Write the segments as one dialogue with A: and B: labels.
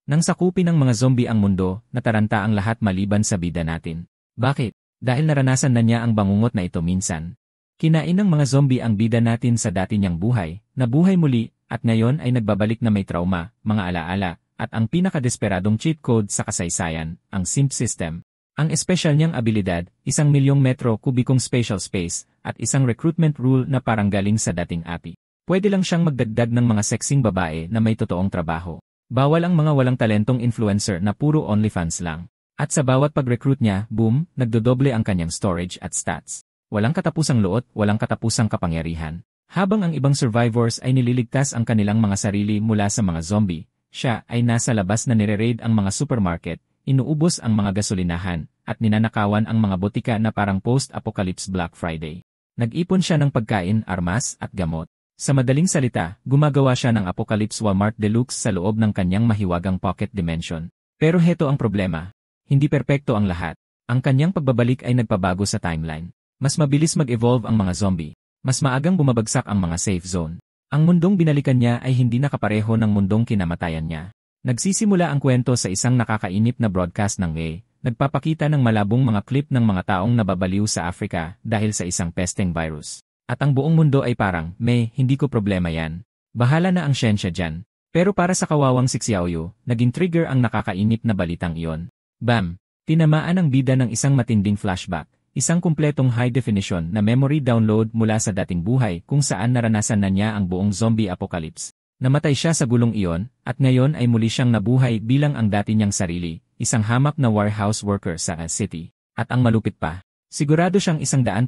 A: Nang sakupin ng mga zombie ang mundo, nataranta ang lahat maliban sa bida natin. Bakit? Dahil naranasan na niya ang bangungot na ito minsan. Kinain ng mga zombie ang bida natin sa dati niyang buhay, nabuhay muli, at ngayon ay nagbabalik na may trauma, mga alaala, at ang pinakadesperadong cheat code sa kasaysayan, ang simp system. Ang espesyal niyang abilidad, 1,000,000 metro kubikong spatial space, at isang recruitment rule na parang galing sa dating API. Pwede lang siyang magdagdag ng mga sexing babae na may totoong trabaho. Bawal ang mga walang talentong influencer na puro OnlyFans lang. At sa bawat pag-recruit niya, boom, nagdodoble ang kanyang storage at stats. Walang katapusang luot, walang katapusang kapangyarihan. Habang ang ibang survivors ay nililigtas ang kanilang mga sarili mula sa mga zombie, siya ay nasa labas na nire-raid ang mga supermarket, inuubos ang mga gasolinahan, at ninanakawan ang mga botika na parang post-apocalypse Black Friday. Nag-ipon siya ng pagkain, armas, at gamot. Sa madaling salita, gumagawa siya ng Apocalypse Walmart Deluxe sa loob ng kanyang mahiwagang pocket dimension. Pero heto ang problema. Hindi perpekto ang lahat. Ang kanyang pagbabalik ay nagpabago sa timeline. Mas mabilis mag-evolve ang mga zombie. Mas maagang bumabagsak ang mga safe zone. Ang mundong binalikan niya ay hindi nakapareho ng mundong kinamatayan niya. Nagsisimula ang kwento sa isang nakakainip na broadcast ng A. Nagpapakita ng malabong mga clip ng mga taong nababaliw sa Africa dahil sa isang pesteng virus. At ang buong mundo ay parang, hindi ko problema yan. Bahala na ang siyensya dyan. Pero para sa kawawang si Xiaoyu, naging trigger ang nakakainip na balitang iyon. Bam! Tinamaan ang bida ng isang matinding flashback. Isang kumpletong high-definition na memory download mula sa dating buhay kung saan naranasan na niya ang buong zombie apocalypse. Namatay siya sa gulong iyon, at ngayon ay muli siyang nabuhay bilang ang dati niyang sarili, isang hamak na warehouse worker sa city. At ang malupit pa, sigurado siyang 100%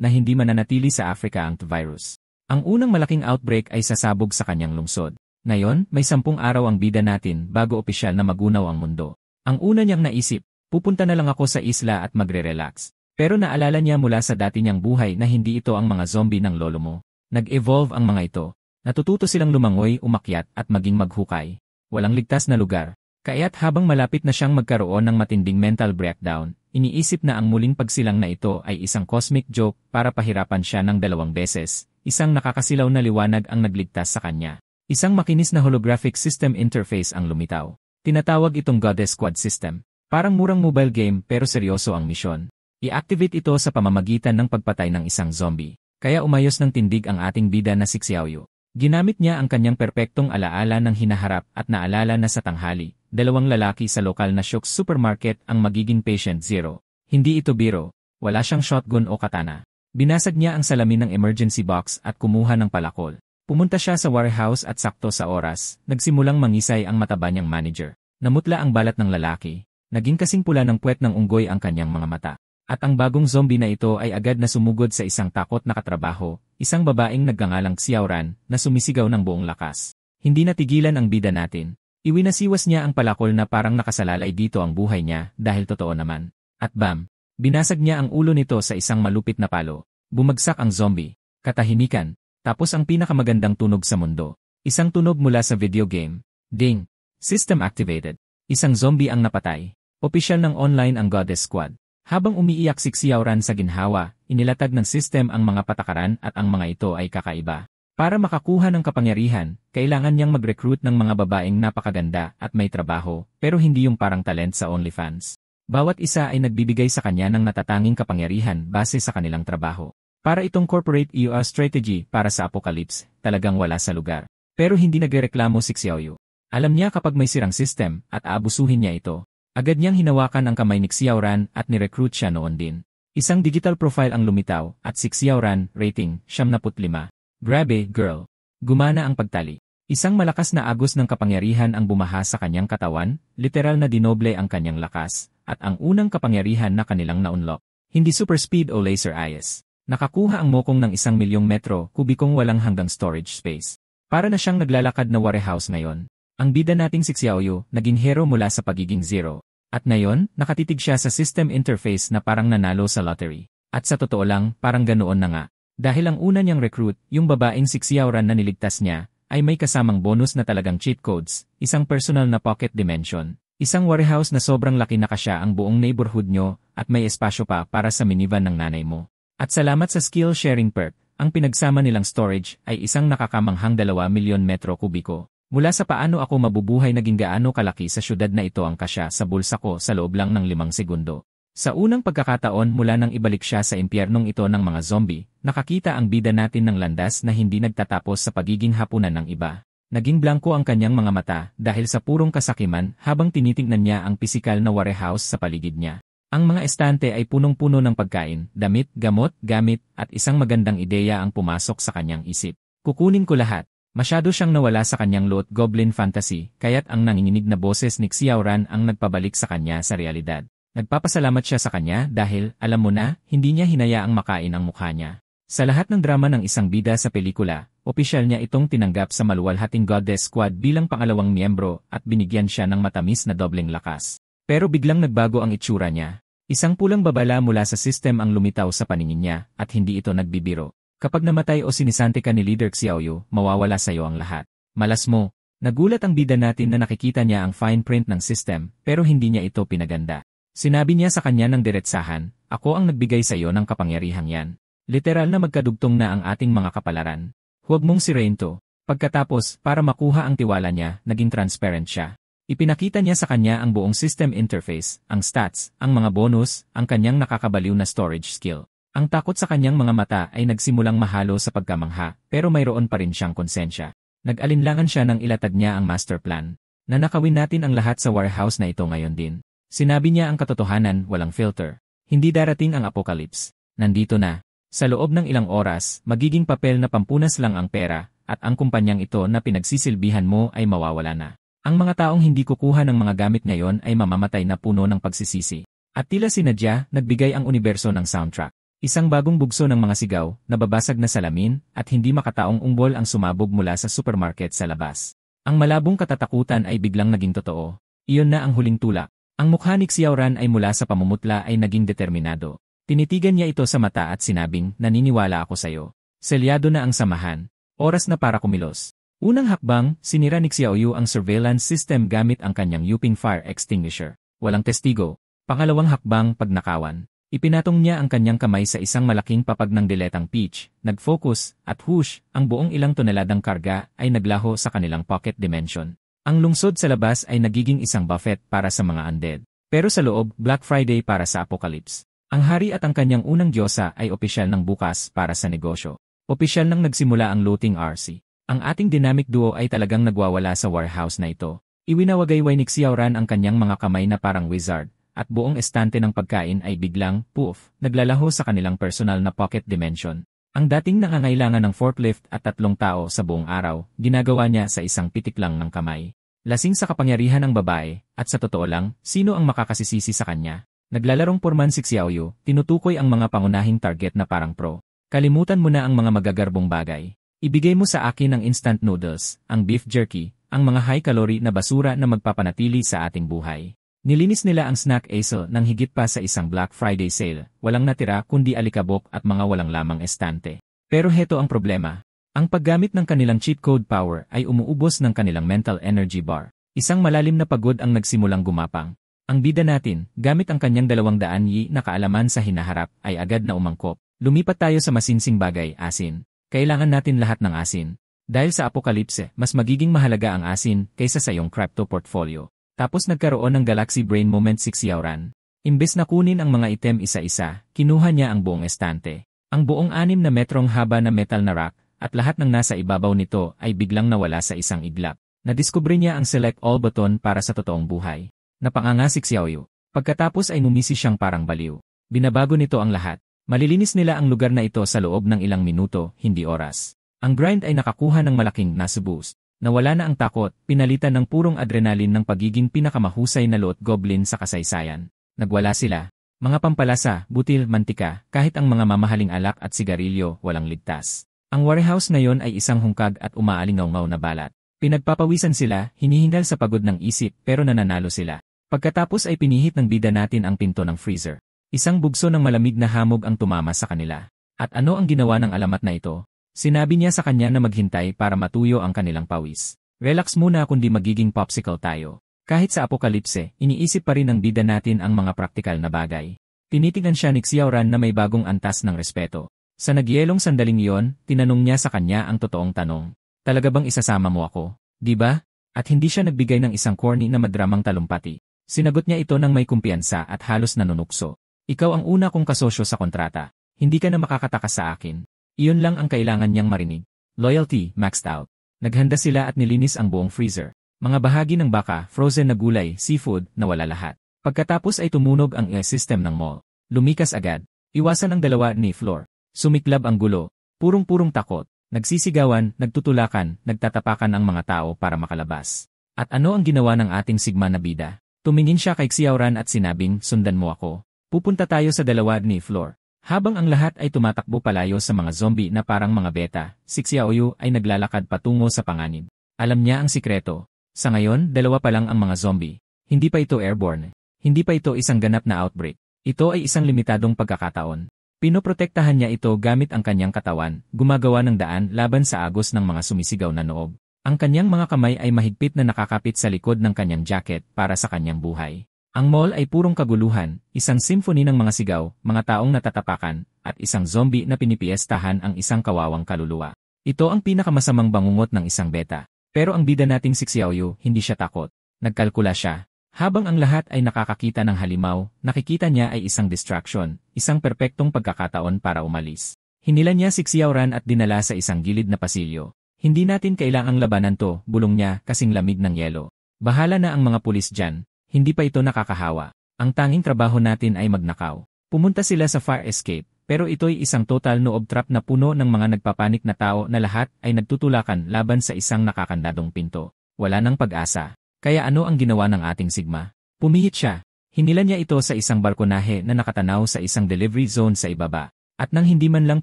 A: na hindi mananatili sa Africa ang virus. Ang unang malaking outbreak ay sasabog sa kanyang lungsod. Ngayon, may 10 araw ang bida natin bago opisyal na magunaw ang mundo. Ang una niyang naisip, pupunta na lang ako sa isla at magre-relax. Pero naalala niya mula sa dati niyang buhay na hindi ito ang mga zombie ng lolo mo. Nag-evolve ang mga ito. Natututo silang lumangoy, umakyat at maging maghukay. Walang ligtas na lugar. Kaya't habang malapit na siyang magkaroon ng matinding mental breakdown, iniisip na ang muling pagsilang na ito ay isang cosmic joke para pahirapan siya ng 2 beses. Isang nakakasilaw na liwanag ang nagligtas sa kanya. Isang makinis na holographic system interface ang lumitaw. Tinatawag itong Goddess Squad System. Parang murang mobile game pero seryoso ang misyon. I-activate ito sa pamamagitan ng pagpatay ng isang zombie. Kaya umayos ng tindig ang ating bida na si Xiaoyu. Ginamit niya ang kanyang perpektong alaala ng hinaharap at naalala na sa tanghali, 2 lalaki sa lokal na Shooks supermarket ang magiging patient zero. Hindi ito biro. Wala siyang shotgun o katana. Binasag niya ang salamin ng emergency box at kumuha ng palakol. Pumunta siya sa warehouse at sakto sa oras, nagsimulang mangisay ang mataba niyang manager. Namutla ang balat ng lalaki. Naging kasing pula ng puwet ng unggoy ang kanyang mga mata. At ang bagong zombie na ito ay agad na sumugod sa isang takot na katrabaho, isang babaeng nagngangalang Xiaoran na sumisigaw ng buong lakas. Hindi natigilan ang bida natin. Iwinasiwas niya ang palakol na parang nakasalalay dito ang buhay niya dahil totoo naman. At bam! Binasag niya ang ulo nito sa isang malupit na palo. Bumagsak ang zombie. Katahimikan. Tapos ang pinakamagandang tunog sa mundo. Isang tunog mula sa video game. Ding! System activated. Isang zombie ang napatay. Opisyal ng online ang Goddess Squad. Habang umiiyak si Xiaoran sa ginhawa, inilatag ng system ang mga patakaran at ang mga ito ay kakaiba. Para makakuha ng kapangyarihan, kailangan niyang mag-recruit ng mga babaeng napakaganda at may trabaho, pero hindi yung parang talent sa OnlyFans. Bawat isa ay nagbibigay sa kanya ng natatanging kapangyarihan base sa kanilang trabaho. Para itong corporate ER strategy para sa apocalypse, talagang wala sa lugar. Pero hindi nagrereklamo si Xiaoyu. Alam niya kapag may sirang system at aabusuhin niya ito. Agad niyang hinawakan ang kamay ni Xiaoran at ni-recruit siya noon din. Isang digital profile ang lumitaw at si Xiaoran, rating, 75. Grabe, girl. Gumana ang pagtali. Isang malakas na agos ng kapangyarihan ang bumaha sa kanyang katawan, literal na dinoble ang kanyang lakas, at ang unang kapangyarihan na kanilang na-unlock. Hindi super speed o laser eyes. Nakakuha ang mokong ng 1,000,000 metro kubikong walang hanggang storage space. Para na siyang naglalakad na warehouse ngayon. Ang bida nating si Xiaoyu, naging hero mula sa pagiging zero. At ngayon, nakatitig siya sa system interface na parang nanalo sa lottery. At sa totoo lang, parang ganoon na nga. Dahil ang una niyang recruit, yung babaeng si Xiaoran na niligtas niya, ay may kasamang bonus na talagang cheat codes, isang personal na pocket dimension, isang warehouse na sobrang laki na kasya ang buong neighborhood nyo, at may espasyo pa para sa minivan ng nanay mo. At salamat sa skill sharing perk, ang pinagsama nilang storage ay isang nakakamanghang 2,000,000 metro kubiko. Mula sa paano ako mabubuhay naging gaano kalaki sa syudad na ito ang kasya sa bulsa ko sa loob lang ng 5 segundo. Sa unang pagkakataon mula nang ibalik siya sa impyernong ito ng mga zombie, nakakita ang bida natin ng landas na hindi nagtatapos sa pagiging hapunan ng iba. Naging blanko ang kanyang mga mata dahil sa purong kasakiman habang tinitingnan niya ang pisikal na warehouse sa paligid niya. Ang mga estante ay punong-puno ng pagkain, damit, gamot, gamit, at isang magandang ideya ang pumasok sa kanyang isip. Kukunin ko lahat. Masyado siyang nawala sa kanyang loot goblin fantasy, kaya't ang nanginginig na boses ni Xiao Ran ang nagpabalik sa kanya sa realidad. Nagpapasalamat siya sa kanya dahil, alam mo na, hindi niya hinayaang makain ang mukha niya. Sa lahat ng drama ng isang bida sa pelikula, opisyal niya itong tinanggap sa maluwalhating Goddess Squad bilang pangalawang miyembro at binigyan siya ng matamis na dobleng lakas. Pero biglang nagbago ang itsura niya. Isang pulang babala mula sa system ang lumitaw sa paningin niya at hindi ito nagbibiro. Kapag namatay o sinisante ka ni Leader Xiaoyu, mawawala sa iyo ang lahat. Malas mo. Nagulat ang bida natin na nakikita niya ang fine print ng system pero hindi niya ito pinaganda. Sinabi niya sa kanya ng diretsahan, ako ang nagbigay sa iyo ng kapangyarihang yan. Literal na magkadugtong na ang ating mga kapalaran. Huwag mong sirain to. Pagkatapos, para makuha ang tiwala niya, naging transparent siya. Ipinakita niya sa kanya ang buong system interface, ang stats, ang mga bonus, ang kanyang nakakabaliw na storage skill. Ang takot sa kanyang mga mata ay nagsimulang mahalo sa pagkamangha, pero mayroon pa rin siyang konsensya. Nag-alinlangan siya nang ilatag niya ang master plan. Nanakawin natin ang lahat sa warehouse na ito ngayon din. Sinabi niya ang katotohanan, walang filter. Hindi darating ang apocalypse. Nandito na. Sa loob ng ilang oras, magiging papel na pampunas lang ang pera, at ang kumpanyang ito na pinagsisilbihan mo ay mawawala na. Ang mga taong hindi kukuha ng mga gamit ngayon ay mamamatay na puno ng pagsisisi. At tila sinadya, nagbigay ang universo ng soundtrack. Isang bagong bugso ng mga sigaw, nababasag na salamin, at hindi makataong unggol ang sumabog mula sa supermarket sa labas. Ang malabong katatakutan ay biglang naging totoo. Iyon na ang huling tulak. Ang mukha ni Xiao Ran ay mula sa pamumutla ay naging determinado. Tinitigan niya ito sa mata at sinabing, naniniwala ako sayo. Selyado na ang samahan. Oras na para kumilos. Unang hakbang, sinira ni Xiaoyu ang surveillance system gamit ang kanyang Yuping fire extinguisher. Walang testigo. Pangalawang hakbang, pagnakawan. Ipinatong niya ang kanyang kamay sa isang malaking papag ng diletang peach, nag-focus, at whoosh, ang buong ilang toneladang karga ay naglaho sa kanilang pocket dimension. Ang lungsod sa labas ay nagiging isang buffet para sa mga undead. Pero sa loob, Black Friday para sa apocalypse. Ang hari at ang kanyang unang diyosa ay opisyal ng bukas para sa negosyo. Opisyal nang nagsimula ang looting RC. Ang ating dynamic duo ay talagang nagwawala sa warehouse na ito. Iwinawagayway ni Xiao Ran ang kanyang mga kamay na parang wizard, at buong estante ng pagkain ay biglang, poof, naglalaho sa kanilang personal na pocket dimension. Ang dating nangangailangan ng forklift at 3 tao sa buong araw, ginagawa niya sa isang pitik lang ng kamay. Lasing sa kapangyarihan ng babae, at sa totoo lang, sino ang makakasisisi sa kanya? Naglalarong porman si Xiaoyu, tinutukoy ang mga pangunahing target na parang pro. Kalimutan mo na ang mga magagarbong bagay. Ibigay mo sa akin ang instant noodles, ang beef jerky, ang mga high-calorie na basura na magpapanatili sa ating buhay. Nilinis nila ang snack aisle ng higit pa sa isang Black Friday sale, walang natira kundi alikabok at mga walang lamang estante. Pero heto ang problema. Ang paggamit ng kanilang cheat code power ay umuubos ng kanilang mental energy bar. Isang malalim na pagod ang nagsimulang gumapang. Ang bida natin, gamit ang kanyang 200 yi na kaalaman sa hinaharap, ay agad na umangkop. Lumipat tayo sa masinsing bagay, asin. Kailangan natin lahat ng asin. Dahil sa apokalipse, mas magiging mahalaga ang asin kaysa sa iyong crypto portfolio. Tapos nagkaroon ng Galaxy Brain moment si Xiao Ran. Imbes na kunin ang mga item isa-isa, kinuha niya ang buong estante. Ang buong 6 na metrong haba na metal na rack, at lahat ng nasa ibabaw nito ay biglang nawala sa isang iglap. Nadiskubre niya ang select all button para sa totoong buhay. Napanganga si Xiaoyu. Pagkatapos ay numisi siyang parang baliw. Binabago nito ang lahat. Malilinis nila ang lugar na ito sa loob ng ilang minuto, hindi oras. Ang grind ay nakakuha ng malaking nasa boost. Nawala na ang takot, pinalitan ng purong adrenaline ng pagiging pinakamahusay na loot goblin sa kasaysayan. Nagwala sila. Mga pampalasa, butil, mantika, kahit ang mga mamahaling alak at sigarilyo, walang ligtas. Ang warehouse ngayon ay isang hungkag at umaalingaw-ngaw na balat. Pinagpapawisan sila, hinihingal sa pagod ng isip, pero nananalo sila. Pagkatapos ay pinihit ng bida natin ang pinto ng freezer. Isang bugso ng malamig na hamog ang tumama sa kanila. At ano ang ginawa ng alamat na ito? Sinabi niya sa kanya na maghintay para matuyo ang kanilang pawis. Relax muna kundi magiging popsicle tayo. Kahit sa apokalipse, iniisip pa rin ng bida natin ang mga praktikal na bagay. Tinitigan siya ni Xiao Ran na may bagong antas ng respeto. Sa nagyelong sandaling iyon, tinanong niya sa kanya ang totoong tanong. Talaga bang isasama mo ako? Di ba? At hindi siya nagbigay ng isang corny na madramang talumpati. Sinagot niya ito ng may kumpiyansa at halos nanunukso. Ikaw ang una kong kasosyo sa kontrata. Hindi ka na makakatakas sa akin. Iyon lang ang kailangan niyang marinig. Loyalty, maxed out. Naghanda sila at nilinis ang buong freezer. Mga bahagi ng baka, frozen na gulay, seafood, nawala lahat. Pagkatapos ay tumunog ang system ng mall. Lumikas agad. Iwasan ang dalawa ni Floor. Sumiklab ang gulo. Purong-purong takot. Nagsisigawan, nagtutulakan, nagtatapakan ang mga tao para makalabas. At ano ang ginawa ng ating Sigma na bida? Tumingin siya kay Xiaoran at sinabing, sundan mo ako. Pupunta tayo sa dalawa ni Floor. Habang ang lahat ay tumatakbo palayo sa mga zombie na parang mga beta, si Xiaoyu ay naglalakad patungo sa panganib. Alam niya ang sikreto. Sa ngayon, dalawa pa lang ang mga zombie. Hindi pa ito airborne. Hindi pa ito isang ganap na outbreak. Ito ay isang limitadong pagkakataon. Pinoprotektahan niya ito gamit ang kanyang katawan, gumagawa ng daan laban sa agos ng mga sumisigaw na noob. Ang kanyang mga kamay ay mahigpit na nakakapit sa likod ng kanyang jacket para sa kanyang buhay. Ang mall ay purong kaguluhan, isang symphony ng mga sigaw, mga taong natatapakan, at isang zombie na pinipiestahan ang isang kawawang kaluluwa. Ito ang pinakamasamang bangungot ng isang beta. Pero ang bida nating si Xiaoyu, hindi siya takot. Nagkalkula siya. Habang ang lahat ay nakakakita ng halimaw, nakikita niya ay isang distraction, isang perpektong pagkakataon para umalis. Hinila niya si Xiaoran at dinala sa isang gilid na pasilyo. Hindi natin kailangang labanan to, bulong niya, kasing lamig ng yelo. Bahala na ang mga pulis dyan. Hindi pa ito nakakahawa. Ang tanging trabaho natin ay magnakaw. Pumunta sila sa fire escape, pero ito'y isang total noob trap na puno ng mga nagpapanik na tao na lahat ay nagtutulakan laban sa isang nakakandadong pinto. Wala nang pag-asa. Kaya ano ang ginawa ng ating Sigma? Pumihit siya. Hinila niya ito sa isang balkonahe na nakatanaw sa isang delivery zone sa ibaba. At nang hindi man lang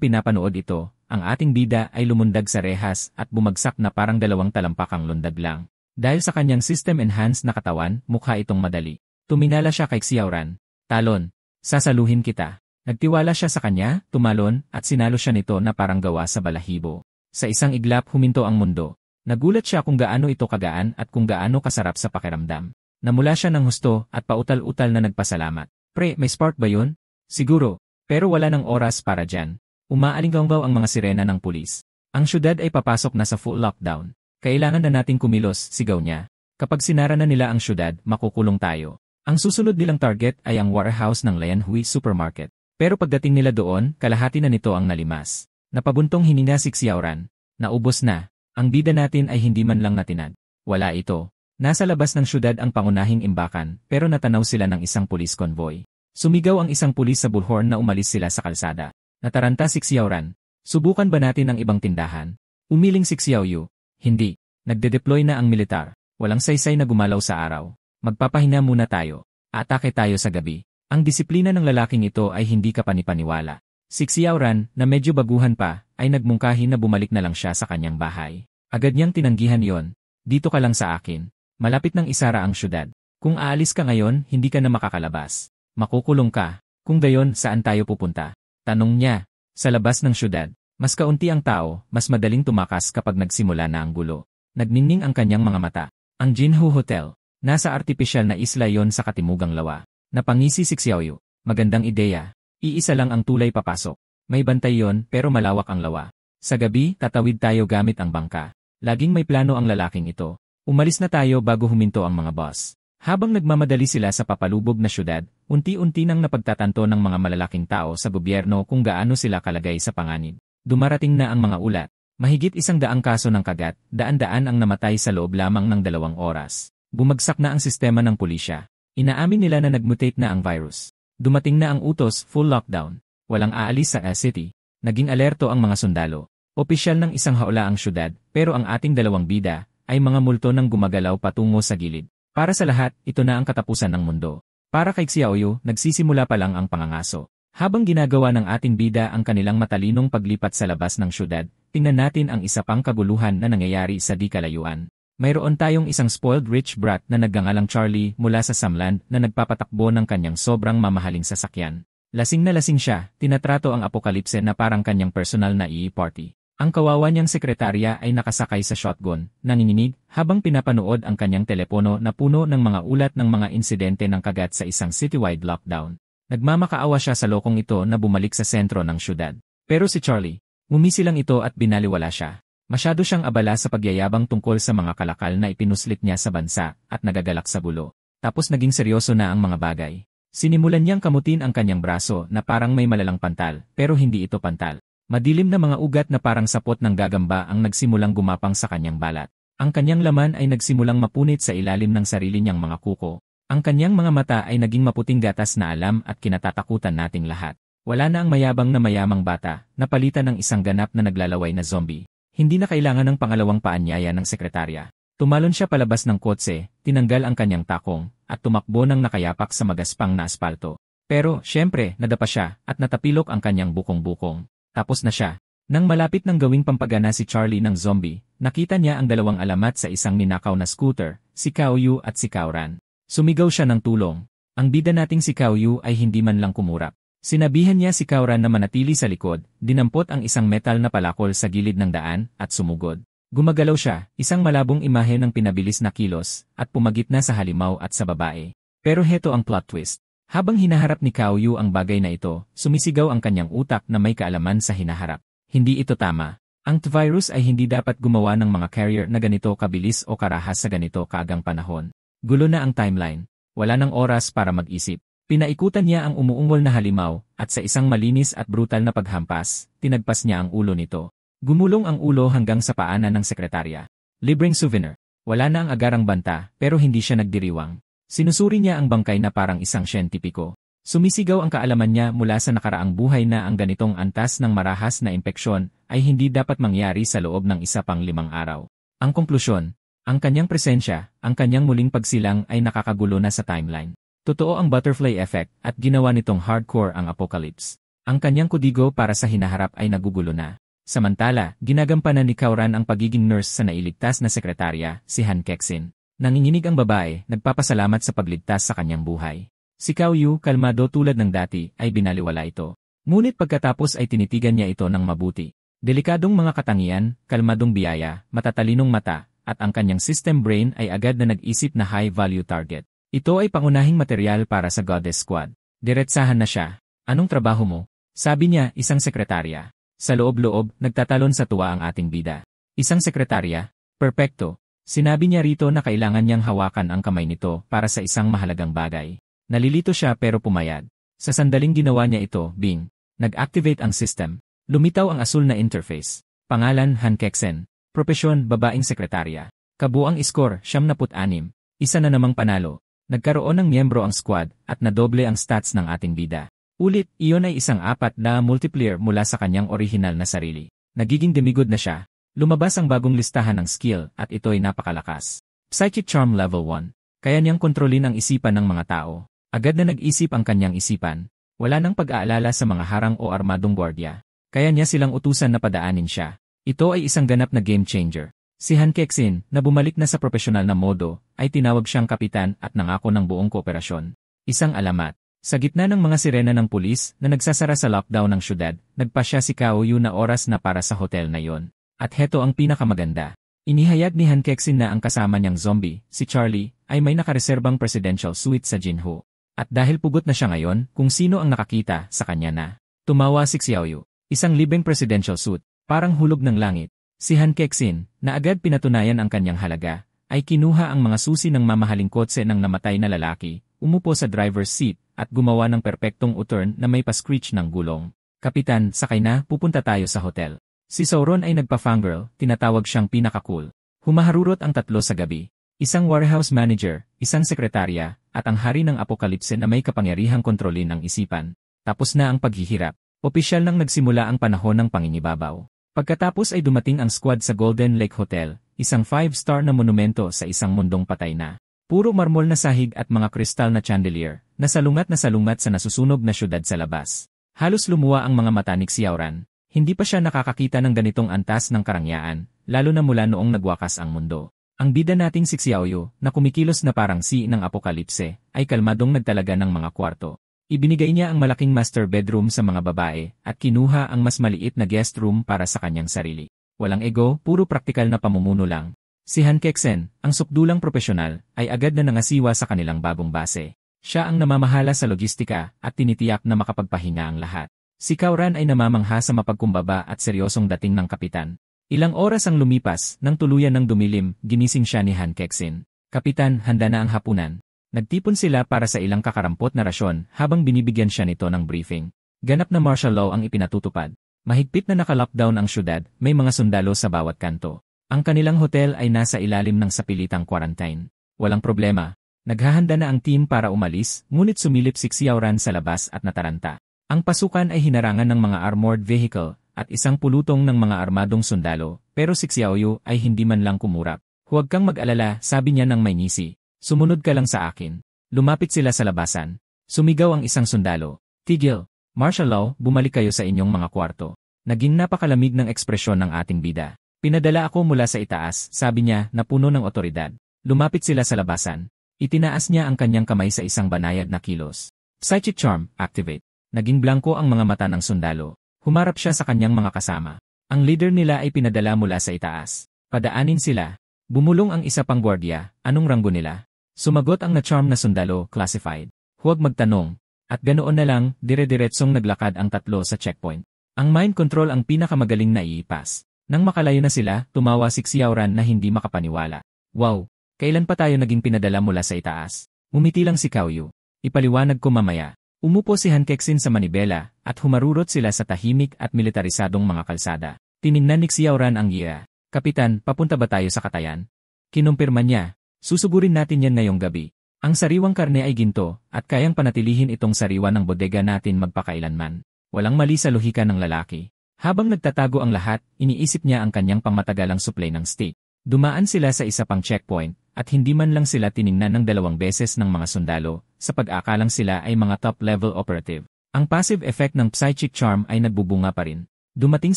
A: pinapanood ito, ang ating bida ay lumundag sa rehas at bumagsak na parang dalawang talampakang lundag lang. Dahil sa kanyang system-enhanced na katawan, mukha itong madali. Tuminala siya kay Xiaoran. Talon. Sasaluhin kita. Nagtiwala siya sa kanya, tumalon, at sinalo siya nito na parang gawa sa balahibo. Sa isang iglap huminto ang mundo. Nagulat siya kung gaano ito kagaan at kung gaano kasarap sa pakiramdam. Namula siya ng husto at pautal-utal na nagpasalamat. Pre, may spark ba yun? Siguro. Pero wala ng oras para dyan. Umaalinggaw ang mga sirena ng pulis. Ang syudad ay papasok na sa full lockdown. Kailangan na nating kumilos, sigaw niya. Kapag sinara na nila ang syudad, makukulong tayo. Ang susunod nilang target ay ang warehouse ng Lianhui Supermarket. Pero pagdating nila doon, kalahati na nito ang nalimas. Napabuntong hininga si Xiaoran. Naubos na. Ang bida natin ay hindi man lang natinag. Wala ito. Nasa labas ng syudad ang pangunahing imbakan, pero natanaw sila ng isang police convoy. Sumigaw ang isang pulis sa bullhorn na umalis sila sa kalsada. Nataranta si Xiaoran. Subukan ba natin ang ibang tindahan? Umiling si Xiaoyu. Hindi. Nagde-deploy na ang militar. Walang saysay na gumalaw sa araw. Magpapahinga muna tayo. Atake tayo sa gabi. Ang disiplina ng lalaking ito ay hindi kapanipaniwala. Si Xiaoran, na medyo baguhan pa, ay nagmungkahi na bumalik na lang siya sa kanyang bahay. Agad niyang tinanggihan yon. Dito ka lang sa akin. Malapit ng isara ang syudad. Kung aalis ka ngayon, hindi ka na makakalabas. Makukulong ka. Kung gayon, saan tayo pupunta? Tanong niya. Sa labas ng syudad. Mas kaunti ang tao, mas madaling tumakas kapag nagsimula na ang gulo. Nagningning ang kanyang mga mata. Ang Jinhu Hotel. Nasa artipisyal na isla yon sa katimugang lawa. Napangisi si Xiaoyu. Magandang ideya. Iisa lang ang tulay papasok. May bantay yon pero malawak ang lawa. Sa gabi, tatawid tayo gamit ang bangka. Laging may plano ang lalaking ito. Umalis na tayo bago huminto ang mga boss. Habang nagmamadali sila sa papalubog na syudad, unti-unti nang napagtatanto ng mga malalaking tao sa gobyerno kung gaano sila kalagay sa panganib. Dumarating na ang mga ulat. Mahigit 100 kaso ng kagat, daan-daan ang namatay sa loob lamang ng 2 oras. Bumagsak na ang sistema ng pulisya. Inaamin nila na nagmutate na ang virus. Dumating na ang utos, full lockdown. Walang aalis sa city. Naging alerto ang mga sundalo. Opisyal ng isang haula ang syudad, pero ang ating dalawang bida ay mga multo ng gumagalaw patungo sa gilid. Para sa lahat, ito na ang katapusan ng mundo. Para kay Xiaoyu, nagsisimula pa lang ang pangangaso. Habang ginagawa ng ating bida ang kanilang matalinong paglipat sa labas ng syudad, tingnan natin ang isa pang kaguluhan na nangyayari sa di kalayuan. Mayroon tayong isang spoiled rich brat na nagngangalang Charlie mula sa Samland na nagpapatakbo ng kanyang sobrang mamahaling sasakyan. Lasing na lasing siya, tinatrato ang apokalipse na parang kanyang personal na party. Ang kawawa niyang sekretarya ay nakasakay sa shotgun, nanginginig, habang pinapanood ang kanyang telepono na puno ng mga ulat ng mga insidente ng kagat sa isang citywide lockdown. Nagmamakaawa siya sa lokong ito na bumalik sa sentro ng syudad. Pero si Charlie, ngumisi lang ito at binaliwala siya. Masyado siyang abala sa pagyayabang tungkol sa mga kalakal na ipinuslit niya sa bansa at nagagalak sa bulo. Tapos naging seryoso na ang mga bagay. Sinimulan niyang kamutin ang kanyang braso na parang may malalang pantal, pero hindi ito pantal. Madilim na mga ugat na parang sapot ng gagamba ang nagsimulang gumapang sa kanyang balat. Ang kanyang laman ay nagsimulang mapunit sa ilalim ng sarili niyang mga kuko. Ang kanyang mga mata ay naging maputing gatas na alam at kinatatakutan nating lahat. Wala na ang mayabang na mayamang bata, napalitan ng isang ganap na naglalaway na zombie. Hindi na kailangan ng pangalawang paanyaya ng sekretarya. Tumalon siya palabas ng kotse, tinanggal ang kanyang takong, at tumakbo ng nakayapak sa magaspang na aspalto. Pero, syempre, nadapa siya, at natapilok ang kanyang bukong-bukong. Tapos na siya. Nang malapit ng gawing pampagana si Charlie ng zombie, nakita niya ang dalawang alamat sa isang ninakaw na scooter, si Cao Yu at si Cao Ran. Sumigaw siya ng tulong. Ang bida nating si Cao Yu ay hindi man lang kumurap. Sinabihan niya si Cao Ran na manatili sa likod, dinampot ang isang metal na palakol sa gilid ng daan, at sumugod. Gumagalaw siya, isang malabong imahe ng pinabilis na kilos, at pumagit na sa halimaw at sa babae. Pero heto ang plot twist. Habang hinaharap ni Cao Yu ang bagay na ito, sumisigaw ang kanyang utak na may kaalaman sa hinaharap. Hindi ito tama. Ang virus ay hindi dapat gumawa ng mga carrier na ganito kabilis o karahas sa ganito kaagang panahon. Gulo na ang timeline. Wala nang oras para mag-isip. Pinaikutan niya ang umuungol na halimaw, at sa isang malinis at brutal na paghampas, tinagpas niya ang ulo nito. Gumulong ang ulo hanggang sa paanan ng sekretarya. Libreng souvenir. Wala na ang agarang banta, pero hindi siya nagdiriwang. Sinusuri niya ang bangkay na parang isang siyentipiko. Sumisigaw ang kaalaman niya mula sa nakaraang buhay na ang ganitong antas ng marahas na impeksyon ay hindi dapat mangyari sa loob ng isa pang 5 araw. Ang konklusyon, ang kanyang presensya, ang kanyang muling pagsilang ay nakakagulo na sa timeline. Totoo ang butterfly effect at ginawa nitong hardcore ang apocalypse. Ang kanyang kudigo para sa hinaharap ay nagugulo na. Samantala, ginagampanan ni Cao Ran ang pagiging nurse sa nailigtas na sekretarya, si Han Kexin. Nanginginig ang babae, nagpapasalamat sa pagligtas sa kanyang buhay. Si Cao Yu, kalmado tulad ng dati, ay binaliwala ito. Ngunit pagkatapos ay tinitigan niya ito ng mabuti. Delikadong mga katangian, kalmadong biyaya, matatalinong mata, at ang kanyang system brain ay agad na nag-isip na high-value target. Ito ay pangunahing material para sa Goddess Squad. Diretsahan na siya. Anong trabaho mo? Sabi niya, isang sekretarya. Sa loob-loob, nagtatalon sa tuwa ang ating bida. Isang sekretarya? Perpekto. Sinabi niya rito na kailangan niyang hawakan ang kamay nito para sa isang mahalagang bagay. Nalilito siya pero pumayag. Sa sandaling ginawa niya ito, Bing. Nag-activate ang system. Lumitaw ang asul na interface. Pangalan, Han Kexen. Propesyon, babaeng sekretarya. Kabuang score, 76. Isa na namang panalo. Nagkaroon ng miyembro ang squad at nadoble ang stats ng ating bida. Ulit, iyon ay isang 4 na multiplier mula sa kanyang orihinal na sarili. Nagiging demigod na siya. Lumabas ang bagong listahan ng skill at ito'y napakalakas. Psychic Charm Level 1. Kaya niyang kontrolin ang isipan ng mga tao. Agad na nag-isip ang kanyang isipan. Wala nang pag-aalala sa mga harang o armadong gwardiya. Kaya niya silang utusan na padaanin siya. Ito ay isang ganap na game changer. Si Han Kexin, na bumalik na sa profesional na modo, ay tinawag siyang kapitan at nangako ng buong kooperasyon. Isang alamat. Sa gitna ng mga sirena ng pulis na nagsasara sa lockdown ng syudad, nagpasya si Cao Yu na oras na para sa hotel na yon. At heto ang pinakamaganda. Inihayag ni Han Kexin na ang kasama niyang zombie, si Charlie, ay may nakareserbang presidential suite sa Jinho. At dahil pugot na siya ngayon, kung sino ang nakakita sa kanya na. Tumawa si Xiao Yu. Isang libreng presidential suit, parang hulog ng langit. Si Han Kexin, na agad pinatunayan ang kanyang halaga, ay kinuha ang mga susi ng mamahaling kotse ng namatay na lalaki, umupo sa driver's seat, at gumawa ng perpektong U-turn na may pa-screech ng gulong. Kapitan, sakay na, pupunta tayo sa hotel. Si Sauron ay nagpa-fangirl, tinatawag siyang pinaka-cool. Humaharurot ang 3 sa gabi. Isang warehouse manager, isang sekretarya, at ang hari ng apokalipse na may kapangyarihang kontrolin ang isipan. Tapos na ang paghihirap. Opisyal nang nagsimula ang panahon ng panginibabaw. Pagkatapos ay dumating ang squad sa Golden Lake Hotel, isang 5-star na monumento sa isang mundong patay na. Puro marmol na sahig at mga kristal na chandelier, na salungat sa nasusunog na syudad sa labas. Halos lumuwa ang mga mata ni Xiao Ran. Hindi pa siya nakakakita ng ganitong antas ng karangyaan, lalo na mula noong nagwakas ang mundo. Ang bida nating si Xiao Yu, na kumikilos na parang si ng apokalipse, ay kalmadong nagtalaga ng mga kwarto. Ibinigay niya ang malaking master bedroom sa mga babae at kinuha ang mas maliit na guest room para sa kanyang sarili. Walang ego, puro praktikal na pamumuno lang. Si Han Kexen, ang sukdulang propesyonal, ay agad na nangasiwa sa kanilang bagong base. Siya ang namamahala sa logistika at tinitiyak na makapagpahinga ang lahat. Si Cao Ran ay namamangha sa mapagkumbaba at seryosong dating ng kapitan. Ilang oras ang lumipas, nang tuluyan ng dumilim, ginising siya ni Han Kexin. Kapitan, handa na ang hapunan. Nagtipon sila para sa ilang kakarampot na rasyon habang binibigyan siya nito ng briefing. Ganap na martial law ang ipinatutupad. Mahigpit na naka-lockdown ang syudad, may mga sundalo sa bawat kanto. Ang kanilang hotel ay nasa ilalim ng sapilitang quarantine. Walang problema. Naghahanda na ang team para umalis, ngunit sumilip si Xiao Ran sa labas at nataranta. Ang pasukan ay hinarangan ng mga armored vehicle at isang pulutong ng mga armadong sundalo, pero si Xiaoyu ay hindi man lang kumurap. Huwag kang mag-alala, sabi niya ng may ngisi. Sumunod ka lang sa akin. Lumapit sila sa labasan. Sumigaw ang isang sundalo. Tigil. Martial law, bumalik kayo sa inyong mga kwarto. Naging napakalamig ng ekspresyon ng ating bida. Pinadala ako mula sa itaas, sabi niya, na puno ng otoridad. Lumapit sila sa labasan. Itinaas niya ang kanyang kamay sa isang banayad na kilos. Psychic Charm, activate. Naging blanko ang mga mata ng sundalo. Humarap siya sa kanyang mga kasama. Ang leader nila ay pinadala mula sa itaas. Padaanin sila. Bumulong ang isa pang gwardiya. Anong ranggo nila? Sumagot ang na-charm na sundalo, classified. Huwag magtanong. At ganoon na lang, dire-diretsong naglakad ang tatlo sa checkpoint. Ang mind control ang pinakamagaling na iipas. Nang makalayo na sila, tumawa si Xiao Ran na hindi makapaniwala. Wow! Kailan pa tayo naging pinadala mula sa itaas? Umiti lang si Kaoyu. Ipaliwanag ko mamaya. Umupo si Han Kexin sa manibela, at humarurot sila sa tahimik at militarisadong mga kalsada. Tiningnan ni Xiao Ran ang iya. Kapitan, papunta ba tayo sa Katayan? Kinumpirma niya. Susugurin natin yan ngayong gabi. Ang sariwang karne ay ginto, at kayang panatilihin itong sariwa ng bodega natin magpakailanman. Walang mali sa lohika ng lalaki. Habang nagtatago ang lahat, iniisip niya ang kanyang pangmatagalang supply ng steak. Dumaan sila sa isa pang checkpoint, at hindi man lang sila tiningnan ng 2 beses ng mga sundalo, sa pag-akalang sila ay mga top-level operative. Ang passive effect ng Psychic Charm ay nagbubunga pa rin. Dumating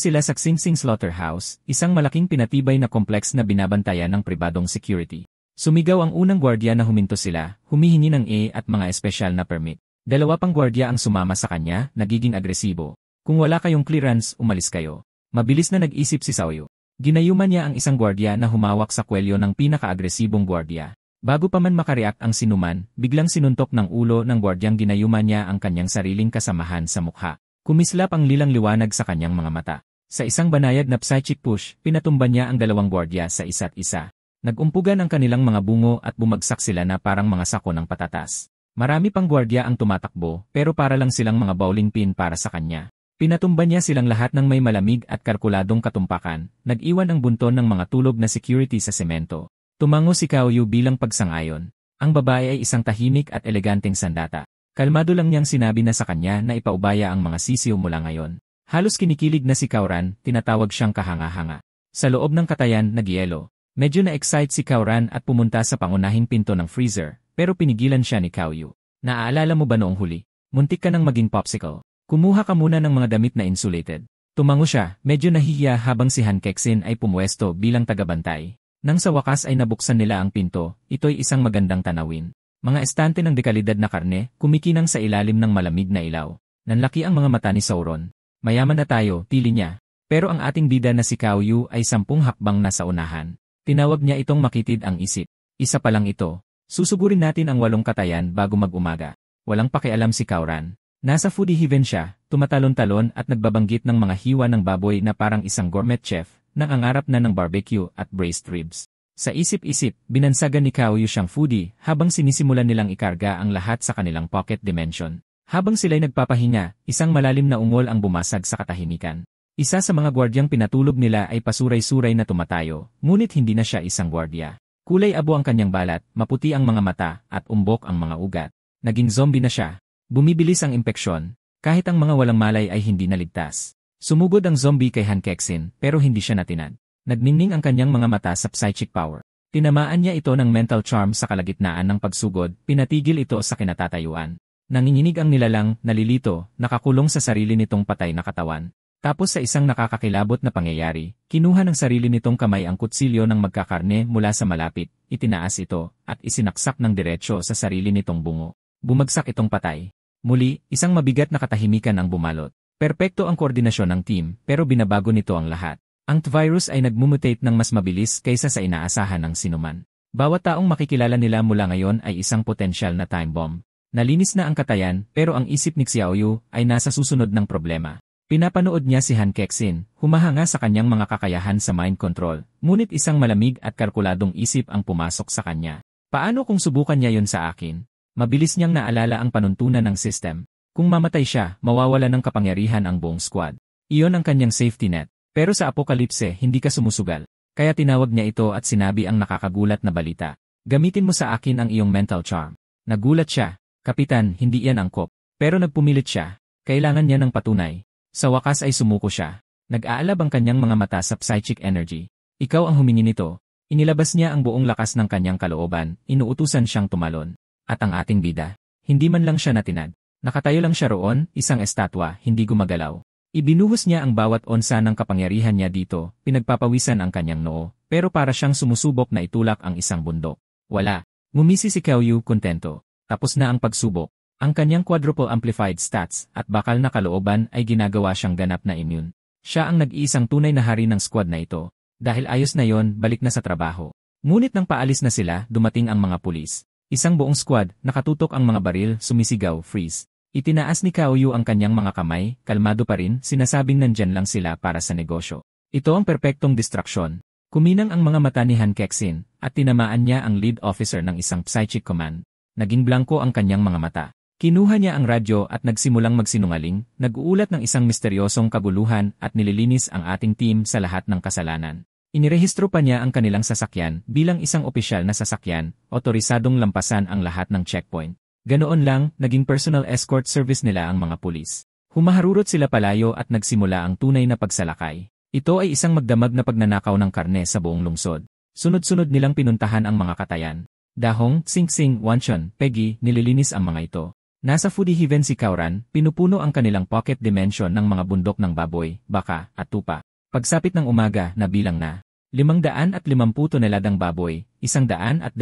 A: sila sa Xing Xing Slaughterhouse, isang malaking pinatibay na kompleks na binabantayan ng pribadong security. Sumigaw ang unang gwardiya na huminto sila, humihingi ng at mga espesyal na permit. 2 pang gwardiya ang sumama sa kanya, nagiging agresibo. Kung wala kayong clearance, umalis kayo. Mabilis na nag-isip si Xiaoyu. Ginayuman niya ang isang gwardiya na humawak sa kwelyo ng pinaka-agresibong gwardiya. Bago pa man makareact ang sinuman, biglang sinuntok ng ulo ng gwardyang ginayuman niya ang kanyang sariling kasamahan sa mukha. Kumislap ang lilang liwanag sa kanyang mga mata. Sa isang banayad na psychic push, pinatumba niya ang 2 gwardiya sa isa't isa. Nag-umpugan ang kanilang mga bungo at bumagsak sila na parang mga sako ng patatas. Marami pang gwardiya ang tumatakbo, pero para lang silang mga bowling pin para sa kanya. Pinatumba niya silang lahat ng may malamig at kalkuladong katumpakan, nag-iwan ang bunton ng mga tulog na security sa semento. Tumango si Kaoyu bilang pagsangayon. Ang babae ay isang tahimik at eleganteng sandata. Kalmado lang niyang sinabi na sa kanya na ipaubaya ang mga sisiw mula ngayon. Halos kinikilig na si Xiao Ran, tinatawag siyang kahanga-hanga. Sa loob ng Katayan, nagyelo. Medyo na-excite si Xiao Ran at pumunta sa pangunahing pinto ng freezer, pero pinigilan siya ni Kaoyu. Naaalala mo ba noong huli? Muntik ka nang maging popsicle. Kumuha ka muna ng mga damit na insulated. Tumango siya, medyo nahihiya habang si Han Kexin ay pumuesto bilang tagabantay. Nang sa wakas ay nabuksan nila ang pinto, ito'y isang magandang tanawin. Mga estante ng dekalidad na karne, kumikinang sa ilalim ng malamig na ilaw. Nanlaki ang mga mata ni Sauron. Mayaman na tayo, tili niya. Pero ang ating bida na si Kaoyu ay 10 hakbang na sa unahan. Tinawag niya itong makitid ang isip. Isa pa lang ito. Susugurin natin ang 8 katayan bago mag-umaga. Walang pakialam si Xiao Ran. Nasa foodie heaven siya, tumatalon-talon at nagbabanggit ng mga hiwa ng baboy na parang isang gourmet chef, nangangarap na ng barbecue at braised ribs. Sa isip-isip, binansagan ni Kaoyu siyang foodie habang sinisimulan nilang ikarga ang lahat sa kanilang pocket dimension. Habang sila'y nagpapahinga, isang malalim na ungol ang bumasag sa katahimikan. Isa sa mga gwardyang pinatulog nila ay pasuray-suray na tumatayo, ngunit hindi na siya isang gwardya. Kulay abo ang kanyang balat, maputi ang mga mata, at umbok ang mga ugat. Naging zombie na siya. Bumibilis ang impeksyon, kahit ang mga walang malay ay hindi naligtas. Sumugod ang zombie kay Han Kexin, pero hindi siya natinag. Nagningning ang kanyang mga mata sa psychic power. Tinamaan niya ito ng mental charm sa kalagitnaan ng pagsugod, pinatigil ito sa kinatatayuan. Nanginginig ang nilalang, nalilito, nakakulong sa sarili nitong patay na katawan. Tapos sa isang nakakakilabot na pangyayari, kinuha ng sarili nitong kamay ang kutsilyo ng magkakarne mula sa malapit, itinaas ito, at isinaksak ng diretsyo sa sarili nitong bungo. Bumagsak itong patay. Muli, isang mabigat na katahimikan ang bumalot. Perpekto ang koordinasyon ng team, pero binabago nito ang lahat. Ang virus ay nagmumutate ng mas mabilis kaysa sa inaasahan ng sinuman. Bawat taong makikilala nila mula ngayon ay isang potensyal na time bomb. Nalinis na ang Katayan, pero ang isip ni Xiaoyu ay nasa susunod ng problema. Pinapanood niya si Han Kexin, humahanga sa kanyang mga kakayahan sa mind control, ngunit isang malamig at kalkuladong isip ang pumasok sa kanya. Paano kung subukan niya yon sa akin? Mabilis niyang naalala ang panuntunan ng system. Kung mamatay siya, mawawala ng kapangyarihan ang buong squad. Iyon ang kanyang safety net. Pero sa apokalipse, hindi ka sumusugal. Kaya tinawag niya ito at sinabi ang nakakagulat na balita. Gamitin mo sa akin ang iyong mental charm. Nagulat siya. Kapitan, hindi iyan angkop. Pero nagpumilit siya. Kailangan niya ng patunay. Sa wakas ay sumuko siya. Nag-aalab ang kanyang mga mata sa psychic energy. Ikaw ang humingi nito. Inilabas niya ang buong lakas ng kanyang kalooban, inuutusan siyang tumalon. At ang ating bida, hindi man lang siya natinag. Nakatayo lang siya roon, isang estatwa, hindi gumagalaw. Ibinuhos niya ang bawat onsa ng kapangyarihan niya dito, pinagpapawisan ang kanyang noo, pero para siyang sumusubok na itulak ang isang bundok. Wala. Ngumisi si Cao Yu kontento. Tapos na ang pagsubok. Ang kanyang quadruple amplified stats at bakal na kalooban ay ginagawa siyang ganap na immune. Siya ang nag-iisang tunay na hari ng squad na ito. Dahil ayos na yon, balik na sa trabaho. Ngunit nang paalis na sila, dumating ang mga pulis. Isang buong squad, nakatutok ang mga baril, sumisigaw, freeze. Itinaas ni Cao Yu ang kanyang mga kamay, kalmado pa rin, sinasabing nandyan lang sila para sa negosyo. Ito ang perpektong distraksyon. Kuminang ang mga mata ni Han Kexin, at tinamaan niya ang lead officer ng isang psychic command. Naging blanko ang kanyang mga mata. Kinuha niya ang radyo at nagsimulang magsinungaling, nag-uulat ng isang misteryosong kaguluhan at nililinis ang ating team sa lahat ng kasalanan. Inirehistro pa niya ang kanilang sasakyan bilang isang opisyal na sasakyan, otorisadong lampasan ang lahat ng checkpoint. Ganoon lang, naging personal escort service nila ang mga pulis. Humaharurot sila palayo at nagsimula ang tunay na pagsalakay. Ito ay isang magdamag na pagnanakaw ng karne sa buong lungsod. Sunod-sunod nilang pinuntahan ang mga katayan. Dahong, Sing-Sing, Wanchon, Peggy, nililinis ang mga ito. Nasa foodie heaven si Kauran, pinupuno ang kanilang pocket dimension ng mga bundok ng baboy, baka, at tupa. Pagsapit ng umaga, nabilang na 550 toneladang baboy, 120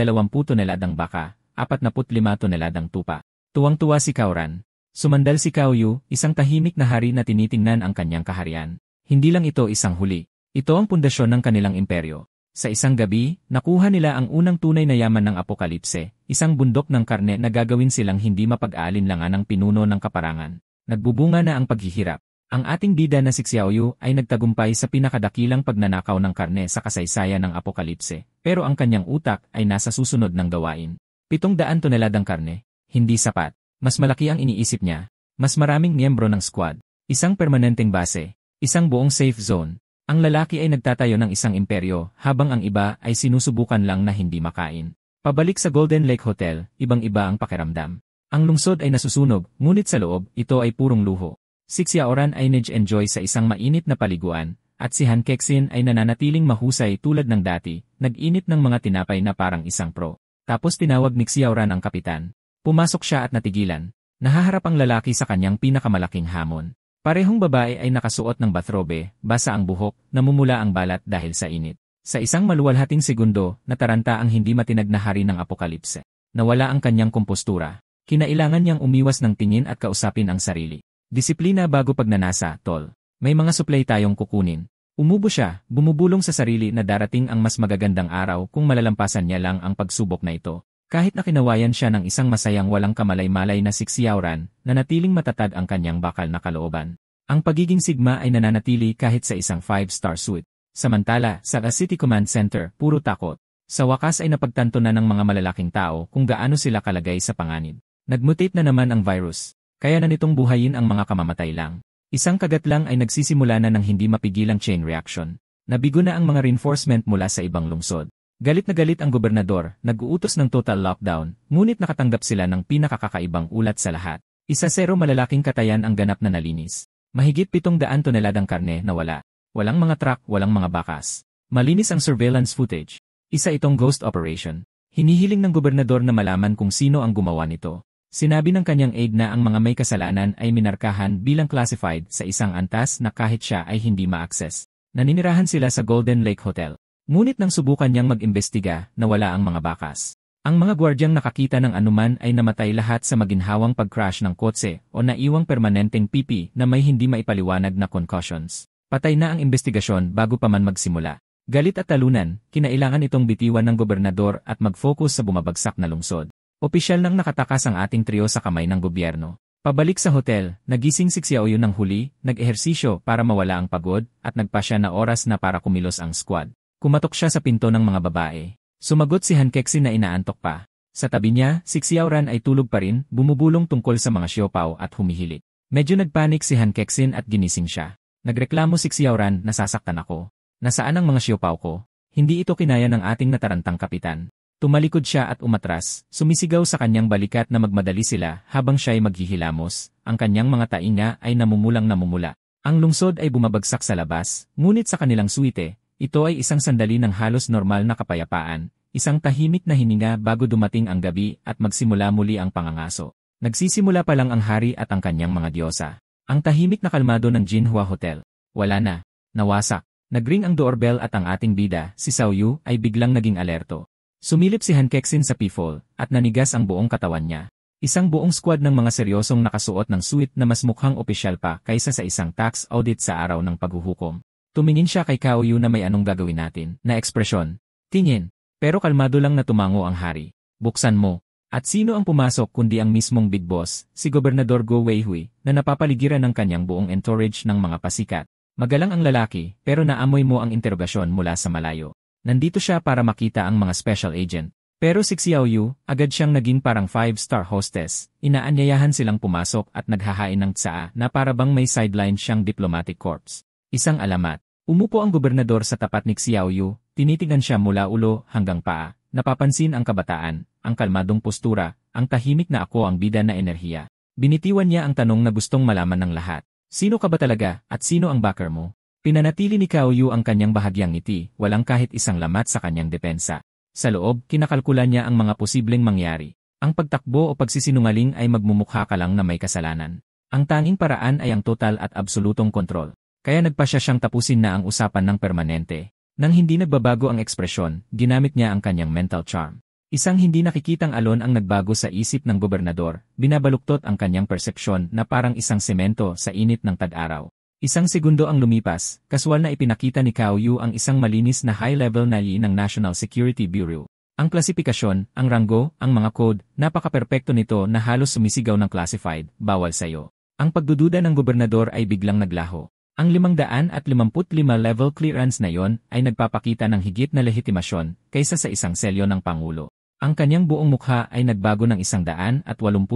A: toneladang baka, 45 toneladang tupa. Tuwang-tuwa si Kauran. Sumandal si Cao Yu, isang tahimik na hari na tinitingnan ang kanyang kaharian. Hindi lang ito isang huli. Ito ang pundasyon ng kanilang imperyo. Sa isang gabi, nakuha nila ang unang tunay na yaman ng apokalipse, isang bundok ng karne na gagawin silang hindi mapag-aalinlangan ng pinuno ng kaparangan. Nagbubunga na ang paghihirap. Ang ating bida na si Xiao Yu ay nagtagumpay sa pinakadakilang pagnanakaw ng karne sa kasaysayan ng apokalipse, pero ang kanyang utak ay nasa susunod ng gawain. 700 toneladang karne, hindi sapat. Mas malaki ang iniisip niya. Mas maraming miyembro ng squad. Isang permanenteng base. Isang buong safe zone. Ang lalaki ay nagtatayo ng isang imperyo, habang ang iba ay sinusubukan lang na hindi makain. Pabalik sa Golden Lake Hotel, ibang-iba ang pakiramdam. Ang lungsod ay nasusunog, ngunit sa loob, ito ay purong luho. Si Xiaoran ay nag-enjoy sa isang mainit na paliguan, at si Han Kexin ay nananatiling mahusay tulad ng dati, nag-init ng mga tinapay na parang isang pro. Tapos tinawag ni Xiaoran ang kapitan. Pumasok siya at natigilan. Nahaharap ang lalaki sa kanyang pinakamalaking hamon. Parehong babae ay nakasuot ng bathrobe, basa ang buhok, namumula ang balat dahil sa init. Sa isang maluwalhating segundo, nataranta ang hindi matinag na hari ng apokalipse. Nawala ang kanyang kompostura. Kinailangan niyang umiwas ng tingin at kausapin ang sarili. Disiplina bago pagnanasa, tol. May mga supply tayong kukunin. Umubo siya, bumubulong sa sarili na darating ang mas magagandang araw kung malalampasan niya lang ang pagsubok na ito. Kahit na kinawayan siya ng isang masayang walang kamalay-malay na si Xiaoran, nanatiling matatag ang kanyang bakal na kalooban. Ang pagiging sigma ay nananatili kahit sa isang 5-star suite. Samantala, sa City Command Center, puro takot. Sa wakas ay napagtanto na ng mga malalaking tao kung gaano sila kalagay sa panganib. Nagmutate na naman ang virus. Kaya na nitong buhayin ang mga kamamatay lang. Isang kagat lang ay nagsisimula na ng hindi mapigilang chain reaction. Nabigo na ang mga reinforcement mula sa ibang lungsod. Galit na galit ang gobernador, nag-uutos ng total lockdown, ngunit nakatanggap sila ng pinakakakaibang ulat sa lahat. 1-0 malalaking katayan ang ganap na nalinis. Mahigit 700 toneladang karne na wala. Walang mga truck, walang mga bakas. Malinis ang surveillance footage. Isa itong ghost operation. Hinihiling ng gobernador na malaman kung sino ang gumawa nito. Sinabi ng kanyang aide na ang mga may kasalanan ay minarkahan bilang classified sa isang antas na kahit siya ay hindi ma-access. Naninirahan sila sa Golden Lake Hotel. Ngunit nang subukan niyang mag-imbestiga, nawala ang mga bakas. Ang mga gwardyang nakakita ng anuman ay namatay lahat sa maginhawang pag-crash ng kotse o naiwang permanenteng pipi na may hindi maipaliwanag na concussions. Patay na ang investigasyon bago pa man magsimula. Galit at talunan, kinailangan itong bitiwan ng gobernador at mag-focus sa bumabagsak na lungsod. Opisyal nang nakatakas ang ating trio sa kamay ng gobyerno. Pabalik sa hotel, nagising si Xiaoyu ng huli, nag-ehersisyo para mawala ang pagod, at nagpa siya na oras na para kumilos ang squad. Kumatok siya sa pinto ng mga babae. Sumagot si Han Kexin na inaantok pa. Sa tabi niya, si Xiaoran ay tulog pa rin, bumubulong tungkol sa mga siopaw at humihilit. Medyo nagpanik si Han Kexin at ginising siya. Nagreklamo si Xiaoran, nasasaktan ako. Nasaan ang mga siopaw ko? Hindi ito kinaya ng ating natarantang kapitan. Tumalikod siya at umatras, sumisigaw sa kanyang balikat na magmadali sila habang siya ay maghihilamos. Ang kanyang mga tainga ay namumula. Ang lungsod ay bumabagsak sa labas, ngunit sa kanilang suite, ito ay isang sandali ng halos normal na kapayapaan, isang tahimik na hininga bago dumating ang gabi at magsimula muli ang pangangaso. Nagsisimula pa lang ang hari at ang kanyang mga diyosa. Ang tahimik na kalmado ng Jinhua Hotel. Wala na. Nawasak. Nagring ang doorbell at ang ating bida, si Xiaoyu, ay biglang naging alerto. Sumilip si Han Kexin sa pifol at nanigas ang buong katawan niya. Isang buong squad ng mga seryosong nakasuot ng suit na mas mukhang opisyal pa kaysa sa isang tax audit sa araw ng paghuhukom. Tumingin siya kay Xiaoyu na may anong gagawin natin, na ekspresyon. Tingin. Pero kalmado lang na tumango ang hari. Buksan mo. At sino ang pumasok kundi ang mismong big boss, si Gobernador Go Weihui, na napapaligiran ng kanyang buong entourage ng mga pasikat. Magalang ang lalaki, pero naamoy mo ang interogasyon mula sa malayo. Nandito siya para makita ang mga special agent. Pero si Xiaoyu, agad siyang naging parang 5-star hostess. Inaanyayahan silang pumasok at naghahain ng tsaa na para bang may sideline siyang diplomatic corps. Isang alamat. Umupo ang gobernador sa tapat ni Xiaoyu, tinitigan siya mula ulo hanggang paa. Napapansin ang kabataan, ang kalmadong postura, ang tahimik na ako ang bida na enerhiya. Binitiwan niya ang tanong na gustong malaman ng lahat. Sino ka ba talaga at sino ang backer mo? Pinanatili ni Xiaoyu ang kanyang bahagyang ngiti, walang kahit isang lamat sa kanyang depensa. Sa loob, kinakalkula niya ang mga posibleng mangyari. Ang pagtakbo o pagsisinungaling ay magmumukha ka lang na may kasalanan. Ang tanging paraan ay ang total at absolutong kontrol. Kaya nagpa siyang tapusin na ang usapan ng permanente. Nang hindi nagbabago ang ekspresyon, ginamit niya ang kanyang mental charm. Isang hindi nakikitang alon ang nagbago sa isip ng gobernador, binabaluktot ang kanyang persepsyon na parang isang semento sa init ng tag-araw. Isang segundo ang lumipas, kaswal na ipinakita ni Xiaoyu ang isang malinis na high-level na ng National Security Bureau. Ang klasifikasyon, ang ranggo, ang mga code, napaka-perpekto nito na halos sumisigaw ng classified, bawal sayo. Ang pagdududa ng gobernador ay biglang naglaho. Ang 555 level clearance na yon ay nagpapakita ng higit na legitimasyon kaysa sa isang selyo ng Pangulo. Ang kanyang buong mukha ay nagbago ng 180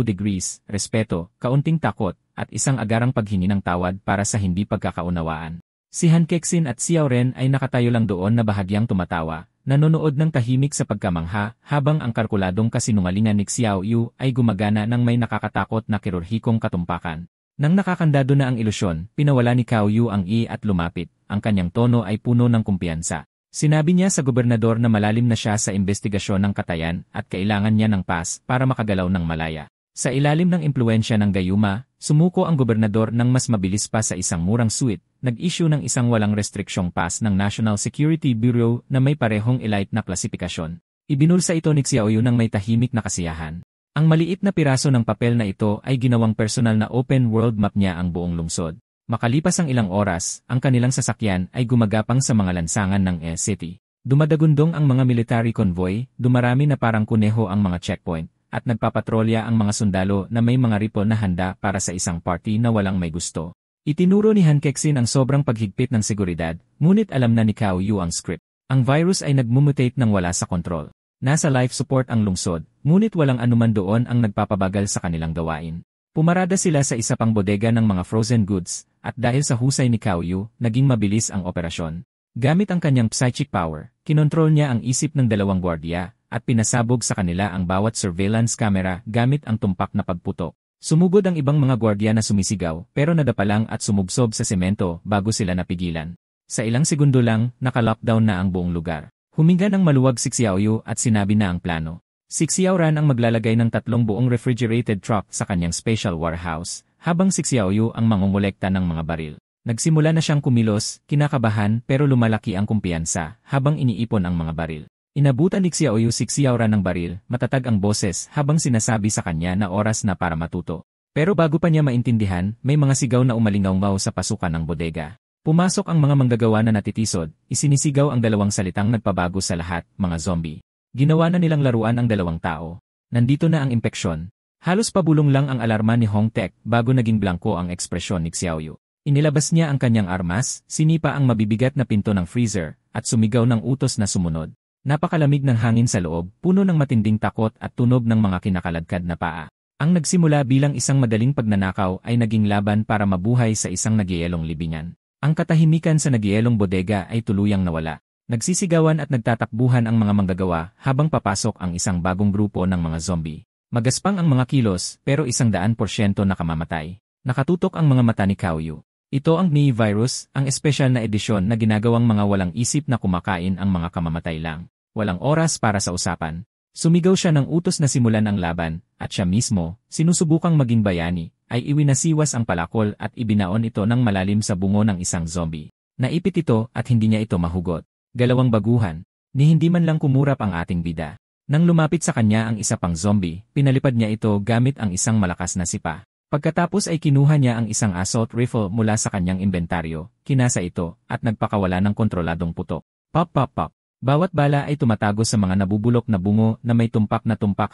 A: degrees, respeto, kaunting takot, at isang agarang paghingi ng tawad para sa hindi pagkakaunawaan. Si Han Kexin at Xiaoren ay nakatayo lang doon na bahagyang tumatawa, nanonood ng tahimik sa pagkamangha, habang ang kalkuladong kasinungalingan ni Xiaoyu ay gumagana ng may nakakatakot na kirurhikong katumpakan. Nang nakakandado na ang ilusyon, pinawala ni Xiaoyu ang at lumapit, ang kanyang tono ay puno ng kumpiyansa. Sinabi niya sa gobernador na malalim na siya sa investigasyon ng katayan at kailangan niya ng pass para makagalaw ng malaya. Sa ilalim ng impluensya ng gayuma, sumuko ang gobernador ng mas mabilis pa sa isang murang suite, nag-issue ng isang walang restriksyong pass ng National Security Bureau na may parehong elite na klasifikasyon. Ibinulsa ito ni Xiaoyu ng may tahimik na kasiyahan. Ang maliit na piraso ng papel na ito ay ginawang personal na open world map niya ang buong lungsod. Makalipas ang ilang oras, ang kanilang sasakyan ay gumagapang sa mga lansangan ng city. Dumadagundong ang mga military convoy, dumarami na parang kuneho ang mga checkpoint, at nagpapatrolya ang mga sundalo na may mga rifle na handa para sa isang party na walang may gusto. Itinuro ni Han Kexin ang sobrang paghigpit ng seguridad, ngunit alam na ni Xiaoyu ang script. Ang virus ay nagmumutate nang wala sa kontrol. Nasa life support ang lungsod, ngunit walang anuman doon ang nagpapabagal sa kanilang gawain. Pumarada sila sa isa pang bodega ng mga frozen goods, at dahil sa husay ni Xiaoyu, naging mabilis ang operasyon. Gamit ang kanyang psychic power, kinontrol niya ang isip ng 2 gwardiya, at pinasabog sa kanila ang bawat surveillance camera gamit ang tumpak na pagputok. Sumugod ang ibang mga gwardiya na sumisigaw, pero nadapa lang at sumubsob sa semento bago sila napigilan. Sa ilang segundo lang, naka-lockdown na ang buong lugar. Huminga ng maluwag si Xiaoyu at sinabi na ang plano. Si Xiaoran ang maglalagay ng 3 buong refrigerated truck sa kanyang special warehouse, habang si Xiaoyu ang mangongolekta ng mga baril. Nagsimula na siyang kumilos, kinakabahan pero lumalaki ang kumpiyansa, habang iniipon ang mga baril. Inabutan ni Xiaoyu si Xiaoran ng baril, matatag ang boses habang sinasabi sa kanya na oras na para matuto. Pero bago pa niya maintindihan, may mga sigaw na umalingaw-ngaw sa pasukan ng bodega. Pumasok ang mga manggagawa na natitisod, isinisigaw ang 2 salitang nagpabago sa lahat, mga zombie. Ginawa na nilang laruan ang 2 tao. Nandito na ang impeksyon. Halos pabulong lang ang alarma ni Hong Tek bago naging blanko ang ekspresyon ni Xiaoyu. Inilabas niya ang kanyang armas, sinipa ang mabibigat na pinto ng freezer, at sumigaw ng utos na sumunod. Napakalamig ng hangin sa loob, puno ng matinding takot at tunog ng mga kinakaladkad na paa. Ang nagsimula bilang isang madaling pagnanakaw ay naging laban para mabuhay sa isang nagyayelong libingan. Ang katahimikan sa nagyayelong bodega ay tuluyang nawala. Nagsisigawan at nagtatakbuhan ang mga manggagawa habang papasok ang isang bagong grupo ng mga zombie. Magaspang ang mga kilos pero 100% nakamamatay. Nakatutok ang mga mata ni Xiaoyu. Ito ang Ni virus, ang espesyal na edisyon na ginagawang mga walang isip na kumakain ang mga kamamatay lang. Walang oras para sa usapan. Sumigaw siya ng utos na simulan ang laban, at siya mismo, sinusubukang maging bayani, ay iwinasiwas ang palakol at ibinaon ito ng malalim sa bungo ng isang zombie. Naipit ito at hindi niya ito mahugot. Galawang baguhan, ni hindi man lang kumurap ang ating bida. Nang lumapit sa kanya ang isa pang zombie, pinalipad niya ito gamit ang isang malakas na sipa. Pagkatapos ay kinuha niya ang isang assault rifle mula sa kanyang inventaryo, kinasa ito, at nagpakawala ng kontroladong putok. Pop pop pop. Bawat bala ay tumatago sa mga nabubulok na bungo na may tumpak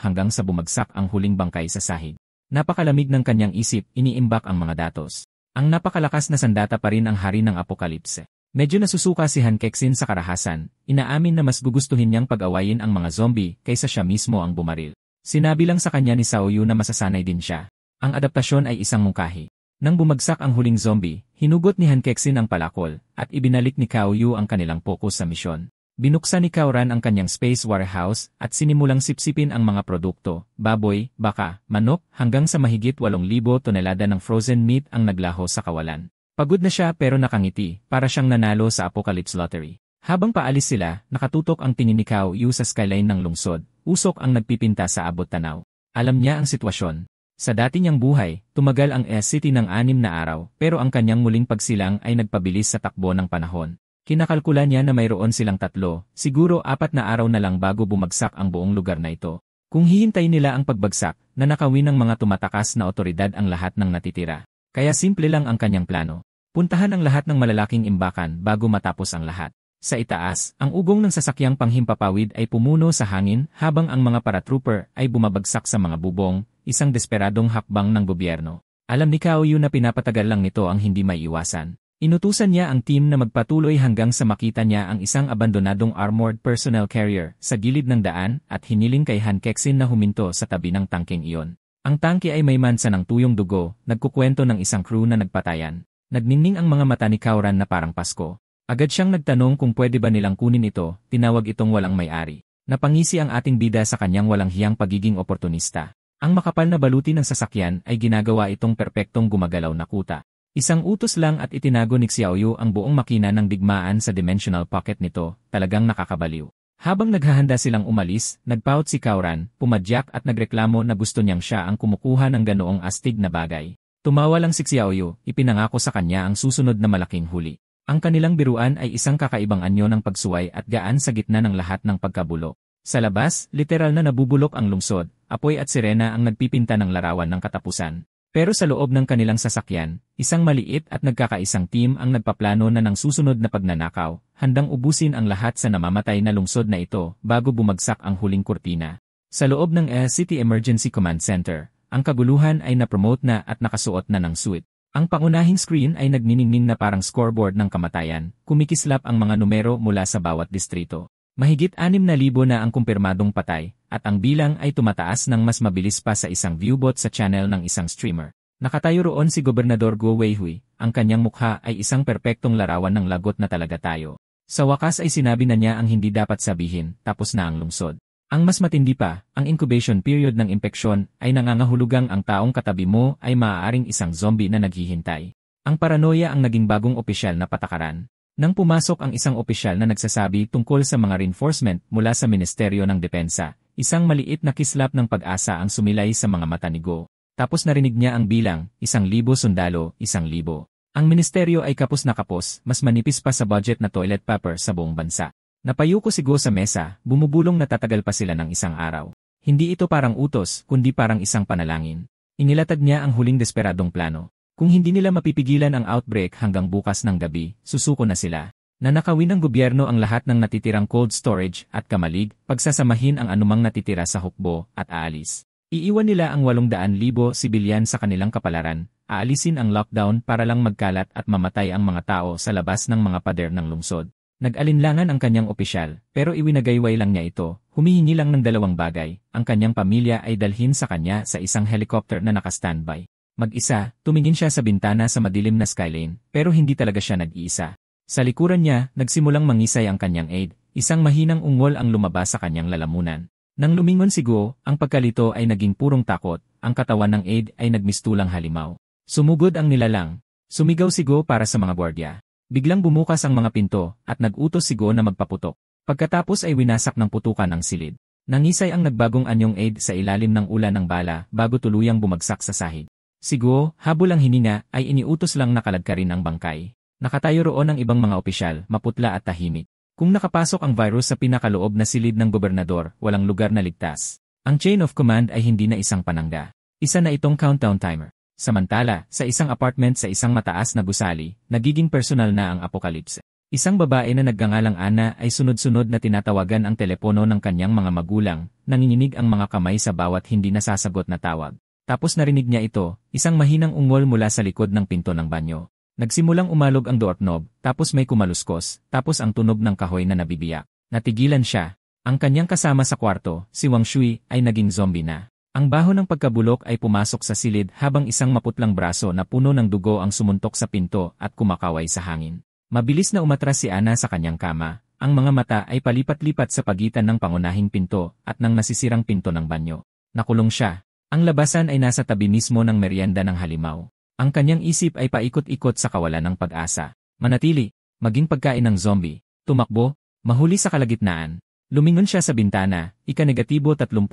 A: hanggang sa bumagsak ang huling bangkay sa sahig. Napakalamig ng kanyang isip, iniimbak ang mga datos. Ang napakalakas na sandata pa rin ang hari ng apokalipse. Medyo nasusuka si Han Kexin sa karahasan, inaamin na mas gugustuhin niyang pag-awayin ang mga zombie kaysa siya mismo ang bumaril. Sinabi lang sa kanya ni Xiaoyu na masasanay din siya. Ang adaptasyon ay isang mungkahi. Nang bumagsak ang huling zombie, hinugot ni Han Kexin ang palakol, at ibinalik ni Xiaoyu ang kanilang focus sa misyon. Binuksan ni Kauran ang kanyang space warehouse at sinimulang sipsipin ang mga produkto, baboy, baka, manok, hanggang sa mahigit 8,000 tonelada ng frozen meat ang naglaho sa kawalan. Pagod na siya pero nakangiti, para siyang nanalo sa Apocalypse Lottery. Habang paalis sila, nakatutok ang tingin ni Xiaoyu sa skyline ng lungsod, usok ang nagpipinta sa abot tanaw. Alam niya ang sitwasyon. Sa dati niyang buhay, tumagal ang city ng 6 na araw, pero ang kanyang muling pagsilang ay nagpabilis sa takbo ng panahon. Kinakalkula niya na mayroon silang 3, siguro 4 na araw na lang bago bumagsak ang buong lugar na ito. Kung hihintay nila ang pagbagsak, nanakawin ng mga tumatakas na otoridad ang lahat ng natitira. Kaya simple lang ang kanyang plano. Puntahan ang lahat ng malalaking imbakan bago matapos ang lahat. Sa itaas, ang ugong ng sasakyang panghimpapawid ay pumuno sa hangin habang ang mga paratrooper ay bumabagsak sa mga bubong, isang desperadong hakbang ng gobyerno. Alam ni Xiaoyu na pinapatagal lang nito ang hindi may iwasan. Inutusan niya ang team na magpatuloy hanggang sa makita niya ang isang abandonadong armored personnel carrier sa gilid ng daan at hiniling kay Han Kexin na huminto sa tabi ng tangkeng iyon. Ang tangke ay may mansa ng tuyong dugo, nagkukwento ng isang crew na nagpatayan. Nagningning ang mga mata ni Kauran na parang Pasko. Agad siyang nagtanong kung pwede ba nilang kunin ito, tinawag itong walang may-ari. Napangisi ang ating bida sa kanyang walang hiyang pagiging oportunista. Ang makapal na baluti ng sasakyan ay ginagawa itong perpektong gumagalaw na kuta. Isang utos lang at itinago ni Xiaoyu ang buong makina ng digmaan sa dimensional pocket nito, talagang nakakabaliw. Habang naghahanda silang umalis, nagpaut si Kauran, pumadyak at nagreklamo na gusto niyang siya ang kumukuha ng ganoong astig na bagay. Tumawa lang si Xiaoyu, ipinangako sa kanya ang susunod na malaking huli. Ang kanilang biruan ay isang kakaibang anyo ng pagsuway at gaan sa gitna ng lahat ng pagkabulok. Sa labas, literal na nabubulok ang lungsod, apoy at sirena ang nagpipinta ng larawan ng katapusan. Pero sa loob ng kanilang sasakyan, isang maliit at nagkakaisang team ang nagpaplano na ng susunod na pagnanakaw, handang ubusin ang lahat sa namamatay na lungsod na ito bago bumagsak ang huling kurtina. Sa loob ng City Emergency Command Center, ang kaguluhan ay na-promote na at nakasuot na ng suit. Ang pangunahing screen ay nagniningning na parang scoreboard ng kamatayan, kumikislap ang mga numero mula sa bawat distrito. Mahigit 6,000 na ang kumpirmadong patay, at ang bilang ay tumataas ng mas mabilis pa sa isang viewbot sa channel ng isang streamer. Nakatayo roon si Gobernador Guo Weihui, ang kanyang mukha ay isang perpektong larawan ng lagot na talaga tayo. Sa wakas ay sinabi na niya ang hindi dapat sabihin, tapos na ang lungsod. Ang mas matindi pa, ang incubation period ng impeksyon ay nangangahulugang ang taong katabi mo ay maaaring isang zombie na naghihintay. Ang paranoia ang naging bagong opisyal na patakaran. Nang pumasok ang isang opisyal na nagsasabi tungkol sa mga reinforcement mula sa Ministeryo ng Depensa, isang maliit na kislap ng pag-asa ang sumilay sa mga mata ni Go. Tapos narinig niya ang bilang, 1,000 sundalo, 1,000. Ang ministeryo ay kapos na kapos, mas manipis pa sa budget na toilet paper sa buong bansa. Napayuko si Go sa mesa, bumubulong na tatagal pa sila ng isang araw. Hindi ito parang utos, kundi parang isang panalangin. Inilatag niya ang huling desperadong plano. Kung hindi nila mapipigilan ang outbreak hanggang bukas ng gabi, susuko na sila. Nanakawin ng gobyerno ang lahat ng natitirang cold storage at kamalig, pagsasamahin ang anumang natitira sa hukbo at aalis. Iiwan nila ang 800,000 sibilyan sa kanilang kapalaran, aalisin ang lockdown para lang magkalat at mamatay ang mga tao sa labas ng mga pader ng lungsod. Nag-alinlangan ang kanyang opisyal, pero iwinagayway lang niya ito, humihingi lang ng 2 bagay, ang kanyang pamilya ay dalhin sa kanya sa isang helicopter na naka-standby. Mag-isa, tumingin siya sa bintana sa madilim na skyline, pero hindi talaga siya nag-iisa. Sa likuran niya, nagsimulang mangisay ang kanyang aide, isang mahinang ungol ang lumabas sa kanyang lalamunan. Nang lumingon si Guo, ang pagkalito ay naging purong takot, ang katawan ng aide ay nagmistulang halimaw. Sumugod ang nilalang. Sumigaw si Guo para sa mga gwardiya. Biglang bumukas ang mga pinto, at nag-utos si Guo na magpaputok. Pagkatapos ay winasak ng putukan ang silid. Nangisay ang nagbagong anyong aide sa ilalim ng ulan ng bala bago tuluyang bumagsak sa sahig. Si Guo, habol ang hininga, ay iniutos lang na kaladkarin ang bangkay. Nakatayo roon ang ibang mga opisyal, maputla at tahimik. Kung nakapasok ang virus sa pinakaloob na silid ng gobernador, walang lugar na ligtas. Ang chain of command ay hindi na isang panangga. Isa na itong countdown timer. Samantala, sa isang apartment sa isang mataas na gusali, nagiging personal na ang apokalipse. Isang babae na nagngangalang Ana ay sunod-sunod na tinatawagan ang telepono ng kanyang mga magulang, nanginginig ang mga kamay sa bawat hindi nasasagot na tawag. Tapos narinig niya ito, isang mahinang ungol mula sa likod ng pinto ng banyo. Nagsimulang umalog ang doorknob, tapos may kumaluskos, tapos ang tunog ng kahoy na nabibiyak. Natigilan siya. Ang kanyang kasama sa kwarto, si Wang Shui, ay naging zombie na. Ang baho ng pagkabulok ay pumasok sa silid habang isang maputlang braso na puno ng dugo ang sumuntok sa pinto at kumakaway sa hangin. Mabilis na umatras si Ana sa kanyang kama. Ang mga mata ay palipat-lipat sa pagitan ng pangunahing pinto at ng nasisirang pinto ng banyo. Nakulong siya. Ang labasan ay nasa tabi mismo ng merienda ng halimaw. Ang kanyang isip ay paikot-ikot sa kawalan ng pag-asa. Manatili, maging pagkain ng zombie, tumakbo, mahuli sa kalagitnaan. Lumingon siya sa bintana, -30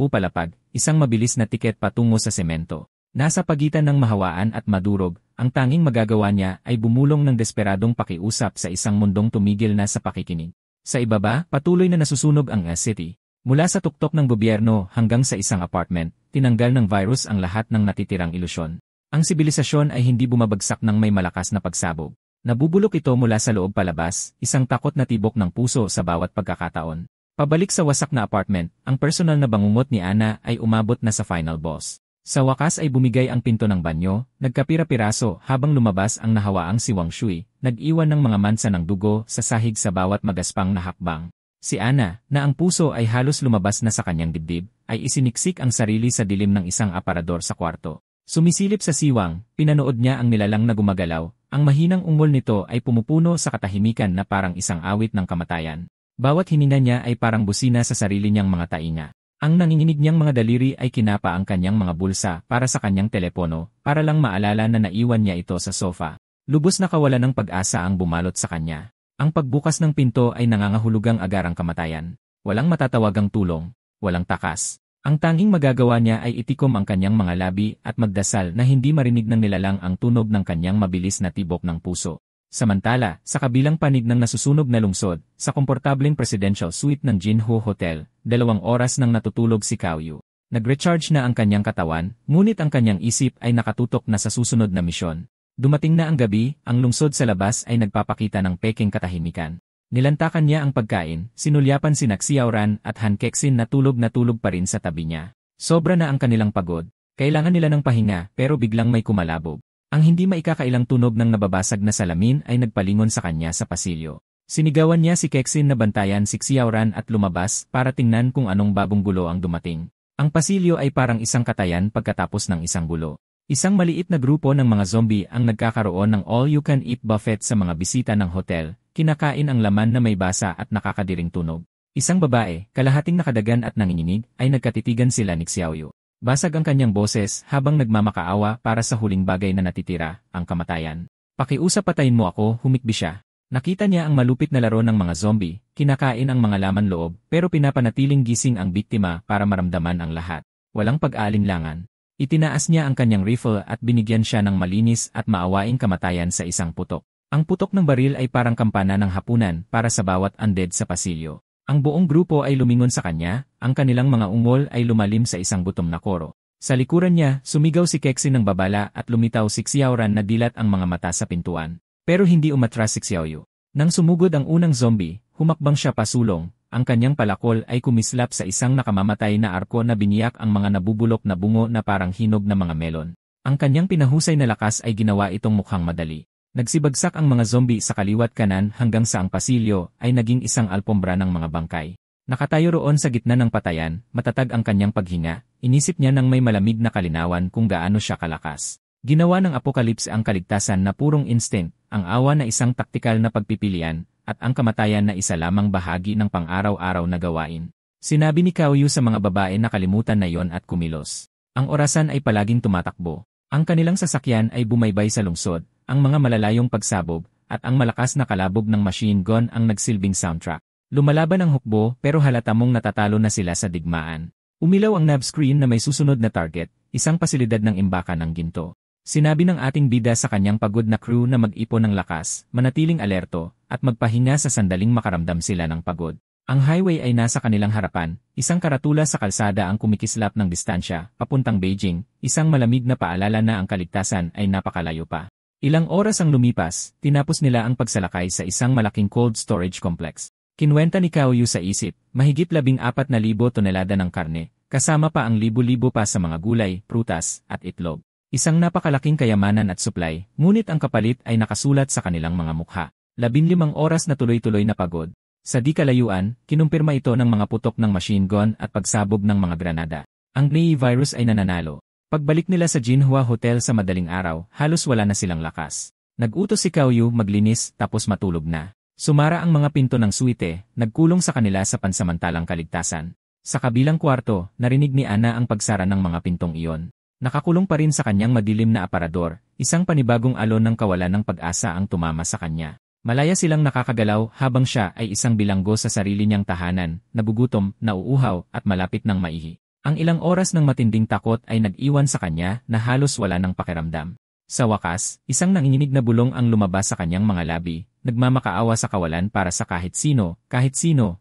A: palapag, isang mabilis na tiket patungo sa semento. Nasa pagitan ng mahawaan at madurog, ang tanging magagawa niya ay bumulong ng desperadong pakiusap sa isang mundong tumigil na sa pakikinig. Sa ibaba, patuloy na nasusunog ang city. Mula sa tuktok ng gobyerno hanggang sa isang apartment, tinanggal ng virus ang lahat ng natitirang ilusyon. Ang sibilisasyon ay hindi bumabagsak ng may malakas na pagsabog. Nabubulok ito mula sa loob palabas, isang takot na tibok ng puso sa bawat pagkakataon. Pabalik sa wasak na apartment, ang personal na bangungot ni Ana ay umabot na sa final boss. Sa wakas ay bumigay ang pinto ng banyo, nagkapira-piraso habang lumabas ang nahawaang si Wang Shui, nag-iwan ng mga mansa ng dugo sa sahig sa bawat magaspang na hakbang. Si Ana, na ang puso ay halos lumabas na sa kanyang dibdib, ay isiniksik ang sarili sa dilim ng isang aparador sa kwarto. Sumisilip sa siwang, pinanood niya ang nilalang na gumagalaw, ang mahinang ungol nito ay pumupuno sa katahimikan na parang isang awit ng kamatayan. Bawat hininga niya ay parang busina sa sarili niyang mga tainga. Ang nanginginig niyang mga daliri ay kinapa ang kanyang mga bulsa para sa kanyang telepono, para lang maalala na naiwan niya ito sa sofa. Lubos na kawalan ng pag-asa ang bumalot sa kanya. Ang pagbukas ng pinto ay nangangahulugang agarang kamatayan. Walang matatawagang tulong, walang takas. Ang tanging magagawa niya ay itikom ang kanyang mga labi at magdasal na hindi marinig ng nilalang ang tunog ng kanyang mabilis na tibok ng puso. Samantala, sa kabilang panig ng nasusunog na lungsod, sa komportableng presidential suite ng Jinho Hotel, 2 oras nang natutulog si Cao Yu. Nag-recharge na ang kanyang katawan, ngunit ang kanyang isip ay nakatutok na sa susunod na misyon. Dumating na ang gabi, ang lungsod sa labas ay nagpapakita ng peking katahimikan. Nilantakan niya ang pagkain, sinulyapan si Xiaoran at Han Kexin na tulog pa rin sa tabi niya. Sobra na ang kanilang pagod. Kailangan nila ng pahinga pero biglang may kumalabog. Ang hindi maikakailang tunog ng nababasag na salamin ay nagpalingon sa kanya sa pasilyo. Sinigawan niya si Kexin na bantayan si Xiaoran at lumabas para tingnan kung anong bagong gulo ang dumating. Ang pasilyo ay parang isang katayan pagkatapos ng isang gulo. Isang maliit na grupo ng mga zombie ang nagkakaroon ng all-you-can-eat buffet sa mga bisita ng hotel, kinakain ang laman na may basa at nakakadiring tunog. Isang babae, kalahating nakadagan at nanginginig, ay nagkatitigan sila ni Xiaoyu. Basag ang kanyang boses habang nagmamakaawa para sa huling bagay na natitira, ang kamatayan. Pakiusap patayin mo ako, humikbi siya. Nakita niya ang malupit na laro ng mga zombie, kinakain ang mga laman loob, pero pinapanatiling gising ang biktima para maramdaman ang lahat. Walang pag-aalinlangan. Itinaas niya ang kanyang rifle at binigyan siya ng malinis at maawaing kamatayan sa isang putok. Ang putok ng baril ay parang kampana ng hapunan para sa bawat undead sa pasilyo. Ang buong grupo ay lumingon sa kanya, ang kanilang mga ungol ay lumalim sa isang gutom na koro. Sa likuran niya, sumigaw si Kexin ng babala at lumitaw si Xiaoran na dilat ang mga mata sa pintuan. Pero hindi umatras si Xiaoyu. Nang sumugod ang unang zombie, humakbang siya pasulong, ang kanyang palakol ay kumislap sa isang nakamamatay na arko na biniyak ang mga nabubulok na bungo na parang hinog na mga melon. Ang kanyang pinahusay na lakas ay ginawa itong mukhang madali. Nagsibagsak ang mga zombie sa kaliwat kanan hanggang sa ang pasilyo ay naging isang alpombra ng mga bangkay. Nakatayo roon sa gitna ng patayan, matatag ang kanyang paghinga, inisip niya ng may malamig na kalinawan kung gaano siya kalakas. Ginawa ng Apocalypse ang kaligtasan na purong instinct, ang awa na isang taktikal na pagpipilian, at ang kamatayan na isa lamang bahagi ng pang-araw-araw na gawain. Sinabi ni Kaoyu sa mga babae na kalimutan na yon at kumilos. Ang orasan ay palaging tumatakbo. Ang kanilang sasakyan ay bumaybay sa lungsod, ang mga malalayong pagsabog, at ang malakas na kalabog ng machine gun ang nagsilbing soundtrack. Lumalaban ang hukbo pero halata mong natatalo na sila sa digmaan. Umilaw ang nav screen na may susunod na target, isang pasilidad ng imbakan ng ginto. Sinabi ng ating bida sa kanyang pagod na crew na mag-ipon ng lakas, manatiling alerto, at magpahinga sa sandaling makaramdam sila ng pagod. Ang highway ay nasa kanilang harapan, isang karatula sa kalsada ang kumikislap ng distansya, papuntang Beijing, isang malamig na paalala na ang kaligtasan ay napakalayo pa. Ilang oras ang lumipas, tinapos nila ang pagsalakay sa isang malaking cold storage complex. Kinwenta ni Kaoyu sa isip, mahigit 14,000 tonelada ng karne, kasama pa ang libo-libo pa sa mga gulay, prutas, at itlog. Isang napakalaking kayamanan at supply, ngunit ang kapalit ay nakasulat sa kanilang mga mukha. 15 oras na tuloy-tuloy na pagod. Sa di kalayuan, kinumpirma ito ng mga putok ng machine gun at pagsabog ng mga granada. Ang Nei virus ay nananalo. Pagbalik nila sa Jinhua Hotel sa madaling araw, halos wala na silang lakas. Nag-utos si Kaoyu maglinis tapos matulog na. Sumara ang mga pinto ng suite, nagkulong sa kanila sa pansamantalang kaligtasan. Sa kabilang kwarto, narinig ni Ana ang pagsara ng mga pintong iyon. Nakakulong pa rin sa kanyang madilim na aparador, isang panibagong alon ng kawalan ng pag-asa ang tumama sa kanya. Malaya silang nakakagalaw habang siya ay isang bilanggo sa sarili niyang tahanan, nagugutom, nauuhaw, at malapit ng maihi. Ang ilang oras ng matinding takot ay nag-iwan sa kanya na halos wala ng pakiramdam. Sa wakas, isang nanginginig na bulong ang lumabas sa kanyang mga labi, nagmamakaawa sa kawalan para sa kahit sino,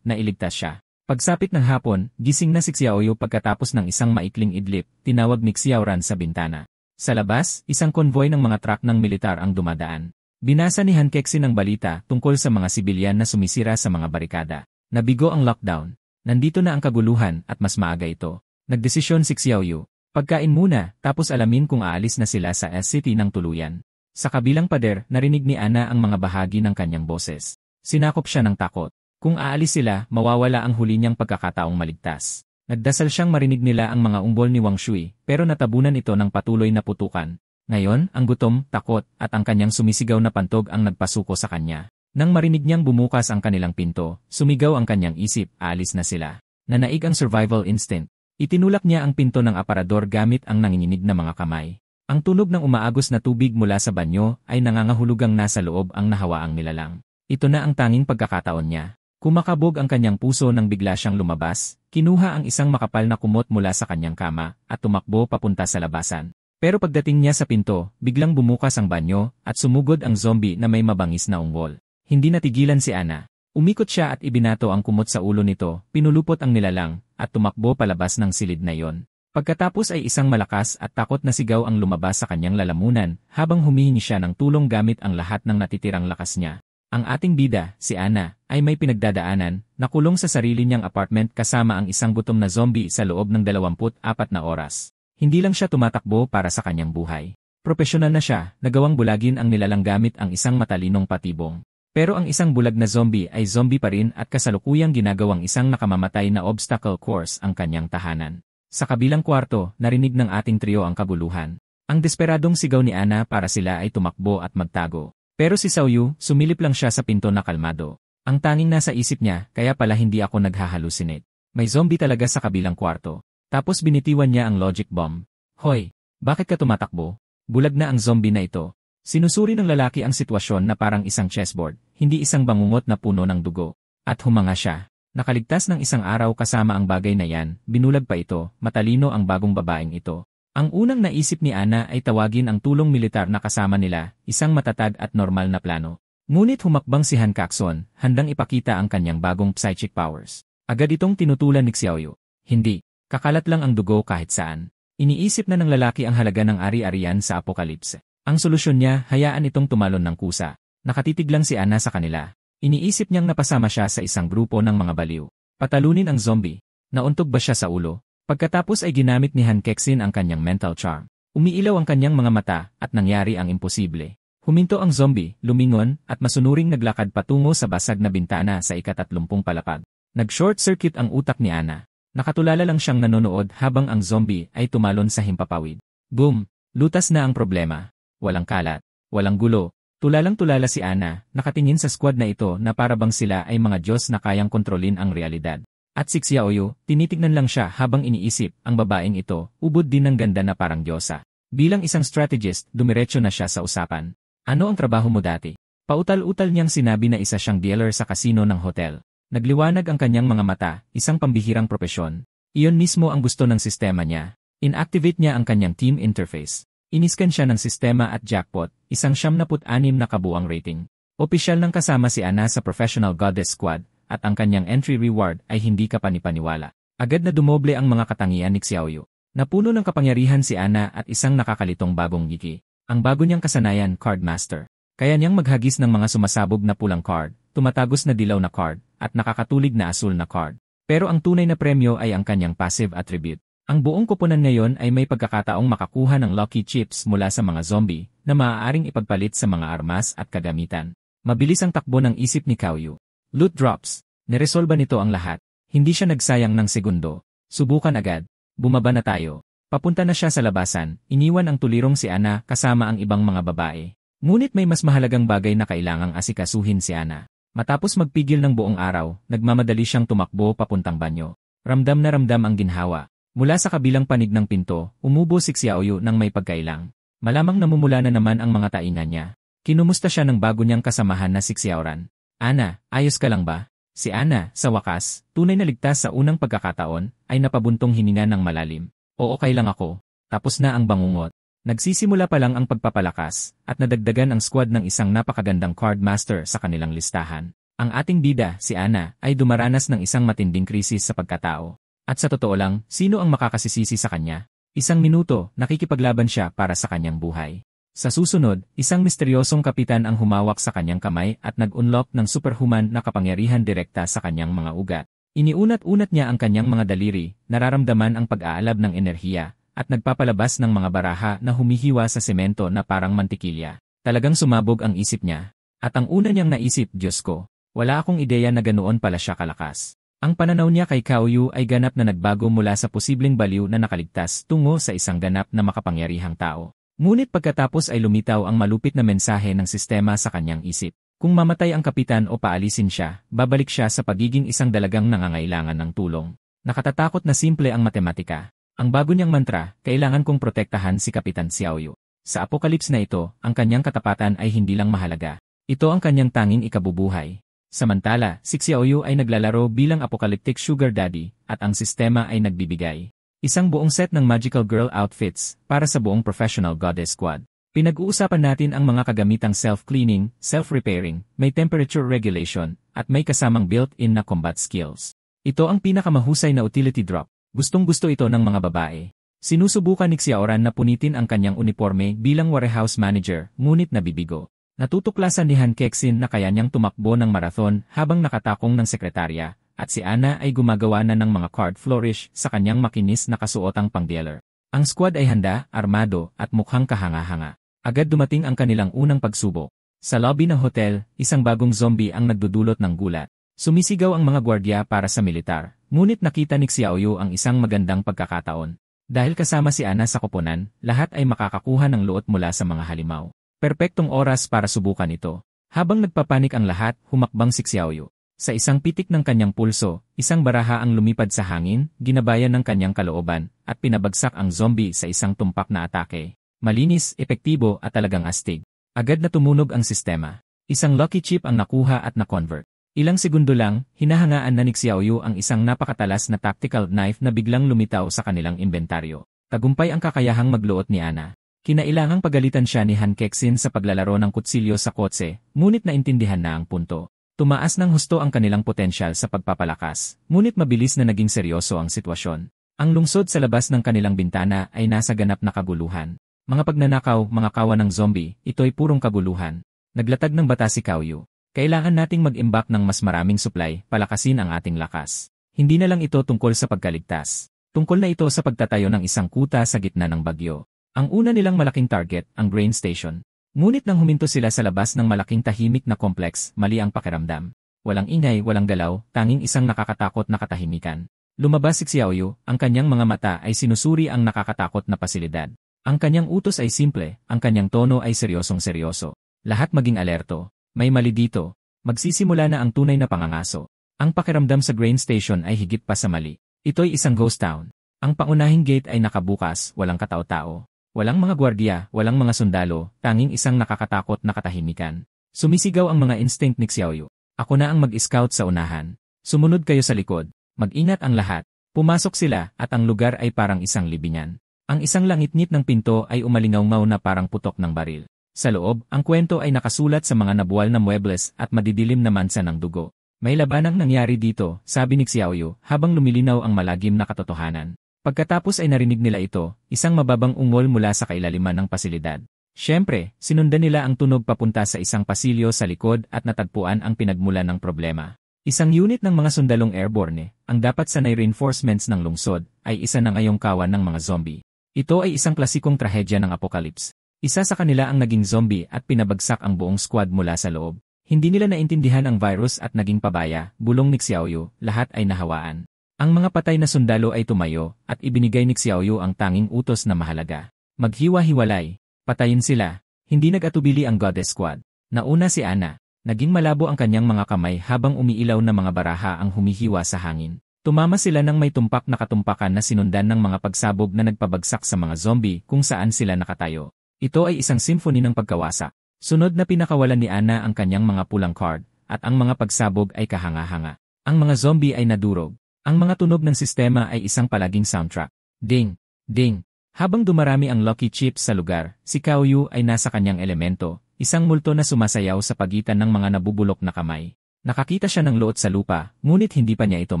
A: na iligtas siya. Pagsapit ng hapon, gising na si Xiaoyu pagkatapos ng isang maikling idlip, tinawag ni Xiaoran sa bintana. Sa labas, isang konvoy ng mga truck ng militar ang dumadaan. Binasa ni Han Kexin ang balita tungkol sa mga sibilyan na sumisira sa mga barikada. Nabigo ang lockdown. Nandito na ang kaguluhan at mas maaga ito. Nagdesisyon si Xiaoyu. Pagkain muna, tapos alamin kung aalis na sila sa S-City ng tuluyan. Sa kabilang pader, narinig ni Ana ang mga bahagi ng kanyang boses. Sinakop siya ng takot. Kung aalis sila, mawawala ang huli niyang pagkakataong maligtas. Nagdasal siyang marinig nila ang mga umbol ni Wang Shui, pero natabunan ito ng patuloy na putukan. Ngayon, ang gutom, takot, at ang kanyang sumisigaw na pantog ang nagpasuko sa kanya. Nang marinig niyang bumukas ang kanilang pinto, sumigaw ang kanyang isip, aalis na sila. Nanaig ang survival instinct. Itinulak niya ang pinto ng aparador gamit ang nanginginig na mga kamay. Ang tunog ng umaagos na tubig mula sa banyo ay nangangahulugang nasa loob ang nahawaang nilalang. Ito na ang tanging pagkakataon niya. Kumakabog ang kanyang puso nang bigla siyang lumabas, kinuha ang isang makapal na kumot mula sa kanyang kama, at tumakbo papunta sa labasan. Pero pagdating niya sa pinto, biglang bumukas ang banyo, at sumugod ang zombie na may mabangis na ungol. Hindi natigilan si Ana. Umikot siya at ibinato ang kumot sa ulo nito, pinulupot ang nilalang, at tumakbo palabas ng silid na iyon. Pagkatapos ay isang malakas at takot na sigaw ang lumabas sa kanyang lalamunan, habang humihingi siya ng tulong gamit ang lahat ng natitirang lakas niya. Ang ating bida, si Ana, ay may pinagdadaanan, nakulong sa sarili niyang apartment kasama ang isang gutom na zombie sa loob ng 24 na oras. Hindi lang siya tumatakbo para sa kanyang buhay. Profesional na siya, nagawang bulagin ang nilalang gamit ang isang matalinong patibong. Pero ang isang bulag na zombie ay zombie pa rin at kasalukuyang ginagawang isang nakamamatay na obstacle course ang kanyang tahanan. Sa kabilang kwarto, narinig ng ating trio ang kaguluhan. Ang desperadong sigaw ni Ana para sila ay tumakbo at magtago. Pero si Xiaoyu, sumilip lang siya sa pinto na kalmado. Ang tanging nasa isip niya, kaya pala hindi ako naghahalusinate. May zombie talaga sa kabilang kwarto. Tapos binitiwan niya ang logic bomb. Hoy, bakit ka tumatakbo? Bulag na ang zombie na ito. Sinusuri ng lalaki ang sitwasyon na parang isang chessboard, hindi isang bangungot na puno ng dugo. At humanga siya. Nakaligtas ng isang araw kasama ang bagay na yan, binulag pa ito, matalino ang bagong babaeng ito. Ang unang naisip ni Ana ay tawagin ang tulong militar na kasama nila, isang matatag at normal na plano. Ngunit humakbang si Han Kakson, handang ipakita ang kanyang bagong psychic powers. Agad itong tinutulan ni Xiaoyu. Hindi, kakalat lang ang dugo kahit saan. Iniisip na ng lalaki ang halaga ng ari-arian sa Apocalypse. Ang solusyon niya, hayaan itong tumalon ng kusa. Nakatitig lang si Ana sa kanila. Iniisip niyang napasama siya sa isang grupo ng mga baliw. Patalunin ang zombie. Nauntog ba siya sa ulo? Pagkatapos ay ginamit ni Han Kexin ang kanyang mental charm. Umiilaw ang kanyang mga mata at nangyari ang imposible. Huminto ang zombie, lumingon, at masunuring naglakad patungo sa basag na bintana sa ika-30 palapag. Nag-short circuit ang utak ni Ana. Nakatulala lang siyang nanonood habang ang zombie ay tumalon sa himpapawid. Boom! Lutas na ang problema. Walang kalat. Walang gulo. Tulalang-tulala si Ana, nakatingin sa squad na ito na parabang sila ay mga Diyos na kayang kontrolin ang realidad. At si Xiaoyu, tinitignan lang siya habang iniisip, ang babaeng ito, ubod din ng ganda na parang Diyosa. Bilang isang strategist, dumiretso na siya sa usapan. Ano ang trabaho mo dati? Pautal-utal niyang sinabi na isa siyang dealer sa kasino ng hotel. Nagliwanag ang kanyang mga mata, isang pambihirang propesyon. Iyon mismo ang gusto ng sistema niya. Inactivate niya ang kanyang team interface. Iniskan siya ng sistema at jackpot, isang 76 na kabuang rating. Opisyal nang kasama si Ana sa Professional Goddess Squad, at ang kanyang entry reward ay hindi kapanipaniwala. Agad na dumoble ang mga katangian ni Xiaoyu. Napuno ng kapangyarihan si Ana at isang nakakalitong bagong gigi. Ang bago niyang kasanayan, Card Master. Kaya niyang maghagis ng mga sumasabog na pulang card, tumatagos na dilaw na card, at nakakatulig na asul na card. Pero ang tunay na premyo ay ang kanyang passive attribute. Ang buong koponan ngayon ay may pagkakataong makakuha ng lucky chips mula sa mga zombie na maaaring ipagpalit sa mga armas at kagamitan. Mabilis ang takbo ng isip ni Xiaoyu. Loot drops. Niresolba nito ang lahat. Hindi siya nagsayang ng segundo. Subukan agad. Bumaba na tayo. Papunta na siya sa labasan. Iniwan ang tulirong si Ana kasama ang ibang mga babae. Ngunit may mas mahalagang bagay na kailangang asikasuhin si Ana. Matapos magpigil ng buong araw, nagmamadali siyang tumakbo papuntang banyo. Ramdam na ramdam ang ginhawa. Mula sa kabilang panig ng pinto, umubo si Xiaoyu nang may pagkailang. Malamang namumula na naman ang mga taingan niya. Kinumusta siya ng bago niyang kasamahan na si Xiaoran. Ana, ayos ka lang ba? Si Ana, sa wakas, tunay na ligtas sa unang pagkakataon, ay napabuntong hininga ng malalim. Oo, okay lang ako. Tapos na ang bangungot. Nagsisimula pa lang ang pagpapalakas, at nadagdagan ang squad ng isang napakagandang card master sa kanilang listahan. Ang ating bida, si Ana, ay dumaranas ng isang matinding krisis sa pagkatao. At sa totoo lang, sino ang makakasisisi sa kanya? Isang minuto, nakikipaglaban siya para sa kanyang buhay. Sa susunod, isang misteryosong kapitan ang humawak sa kanyang kamay at nag-unlock ng superhuman na kapangyarihan direkta sa kanyang mga ugat. Iniunat-unat niya ang kanyang mga daliri, nararamdaman ang pag-aalab ng enerhiya, at nagpapalabas ng mga baraha na humihiwa sa semento na parang mantikilya. Talagang sumabog ang isip niya. At ang una niyang naisip, Diyos ko, wala akong ideya na ganoon pala siya kalakas. Ang pananaw niya kay Xiaoyu ay ganap na nagbago mula sa posibleng baliw na nakaligtas tungo sa isang ganap na makapangyarihang tao. Ngunit pagkatapos ay lumitaw ang malupit na mensahe ng sistema sa kanyang isip. Kung mamatay ang kapitan o paalisin siya, babalik siya sa pagiging isang dalagang nangangailangan ng tulong. Nakatatakot na simple ang matematika. Ang bago niyang mantra, kailangan kong protektahan si Kapitan Xiaoyu. Sa apocalypse na ito, ang kanyang katapatan ay hindi lang mahalaga. Ito ang kanyang tanging ikabubuhay. Samantala, si Xiaoyu ay naglalaro bilang apocalyptic sugar daddy, at ang sistema ay nagbibigay. Isang buong set ng magical girl outfits para sa buong professional goddess squad. Pinag-uusapan natin ang mga kagamitang self-cleaning, self-repairing, may temperature regulation, at may kasamang built-in na combat skills. Ito ang pinakamahusay na utility drop. Gustong-gusto ito ng mga babae. Sinusubukan ni Xiaoran na punitin ang kanyang uniforme bilang warehouse manager, ngunit nabibigo. Natutuklasan ni Han Kexin na kaya niyang tumakbo ng marathon habang nakatakong ng sekretarya, at si Ana ay gumagawa na ng mga card flourish sa kanyang makinis na kasuotang pang-dealer. Ang squad ay handa, armado, at mukhang kahanga-hanga. Agad dumating ang kanilang unang pagsubok. Sa lobby ng hotel, isang bagong zombie ang nagdudulot ng gulat. Sumisigaw ang mga gwardiya para sa militar, ngunit nakita ni Xiaoyu ang isang magandang pagkakataon. Dahil kasama si Ana sa koponan, lahat ay makakakuha ng luot mula sa mga halimaw. Perpektong oras para subukan ito. Habang nagpapanik ang lahat, humakbang si Xiaoyu. Sa isang pitik ng kanyang pulso, isang baraha ang lumipad sa hangin, ginabayan ng kanyang kalooban, at pinabagsak ang zombie sa isang tumpak na atake. Malinis, epektibo at talagang astig. Agad na tumunog ang sistema. Isang lucky chip ang nakuha at na-convert. Ilang segundo lang, hinahangaan na ni Xiaoyu ang isang napakatalas na tactical knife na biglang lumitaw sa kanilang inventaryo. Tagumpay ang kakayahang magluot ni Ana. Kinailangang pagalitan siya ni Han Kexin sa paglalaro ng kutsilyo sa kotse, ngunit naintindihan na ang punto. Tumaas ng husto ang kanilang potensyal sa pagpapalakas, ngunit mabilis na naging seryoso ang sitwasyon. Ang lungsod sa labas ng kanilang bintana ay nasa ganap na kaguluhan. Mga pagnanakaw, mga kawan ng zombie, ito'y purong kaguluhan. Naglatag ng bata si Xiaoyu. Kailangan nating mag-imbak ng mas maraming supply, palakasin ang ating lakas. Hindi na lang ito tungkol sa pagkaligtas. Tungkol na ito sa pagtatayo ng isang kuta sa gitna ng bagyo. Ang una nilang malaking target, ang grain station. Ngunit nang huminto sila sa labas ng malaking tahimik na complex, mali ang pakiramdam. Walang ingay, walang galaw, tanging isang nakakatakot na katahimikan. Lumabas si Xiaoyu, ang kanyang mga mata ay sinusuri ang nakakatakot na pasilidad. Ang kanyang utos ay simple, ang kanyang tono ay seryosong-seryoso. Lahat maging alerto. May mali dito. Magsisimula na ang tunay na pangangaso. Ang pakiramdam sa grain station ay higit pa sa mali. Ito'y isang ghost town. Ang pangunahing gate ay nakabukas, walang katao-tao. Walang mga gwardiya, walang mga sundalo, tanging isang nakakatakot na katahimikan. Sumisigaw ang mga instinct ni Xiaoyu. Ako na ang mag-scout sa unahan. Sumunod kayo sa likod. Mag-ingat ang lahat. Pumasok sila at ang lugar ay parang isang libingan. Ang isang langit-ngit ng pinto ay umalingaw-ngaw na parang putok ng baril. Sa loob, ang kwento ay nakasulat sa mga nabuwal na muebles at madidilim na mansa ng dugo. May labanang nangyari dito, sabi ni Xiaoyu, habang lumilinaw ang malagim na katotohanan. Pagkatapos ay narinig nila ito, isang mababang ungol mula sa kailaliman ng pasilidad. Siyempre, sinundan nila ang tunog papunta sa isang pasilyo sa likod at natagpuan ang pinagmulan ng problema. Isang unit ng mga sundalong airborne, ang dapat sanay reinforcements ng lungsod, ay isa na ngayong kawan ng mga zombie. Ito ay isang klasikong trahedya ng apocalypse. Isa sa kanila ang naging zombie at pinabagsak ang buong squad mula sa loob. Hindi nila naintindihan ang virus at naging pabaya, bulong ni Xiaoyu, lahat ay nahawaan. Ang mga patay na sundalo ay tumayo at ibinigay ni Xiaoyu ang tanging utos na mahalaga. Maghiwa-hiwalay. Patayin sila. Hindi nag-atubili ang Goddess Squad. Nauna si Ana. Naging malabo ang kanyang mga kamay habang umiilaw na mga baraha ang humihiwa sa hangin. Tumama sila ng may tumpak na katumpakan na sinundan ng mga pagsabog na nagpabagsak sa mga zombie kung saan sila nakatayo. Ito ay isang symphony ng pagkawasak. Sunod na pinakawalan ni Ana ang kanyang mga pulang card, at ang mga pagsabog ay kahanga-hanga. Ang mga zombie ay nadurog. Ang mga tunog ng sistema ay isang palaging soundtrack. Ding! Ding! Habang dumarami ang lucky chips sa lugar, si Xiaoyu ay nasa kanyang elemento, isang multo na sumasayaw sa pagitan ng mga nabubulok na kamay. Nakakita siya ng loot sa lupa, ngunit hindi pa niya ito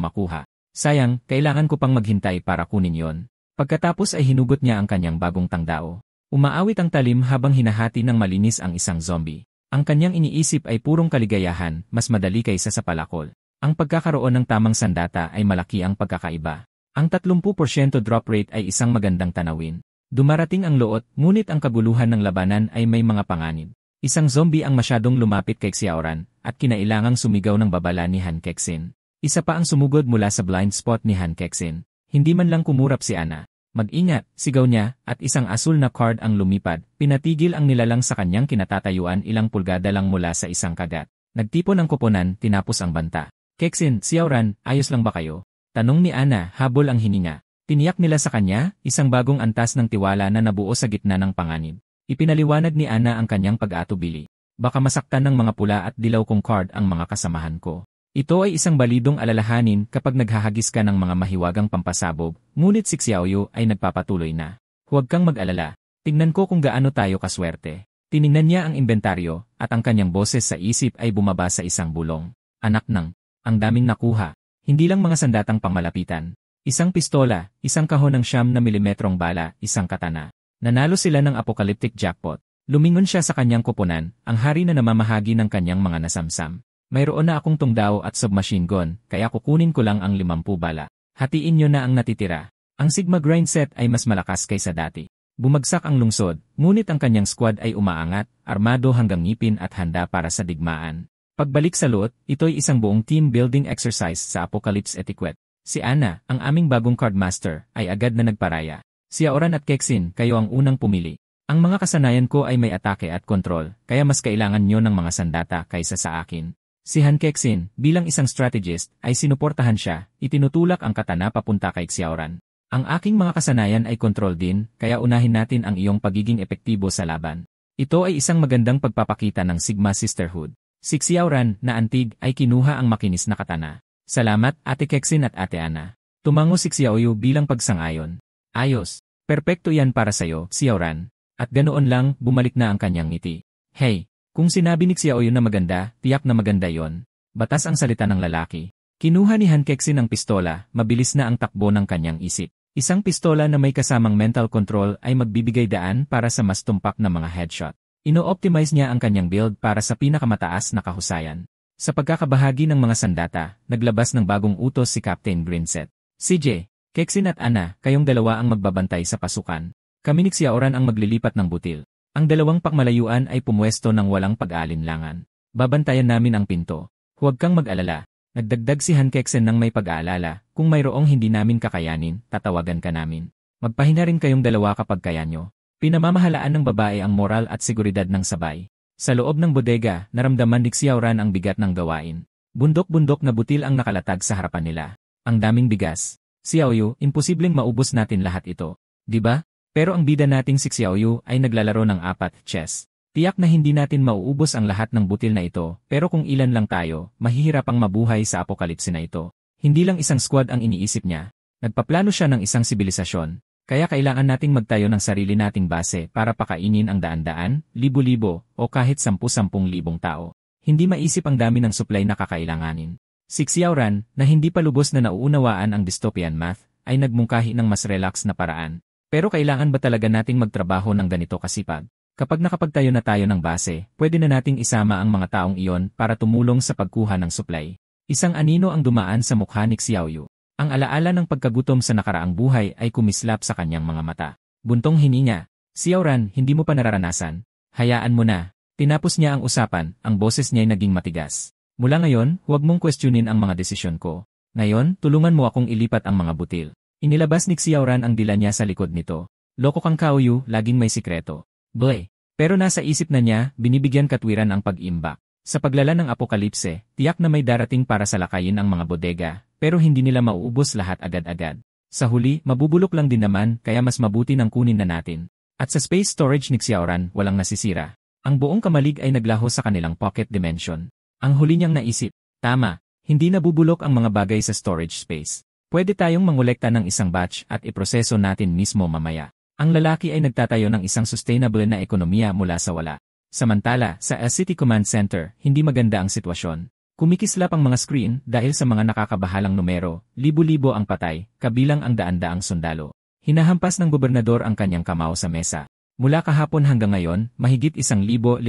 A: makuha. Sayang, kailangan ko pang maghintay para kunin yon. Pagkatapos ay hinugot niya ang kanyang bagong tangdao. Umaawit ang talim habang hinahati ng malinis ang isang zombie. Ang kanyang iniisip ay purong kaligayahan, mas madali kaysa sa palakol. Ang pagkakaroon ng tamang sandata ay malaki ang pagkakaiba. Ang 30% drop rate ay isang magandang tanawin. Dumarating ang loot, ngunit ang kaguluhan ng labanan ay may mga panganib. Isang zombie ang masyadong lumapit kay Xiaoran, at kinailangang sumigaw ng babala ni Han Kexin. Isa pa ang sumugod mula sa blind spot ni Han Kexin. Hindi man lang kumurap si Ana. Mag-ingat, sigaw niya, at isang asul na card ang lumipad, pinatigil ang nilalang sa kanyang kinatatayuan ilang pulgada lang mula sa isang kagat. Nagtipon ang koponan, tinapos ang banta. Kexin, Xiaoran, ayos lang ba kayo? Tanong ni Ana, habol ang hininga. Tiniyak nila sa kanya, isang bagong antas ng tiwala na nabuo sa gitna ng panganib. Ipinaliwanag ni Ana ang kanyang pag-aatubili. Baka masaktan ng mga pula at dilaw kong card ang mga kasamahan ko. Ito ay isang balidong alalahanin kapag naghahagis ka ng mga mahiwagang pampasabog, ngunit si Xiaoyu ay nagpapatuloy na. Huwag kang mag-alala. Tingnan ko kung gaano tayo kaswerte. Tiningnan niya ang inventaryo, at ang kanyang boses sa isip ay bumaba sa isang bulong. Anak ng, ang daming nakuha. Hindi lang mga sandatang pangmalapitan. Isang pistola, isang kahon ng 9 milimetrong bala, isang katana. Nanalo sila ng apocalyptic jackpot. Lumingon siya sa kanyang koponan, ang hari na namamahagi ng kanyang mga nasamsam. Mayroon na akong tungdaw at submachine gun, kaya kukunin ko lang ang 50 bala. Hatiin nyo na ang natitira. Ang Sigma grind set ay mas malakas kaysa dati. Bumagsak ang lungsod, ngunit ang kanyang squad ay umaangat, armado hanggang ngipin at handa para sa digmaan. Pagbalik sa loot, ito'y isang buong team building exercise sa Apocalypse Etiquette. Si Ana, ang aming bagong cardmaster, ay agad na nagparaya. Si Xiaoran at Kexin, kayo ang unang pumili. Ang mga kasanayan ko ay may atake at kontrol, kaya mas kailangan nyo ng mga sandata kaysa sa akin. Si Han Kexin, bilang isang strategist, ay sinuportahan siya, itinutulak ang katana papunta kay Xiaoran. Ang aking mga kasanayan ay kontrol din, kaya unahin natin ang iyong pagiging epektibo sa laban. Ito ay isang magandang pagpapakita ng Sigma Sisterhood. Si Xiaoran, na antig, ay kinuha ang makinis na katana. Salamat, Ate Kexin at Ate Ana. Tumango si Xiaoyu bilang pagsang-ayon. Ayos. Perpekto yan para sayo, Xiaoran. At ganoon lang, bumalik na ang kanyang ngiti. Hey! Kung sinabi ni Xiaoyu na maganda, tiyak na maganda yon. Batas ang salita ng lalaki. Kinuha ni Han Kexin ang pistola, mabilis na ang takbo ng kanyang isip. Isang pistola na may kasamang mental control ay magbibigay daan para sa mas tumpak na mga headshot. Ino-optimize niya ang kanyang build para sa pinakamataas na kahusayan. Sa pagkakabahagi ng mga sandata, naglabas ng bagong utos si Captain Grinset. CJ, Kexin at Ana, kayong dalawa ang magbabantay sa pasukan. Kami ni Xiaoran ang maglilipat ng butil. Ang dalawang pakmalayuan ay pumwesto ng walang pag-aalinlangan. Babantayan namin ang pinto. Huwag kang mag-alala. Nagdagdag si Han Kexen ng may pag-aalala, kung mayroong hindi namin kakayanin, tatawagan ka namin. Magpahina rin kayong dalawa kapag kaya nyo. Pinamamahalaan ng babae ang moral at seguridad ng sabay. Sa loob ng bodega, naramdaman ni Xiaoran ang bigat ng gawain. Bundok-bundok na butil ang nakalatag sa harapan nila. Ang daming bigas. Xiaoyu, imposibleng maubos natin lahat ito. Diba? Pero ang bida nating si Xiaoyu ay naglalaro ng 4 chess. Tiyak na hindi natin mauubos ang lahat ng butil na ito, pero kung ilan lang tayo, mahihirapang mabuhay sa apokalipsi na ito. Hindi lang isang squad ang iniisip niya. Nagpaplano siya ng isang sibilisasyon. Kaya kailangan nating magtayo ng sarili nating base para pakainin ang daan-daan, libo-libo, o kahit 10,000 tao. Hindi maisip ang dami ng supply na kakailanganin. Si Xiaoran, na hindi pa lubos na nauunawaan ang dystopian math, ay nagmungkahi ng mas relax na paraan. Pero kailangan ba talaga nating magtrabaho ng ganito kasipag? Kapag nakapagtayo na tayo ng base, pwede na nating isama ang mga taong iyon para tumulong sa pagkuha ng supply. Isang anino ang dumaan sa mukha ni Xiaoyu. Ang alaala ng pagkagutom sa nakaraang buhay ay kumislap sa kanyang mga mata. Buntong hininga. Xiaoran, hindi mo pa nararanasan. Hayaan mo na. Tinapos niya ang usapan, ang boses niya ay naging matigas. Mula ngayon, huwag mong questionin ang mga desisyon ko. Ngayon, tulungan mo akong ilipat ang mga butil. Inilabas ni Xiaoran ang dila niya sa likod nito. Loko kang Kaoyu, laging may sikreto. Bleh. Pero nasa isip na niya, binibigyan katwiran ang pag-imbak. Sa paglala ng apokalipse, tiyak na may darating para salakayin ang mga bodega, pero hindi nila mauubos lahat agad-agad. Sa huli, mabubulok lang din naman, kaya mas mabuti nang kunin na natin. At sa space storage ni Xiaoran, walang nasisira. Ang buong kamalig ay naglaho sa kanilang pocket dimension. Ang huli niyang naisip, tama, hindi nabubulok ang mga bagay sa storage space. Pwede tayong mangolekta ng isang batch at iproseso natin mismo mamaya. Ang lalaki ay nagtatayo ng isang sustainable na ekonomiya mula sa wala. Samantala, sa City Command Center, hindi maganda ang sitwasyon. Kumikislap ang mga screen dahil sa mga nakakabahalang numero, libo-libo ang patay, kabilang ang daan-daang sundalo. Hinahampas ng gobernador ang kanyang kamao sa mesa. Mula kahapon hanggang ngayon, mahigit 1,500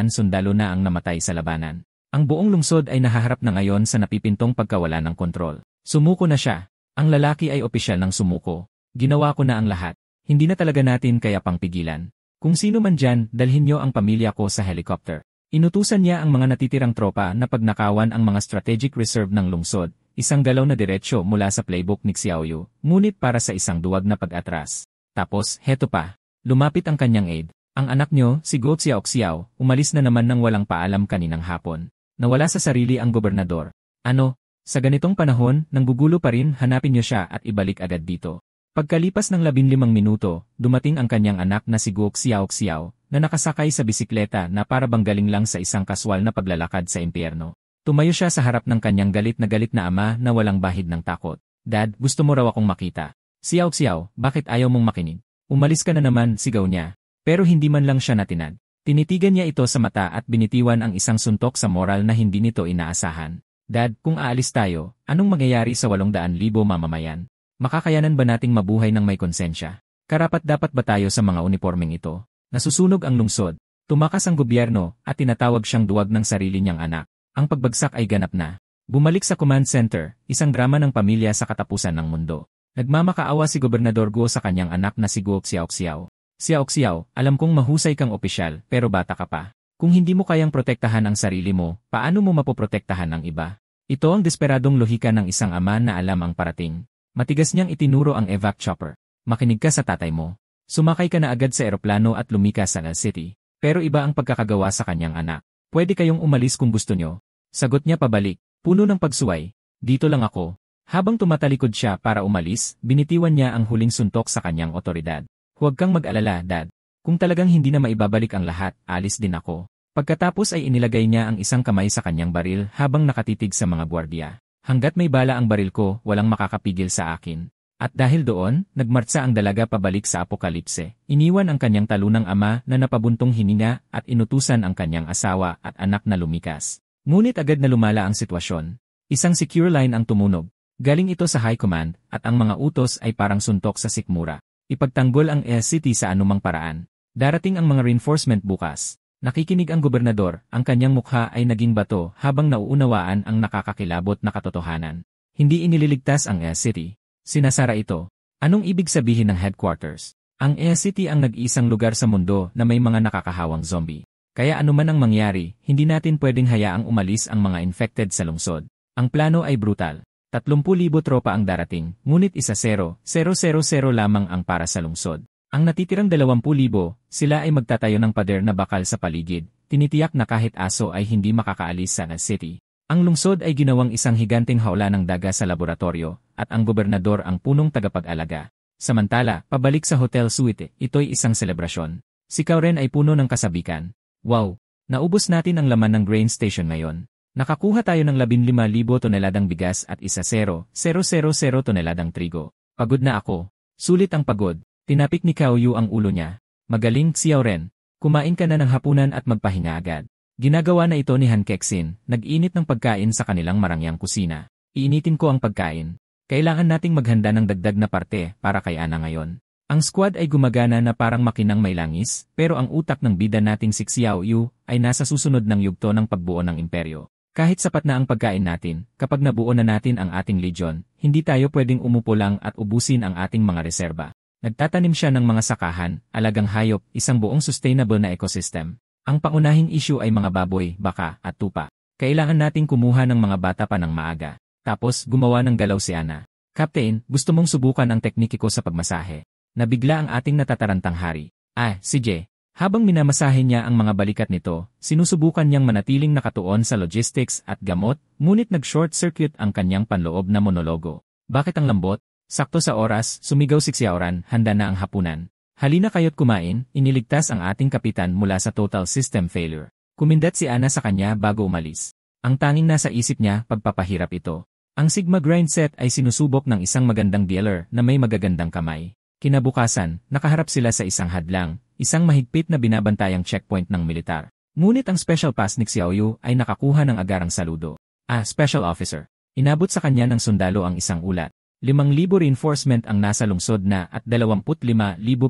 A: sundalo na ang namatay sa labanan. Ang buong lungsod ay nahaharap na ngayon sa napipintong pagkawala ng kontrol. Sumuko na siya. Ang lalaki ay opisyal ng sumuko. Ginawa ko na ang lahat. Hindi na talaga natin kaya pang pigilan. Kung sino man dyan, dalhin niyo ang pamilya ko sa helicopter. Inutusan niya ang mga natitirang tropa na pagnakawan ang mga strategic reserve ng lungsod, isang galaw na diretsyo mula sa playbook ni Xiaoyu, ngunit para sa isang duwag na pag-atras. Tapos, heto pa. Lumapit ang kanyang aide. Ang anak niyo, si Guo Xiaoxiao, umalis na naman ng walang paalam kaninang hapon. Nawala sa sarili ang gobernador. Ano? Sa ganitong panahon, nanggugulo pa rin, hanapin niyo siya at ibalik agad dito. Pagkalipas ng 15 minuto, dumating ang kanyang anak na si Guo Xiaoxiao, na nakasakay sa bisikleta na para bang galing lang sa isang kaswal na paglalakad sa impyerno. Tumayo siya sa harap ng kanyang galit na ama na walang bahid ng takot. Dad, gusto mo raw akong makita. Xiaoxiao, bakit ayaw mong makinig? Umalis ka na naman, sigaw niya. Pero hindi man lang siya natinag. Tinitigan niya ito sa mata at binitiwan ang isang suntok sa moral na hindi nito inaasahan. Dad, kung aalis tayo, anong mangyayari sa 800,000 mamamayan? Makakayanan ba nating mabuhay ng may konsensya? Karapat-dapat ba tayo sa mga unipormeng ito? Nasusunog ang lungsod. Tumakas ang gobyerno at tinatawag siyang duwag ng sarili niyang anak. Ang pagbagsak ay ganap na. Bumalik sa command center, isang drama ng pamilya sa katapusan ng mundo. Nagmamakaawa si Gobernador Guo sa kanyang anak na si Guo Xiaoxiao. Xiaoxiao, alam kong mahusay kang opisyal pero bata ka pa. Kung hindi mo kayang protektahan ang sarili mo, paano mo mapoprotektahan ang iba? Ito ang desperadong lohika ng isang ama na alam ang parating. Matigas niyang itinuro ang evac chopper. Makinig ka sa tatay mo. Sumakay ka na agad sa eroplano at lumikas sa L City. Pero iba ang pagkakagawa sa kanyang anak. Pwede kayong umalis kung gusto nyo. Sagot niya pabalik. Puno ng pagsuway. Dito lang ako. Habang tumatalikod siya para umalis, binitiwan niya ang huling suntok sa kanyang otoridad. Huwag kang mag-alala, Dad. Kung talagang hindi na maibabalik ang lahat, alis din ako. Pagkatapos ay inilagay niya ang isang kamay sa kanyang baril habang nakatitig sa mga gwardiya. Hanggat may bala ang baril ko, walang makakapigil sa akin. At dahil doon, nagmartsa ang dalaga pabalik sa apokalipse. Iniwan ang kanyang talunang ama na napabuntong hininga at inutusan ang kanyang asawa at anak na lumikas. Ngunit agad na lumala ang sitwasyon. Isang secure line ang tumunog. Galing ito sa High Command at ang mga utos ay parang suntok sa sikmura. Ipagtanggol ang City sa anumang paraan. Darating ang mga reinforcement bukas. Nakikinig ang gobernador, ang kanyang mukha ay naging bato habang nauunawaan ang nakakakilabot na katotohanan. Hindi iniligtas ang City. Sinasara ito. Anong ibig sabihin ng headquarters? Ang City ang nag-iisang lugar sa mundo na may mga nakakahawang zombie. Kaya anuman ang mangyari, hindi natin pwedeng hayaang umalis ang mga infected sa lungsod. Ang plano ay brutal. 30,000 tropa ang darating, ngunit 1,000,000 lamang ang para sa lungsod. Ang natitirang 20,000, sila ay magtatayo ng pader na bakal sa paligid, tinitiyak na kahit aso ay hindi makakaalis sa city. Ang lungsod ay ginawang isang higanteng hawla ng daga sa laboratorio, at ang gobernador ang punong tagapag-alaga. Samantala, pabalik sa hotel suite, ito'y isang selebrasyon. Si Kauren ay puno ng kasabikan. Wow! Naubos natin ang laman ng grain station ngayon. Nakakuha tayo ng 15,000 toneladang bigas at 1,000,000 toneladang trigo. Pagod na ako. Sulit ang pagod. Tinapik ni Cao Yu ang ulo niya. Magaling, Xiao Ren. Kumain ka na ng hapunan at magpahinga agad. Ginagawa na ito ni Han Kexin, nag-init ng pagkain sa kanilang marangyang kusina. Iinitin ko ang pagkain. Kailangan nating maghanda ng dagdag na parte para kay Ana ngayon. Ang squad ay gumagana na parang makinang may langis, pero ang utak ng bida nating si Xiao Yu ay nasa susunod ng yugto ng pagbuo ng imperyo. Kahit sapat na ang pagkain natin, kapag nabuo na natin ang ating legion, hindi tayo pwedeng umupo lang at ubusin ang ating mga reserba. Nagtatanim siya ng mga sakahan, alagang hayop, isang buong sustainable na ecosystem. Ang pangunahing issue ay mga baboy, baka, at tupa. Kailangan nating kumuha ng mga bata pa ng maaga. Tapos, gumawa ng galaw si Ana. Captain, gusto mong subukan ang tekniki ko sa pagmasahe. Nabigla ang ating natatarantang hari. Sige. Habang minamasahe niya ang mga balikat nito, sinusubukan niyang manatiling nakatuon sa logistics at gamot, ngunit nag-short circuit ang kanyang panloob na monologo. Bakit ang lambot? Sakto sa oras, sumigaw si Xiaoran, handa na ang hapunan. Halina kayo't kumain, iniligtas ang ating kapitan mula sa total system failure. Kumindat si Ana sa kanya bago umalis. Ang tanging nasa isip niya, pagpapahirap ito. Ang Sigma grind set ay sinusubok ng isang magandang dealer na may magagandang kamay. Kinabukasan, nakaharap sila sa isang hadlang, isang mahigpit na binabantayang checkpoint ng militar. Ngunit ang special pass ni Xiaoyu ay nakakuha ng agarang saludo. Special officer. Inabot sa kanya ng sundalo ang isang ulat. 5,000 reinforcement ang nasa lungsod na at 25,000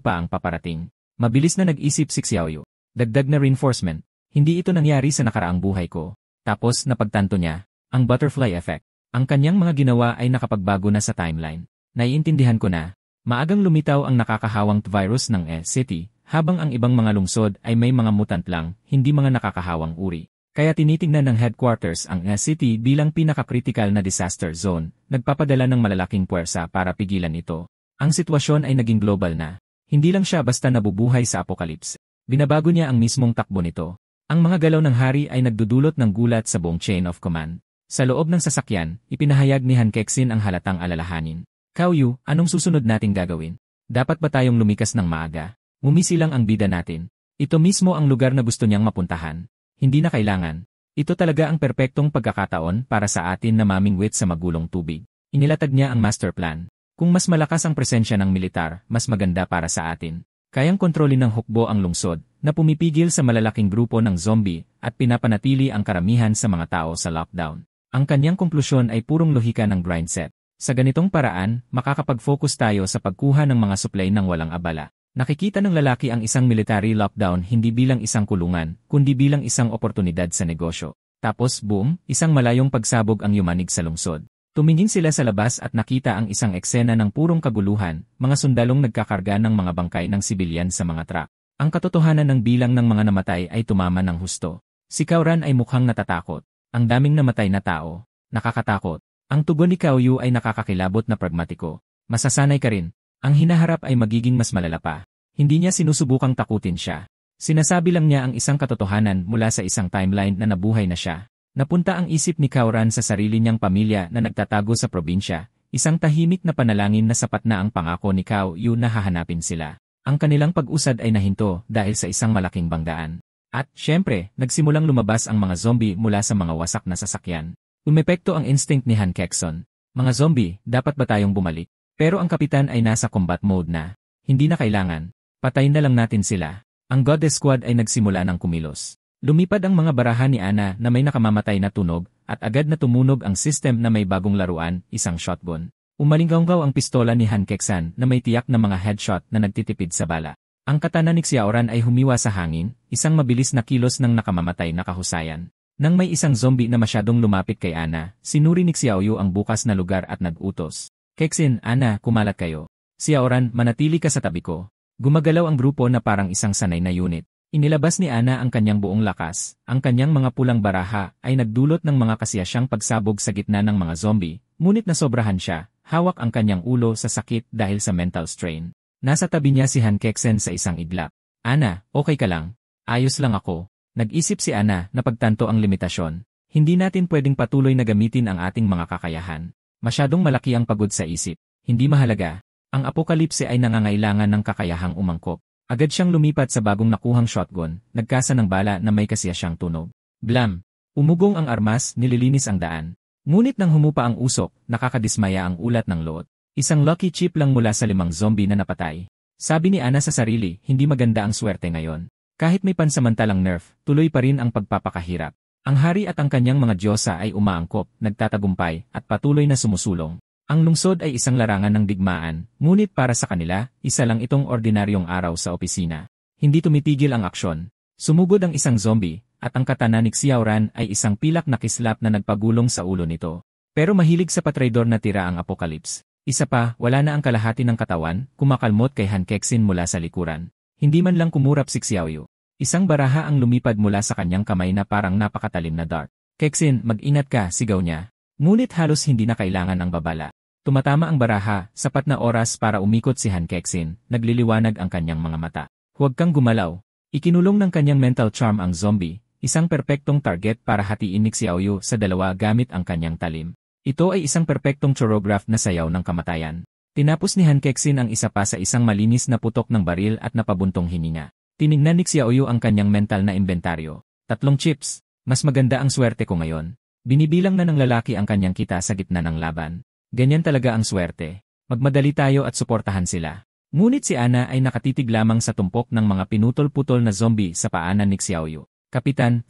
A: pa ang paparating. Mabilis na nag-isip si Xiaoyu. Dagdag na reinforcement. Hindi ito nangyari sa nakaraang buhay ko. Tapos napagtanto niya, ang butterfly effect. Ang kanyang mga ginawa ay nakapagbago na sa timeline. Naiintindihan ko na. Maagang lumitaw ang nakakahawang virus ng city, habang ang ibang mga lungsod ay may mga mutant lang, hindi mga nakakahawang uri. Kaya tinitingnan ng headquarters ang city bilang pinaka-critical na disaster zone, nagpapadala ng malalaking puwersa para pigilan ito. Ang sitwasyon ay naging global na. Hindi lang siya basta nabubuhay sa apocalypse. Binabago niya ang mismong takbo nito. Ang mga galaw ng hari ay nagdudulot ng gulat sa buong chain of command. Sa loob ng sasakyan, ipinahayag ni Han Kexin ang halatang alalahanin. Cao Yu, anong susunod nating gagawin? Dapat ba tayong lumikas ng maaga? Umisilang ang bida natin. Ito mismo ang lugar na gusto niyang mapuntahan. Hindi na kailangan. Ito talaga ang perpektong pagkakataon para sa atin na mamingwit sa magulong tubig. Inilatag niya ang master plan. Kung mas malakas ang presensya ng militar, mas maganda para sa atin. Kayang kontrolin ng hukbo ang lungsod, na pumipigil sa malalaking grupo ng zombie, at pinapanatili ang karamihan sa mga tao sa lockdown. Ang kanyang konklusyon ay purong lohika ng grind set. Sa ganitong paraan, makakapag-focus tayo sa pagkuha ng mga supply ng walang abala. Nakikita ng lalaki ang isang military lockdown hindi bilang isang kulungan, kundi bilang isang oportunidad sa negosyo. Tapos boom, isang malayong pagsabog ang yumanig sa lungsod. Tumingin sila sa labas at nakita ang isang eksena ng purong kaguluhan, mga sundalong nagkakarga ng mga bangkay ng sibilyan sa mga truck. Ang katotohanan ng bilang ng mga namatay ay tumama ng husto. Si Kauran ay mukhang natatakot. Ang daming namatay na tao. Nakakatakot. Ang tugon ni Cao Yu ay nakakakilabot na pragmatiko. Masasanay ka rin. Ang hinaharap ay magiging mas malala pa. Hindi niya sinusubukang takutin siya. Sinasabi lang niya ang isang katotohanan mula sa isang timeline na nabuhay na siya. Napunta ang isip ni Kauran sa sarili niyang pamilya na nagtatago sa probinsya. Isang tahimik na panalangin na sapat na ang pangako ni Cao Yu na hahanapin sila. Ang kanilang pag-usad ay nahinto dahil sa isang malaking banggaan. At, syempre, nagsimulang lumabas ang mga zombie mula sa mga wasak na sasakyan. Umepekto ang instinct ni Han Kexon. Mga zombie, dapat ba tayong bumalik? Pero ang kapitan ay nasa combat mode na. Hindi na kailangan. Patayin na lang natin sila. Ang Goddess Squad ay nagsimula ng kumilos. Lumipad ang mga barahan ni Ana na may nakamamatay na tunog, at agad na tumunog ang system na may bagong laruan, isang shotgun. Umalinggaw ang pistola ni Han Kexan na may tiyak na mga headshot na nagtitipid sa bala. Ang katana ni Xiaoran ay humiwa sa hangin, isang mabilis na kilos ng nakamamatay na kahusayan. Nang may isang zombie na masyadong lumapit kay Ana, sinuri ni Xiaoyu ang bukas na lugar at nag-utos. Kexin, Ana, kumalat kayo. Xiaoran, manatili ka sa tabi ko. Gumagalaw ang grupo na parang isang sanay na unit. Inilabas ni Ana ang kanyang buong lakas. Ang kanyang mga pulang baraha ay nagdulot ng mga kasiyasyang pagsabog sa gitna ng mga zombie, ngunit nasobrahan siya, hawak ang kanyang ulo sa sakit dahil sa mental strain. Nasa tabi niya si Han Kexen sa isang iglap. Ana, okay ka lang? Ayos lang ako. Nag-isip si Ana na pagtanto ang limitasyon. Hindi natin pwedeng patuloy na gamitin ang ating mga kakayahan. Masyadong malaki ang pagod sa isip. Hindi mahalaga. Ang apokalipse ay nangangailangan ng kakayahang umangkop. Agad siyang lumipat sa bagong nakuhang shotgun, nagkasa ng bala na may kasiyasyang tunog. Blam! Umugong ang armas, nililinis ang daan. Ngunit nang humupa ang usok, nakakadismaya ang ulat ng loot. Isang lucky chip lang mula sa 5 zombie na napatay. Sabi ni Ana sa sarili, hindi maganda ang swerte ngayon. Kahit may pansamantalang nerf, tuloy pa rin ang pagpapakahirap. Ang hari at ang kanyang mga diyosa ay umaangkop, nagtatagumpay, at patuloy na sumusulong. Ang lungsod ay isang larangan ng digmaan, ngunit para sa kanila, isa lang itong ordinaryong araw sa opisina. Hindi tumitigil ang aksyon. Sumugod ang isang zombie, at ang katana ni Xiaoran ay isang pilak na kislap na nagpagulong sa ulo nito. Pero mahilig sa patraydor na tira ang apocalypse. Isa pa, wala na ang kalahati ng katawan, kumakalmot kay Han Kexin mula sa likuran. Hindi man lang kumurap si Xiaoyu. Isang baraha ang lumipad mula sa kanyang kamay na parang napakatalim na dart. Kexin, mag-inat ka, sigaw niya. Ngunit halos hindi na kailangan ang babala. Tumatama ang baraha, sapat na oras para umikot si Han Kexin, nagliliwanag ang kanyang mga mata. Huwag kang gumalaw. Ikinulong ng kanyang mental charm ang zombie, isang perpektong target para hatiin ni Xiaoyu sa dalawa gamit ang kanyang talim. Ito ay isang perpektong choreograph na sayaw ng kamatayan. Tinapos ni Han Kexin ang isa pa sa isang malinis na putok ng baril at napabuntong hininga. Tinignan ni Xiaoyu ang kanyang mental na inventaryo. 3 chips. Mas maganda ang swerte ko ngayon. Binibilang na ng lalaki ang kanyang kita sa gitna ng laban. Ganyan talaga ang swerte. Magmadali tayo at suportahan sila. Ngunit si Ana ay nakatitig lamang sa tumpok ng mga pinutol-putol na zombie sa paanan ni Xiaoyu. Kapitan,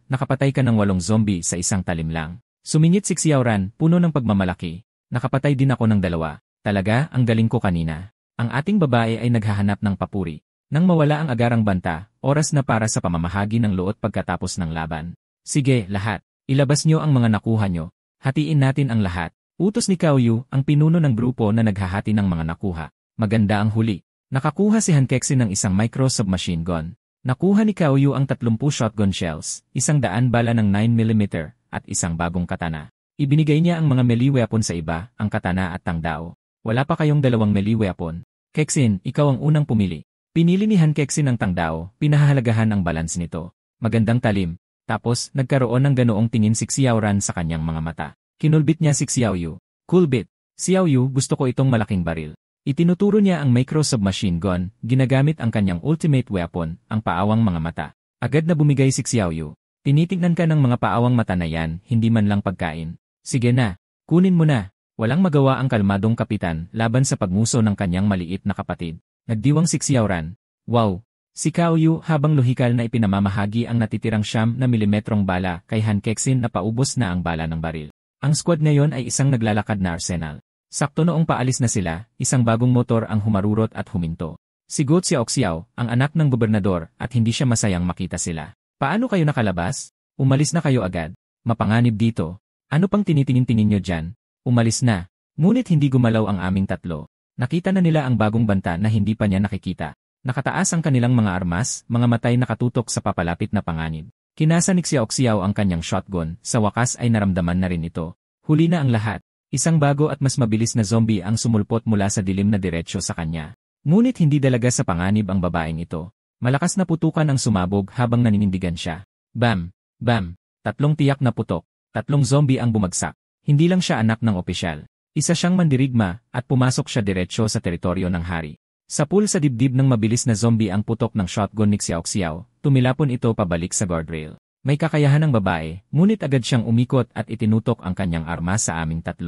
A: nakapatay ka ng 8 zombie sa isang talim lang. Sumingit si Xiaoran, puno ng pagmamalaki. Nakapatay din ako ng 2. Talaga, ang galing ko kanina. Ang ating babae ay naghahanap ng papuri. Nang mawala ang agarang banta, oras na para sa pamamahagi ng luot pagkatapos ng laban. Sige, lahat. Ilabas nyo ang mga nakuha nyo. Hatiin natin ang lahat. Utos ni Xiaoyu, ang pinuno ng grupo na naghahati ng mga nakuha. Maganda ang huli. Nakakuha si Han Kexin ng isang micro submachine gun. Nakuha ni Xiaoyu ang 30 shotgun shells, 100 bala ng 9mm, at isang bagong katana. Ibinigay niya ang mga melee weapon sa iba, ang katana at tangdao. Wala pa kayong 2 melee weapon. Kexin, ikaw ang unang pumili. Pinili ni Han Kexin ang tangdao, pinahahalagahan ang balance nito. Magandang talim. Tapos, nagkaroon ng ganoong tingin si Xiaoran sa kanyang mga mata. Kinulbit niya si Xiaoyu. Cool bit. Xiaoyu, gusto ko itong malaking baril. Itinuturo niya ang micro submachine gun, ginagamit ang kanyang ultimate weapon, ang paawang mga mata. Agad na bumigay si Xiaoyu. Tinitignan ka ng mga paawang mata na yan, hindi man lang pagkain. Sige na, kunin mo na. Walang magawa ang kalmadong kapitan laban sa pagmuso ng kanyang maliit na kapatid. Nagdiwang si Xiaoran. Wow! Si Xiaoyu habang lohikal na ipinamamahagi ang natitirang 9 milimetrong bala kay Han Kexin na paubos na ang bala ng baril. Ang squad ngayon ay isang naglalakad na arsenal. Sakto noong paalis na sila, isang bagong motor ang humarurot at huminto. Si Guo Xiaoxiao, ang anak ng gobernador, at hindi siya masayang makita sila. Paano kayo nakalabas? Umalis na kayo agad. Mapanganib dito. Ano pang tinitingin-tingin nyo dyan? Umalis na. Ngunit hindi gumalaw ang aming 3. Nakita na nila ang bagong banta na hindi pa niya nakikita. Nakataas ang kanilang mga armas, mga matay nakatutok sa papalapit na panganib. Kinasa ni Xiaoxiao ang kanyang shotgun, sa wakas ay naramdaman na rin ito. Huli na ang lahat. Isang bago at mas mabilis na zombie ang sumulpot mula sa dilim na diretsyo sa kanya. Ngunit hindi dalaga sa panganib ang babaeng ito. Malakas na putukan ang sumabog habang naninindigan siya. Bam! Bam! 3 tiyak na putok. 3 zombie ang bumagsak. Hindi lang siya anak ng opisyal. Isa siyang mandirigma at pumasok siya diretsyo sa teritoryo ng hari. Sa pool sa dibdib ng mabilis na zombie ang putok ng shotgun ni Xiaoxiao, tumilapon ito pabalik sa guardrail. May kakayahan ng babae, ngunit agad siyang umikot at itinutok ang kanyang armas sa aming 3.